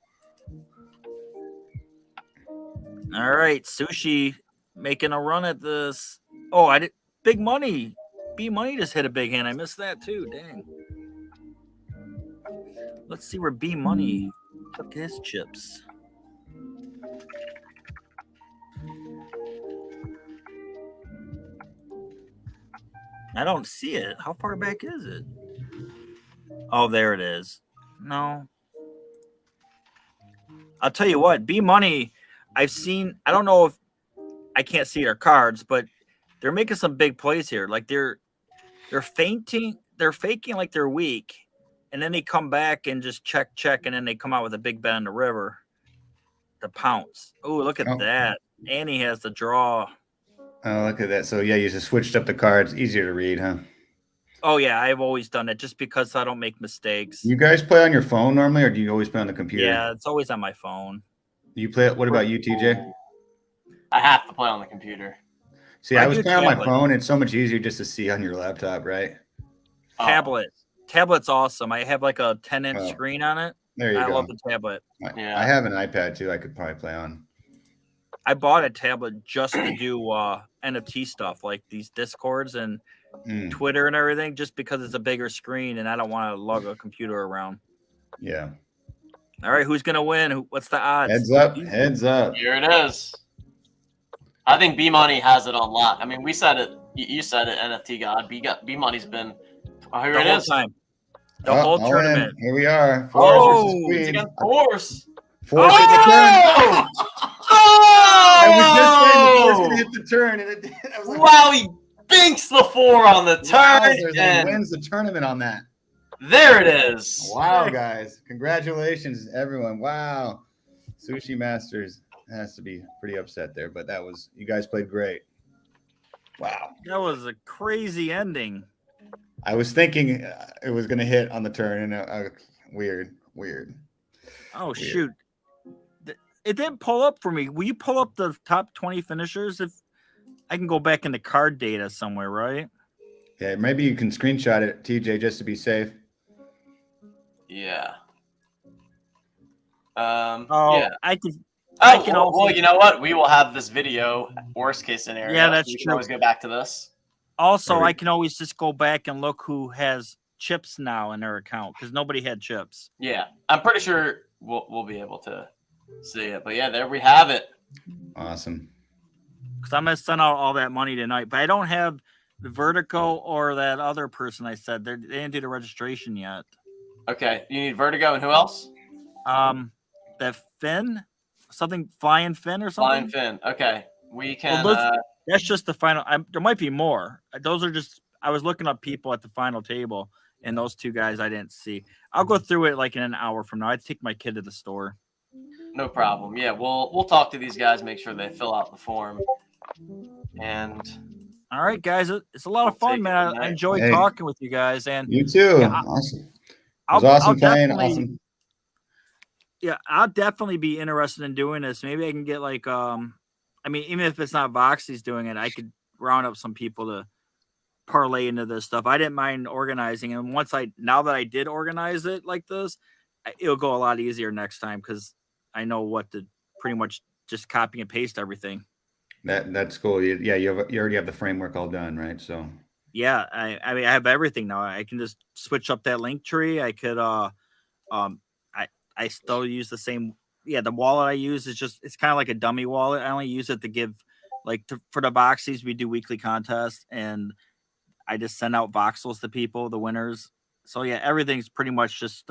All right. Sushi making a run at this. Oh, I did. Big money. B money just hit a big hand. I missed that too. Dang. Let's see where B money took his chips. I don't see it. How far back is it? Oh, there it is. No. I'll tell you what, B money, I've seen, I don't know if I can't see their cards, but they're making some big plays here. Like they're faking like they're weak, and then they come back and just check, and then they come out with a big bet on the river to pounce. Oh, look at that. And he has the draw. Oh, look at that. So yeah, you just switched up the cards. Easier to read, huh? Oh yeah, I've always done it just because I don't make mistakes. You guys play on your phone normally, or do you always play on the computer? Yeah, it's always on my phone. You play it? What about you, TJ? I have to play on the computer. See, I was playing on my phone. It's so much easier just to see on your laptop, right? Tablet's awesome. I have like a 10-inch screen on it. There you go. I love the tablet. I have an iPad too. I could probably play on. I bought a tablet just to do NFT stuff, like these Discords and Twitter and everything, just because it's a bigger screen and I don't want to lug a computer around. Yeah. All right, who's gonna win? What's the odds? Heads up. Heads up. Here it is. I think B Money has it on lock. I mean, we said it. You said it, NFT God. B Money's been. Oh, here it is. The whole tournament. Here we are. It's against Force. Force hit the turn. I was just saying the Force gonna hit the turn, and it I was like, wow, he binks the 4 on the turn and wins the tournament on that. There it is. Wow, guys! Congratulations, everyone! Wow, Sushi Masters has to be pretty upset there, but you guys played great. Wow, that was a crazy ending. I was thinking it was going to hit on the turn, and weird. Oh, weird. Shoot. It didn't pull up for me. Will you pull up the top 20 finishers? If I can go back into card data somewhere, right? Yeah, maybe you can screenshot it, TJ, just to be safe. Yeah. Yeah. I can also, well, you know what? We will have this video. Worst case scenario. Yeah, that's true. true. We can always go back to this. Also, I can always just go back and look who has chips now in their account because nobody had chips. Yeah, I'm pretty sure we'll be able to see it. But yeah, there we have it. Awesome. Because I'm gonna send out all that money tonight, but I don't have the Vertigo or that other person I said they didn't do the registration yet. Okay, you need Vertigo and who else? That Finn, something Flying Finn or something. Flying Finn. Okay, we can. Well, that's just the final. There might be more. Those are just. I was looking up people at the final table, and those two guys I didn't see. I'll go through it like in an hour from now. I'd take my kid to the store. No problem. Yeah, we'll talk to these guys, make sure they fill out the form. And all right, guys, it's a lot of fun, man. I enjoyed talking with you guys, and you too. Yeah, awesome. It was awesome playing. Awesome. Yeah, I'll definitely be interested in doing this. Maybe I can get like, I mean, even if it's not Voxies doing it, I could round up some people to parlay into this stuff. I didn't mind organizing, and now that I did organize it like this, it'll go a lot easier next time because I know what to pretty much just copy and paste everything. That's cool. Yeah, you already have the framework all done, right? So yeah, I mean I have everything now. I can just switch up that link tree. I could I still use the same. Yeah, the wallet I use is it's kind of like a dummy wallet. I only use it to give for the Voxies. We do weekly contests, and I just send out voxels to people, the winners. So yeah, everything's pretty much just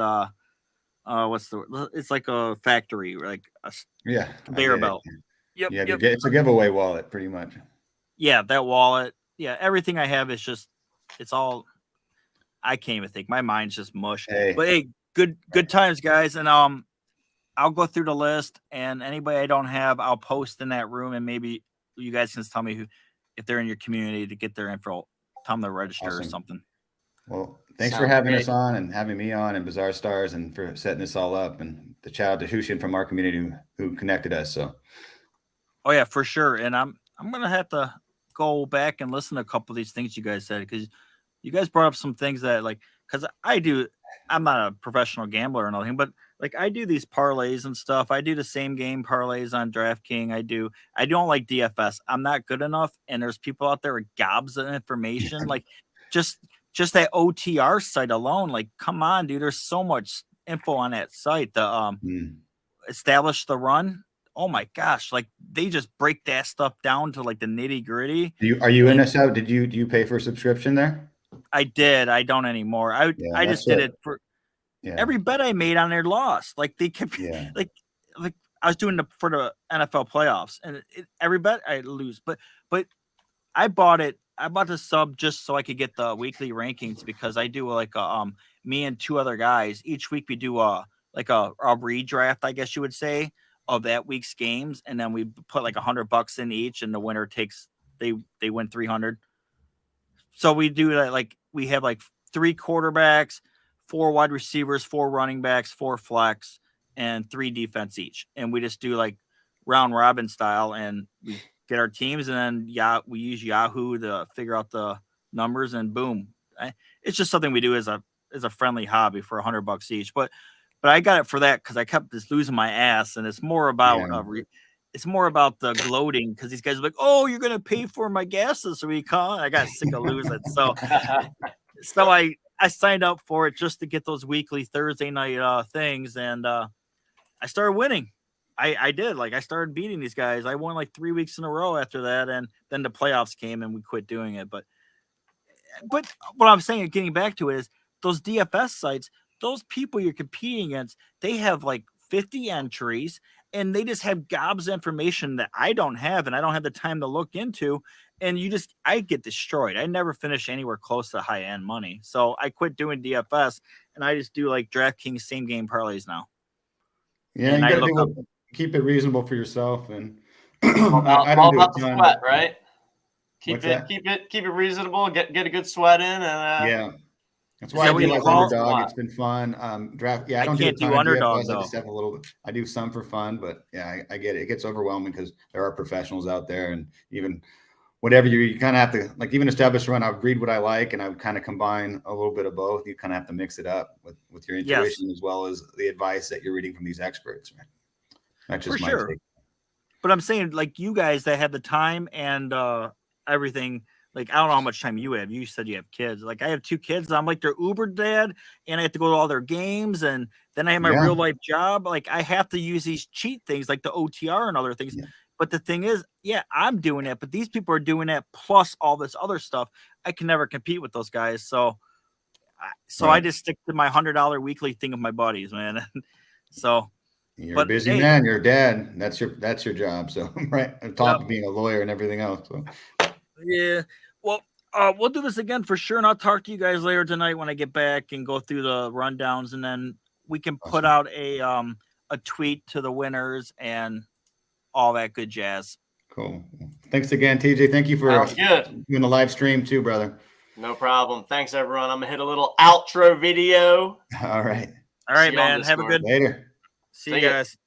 it's like a factory, like a conveyor belt. Yep, yeah, yep. It's a giveaway wallet, pretty much. Yeah, that wallet. Yeah, everything I have is it's all. I can't even think. My mind's just mush. Hey. But hey, good times, guys, and I'll go through the list, and anybody I don't have, I'll post in that room, and maybe you guys can tell me if they're in your community to get their info. Tell them to register or something. Well, thanks for having us on and having me on and Bizarre Stars and for setting this all up, and the shout out to Hushin from our community who connected us. So. Oh yeah, for sure. And I'm gonna have to go back and listen to a couple of these things you guys said because you guys brought up some things that because I'm not a professional gambler or nothing, but I do these parlays and stuff. I do the same game parlays on DraftKings. I don't like DFS. I'm not good enough. And there's people out there with gobs of information. just that OTR site alone. Come on, dude. There's so much info on that site. The establish the run. Oh my gosh. They just break that stuff down to the nitty gritty. Are you in this out? Do you pay for a subscription there? I did. I don't anymore. I just did it for every bet I made on there lost. They kept I was doing for the NFL playoffs, and every bet I lose. But I bought it. I bought the sub just so I could get the weekly rankings because I do me and two other guys each week we do a redraft, I guess you would say, of that week's games, and then we put $100 in each, and the winner takes they win 300. So we do that. We have 3 quarterbacks, 4 wide receivers, 4 running backs, 4 flex, and 3 defense each. And we just do round robin style, and we get our teams, and then we use Yahoo to figure out the numbers, and boom. It's just something we do as a friendly hobby for $100 each. But I got it for that because I kept just losing my ass, and it's more about it's more about the gloating because these guys are oh, you're gonna pay for my gas this week, huh? I got sick of losing, so I signed up for it just to get those weekly Thursday night things, and I started winning. I did. I started beating these guys. I won 3 weeks in a row after that, and then the playoffs came and we quit doing it. But what I'm saying, getting back to it, is those DFS sites. Those people you're competing against, they have 50 entries, and they just have gobs of information that I don't have, and I don't have the time to look into. And I get destroyed. I never finish anywhere close to high end money. So I quit doing DFS, and I just do DraftKings same game parlays now. Yeah, and you gotta keep it reasonable for yourself, and all about the sweat, right? Keep it reasonable. Get a good sweat in, and That's why I do Underdog. It's been fun. Draft. Yeah, I don't do a ton of Underdog. DFS. I just have a little. I do some for fun, but yeah, I get it. It gets overwhelming because there are professionals out there, and even whatever you kind of have to even establish a run. I would read what I like, and I would kind of combine a little bit of both. You kind of have to mix it up with your intuition as well as the advice that you're reading from these experts. Right? That's just my take. But I'm saying, you guys that have the time and everything, like, I don't know how much time you have. You said you have kids. Like, I have 2 kids. I'm like their Uber dad, and I have to go to all their games, and then I have my real life job. Like, I have to use these cheat things like the OTR and other things. Yeah. But the thing is, yeah, I'm doing it, but these people are doing it plus all this other stuff. I can never compete with those guys. So I just stick to my $100 weekly thing with my buddies, man. So you're a busy man. You're a dad. That's your job. So right on top of being a lawyer and everything else. So yeah. Well, we'll do this again for sure, and I'll talk to you guys later tonight when I get back and go through the rundowns, and then we can put out a tweet to the winners and all that good jazz. Cool. Thanks again, TJ. Thank you for doing the live stream too, brother. No problem. Thanks, everyone. I'm gonna hit a little outro video. All right. All right, man. Have a good later. See you guys.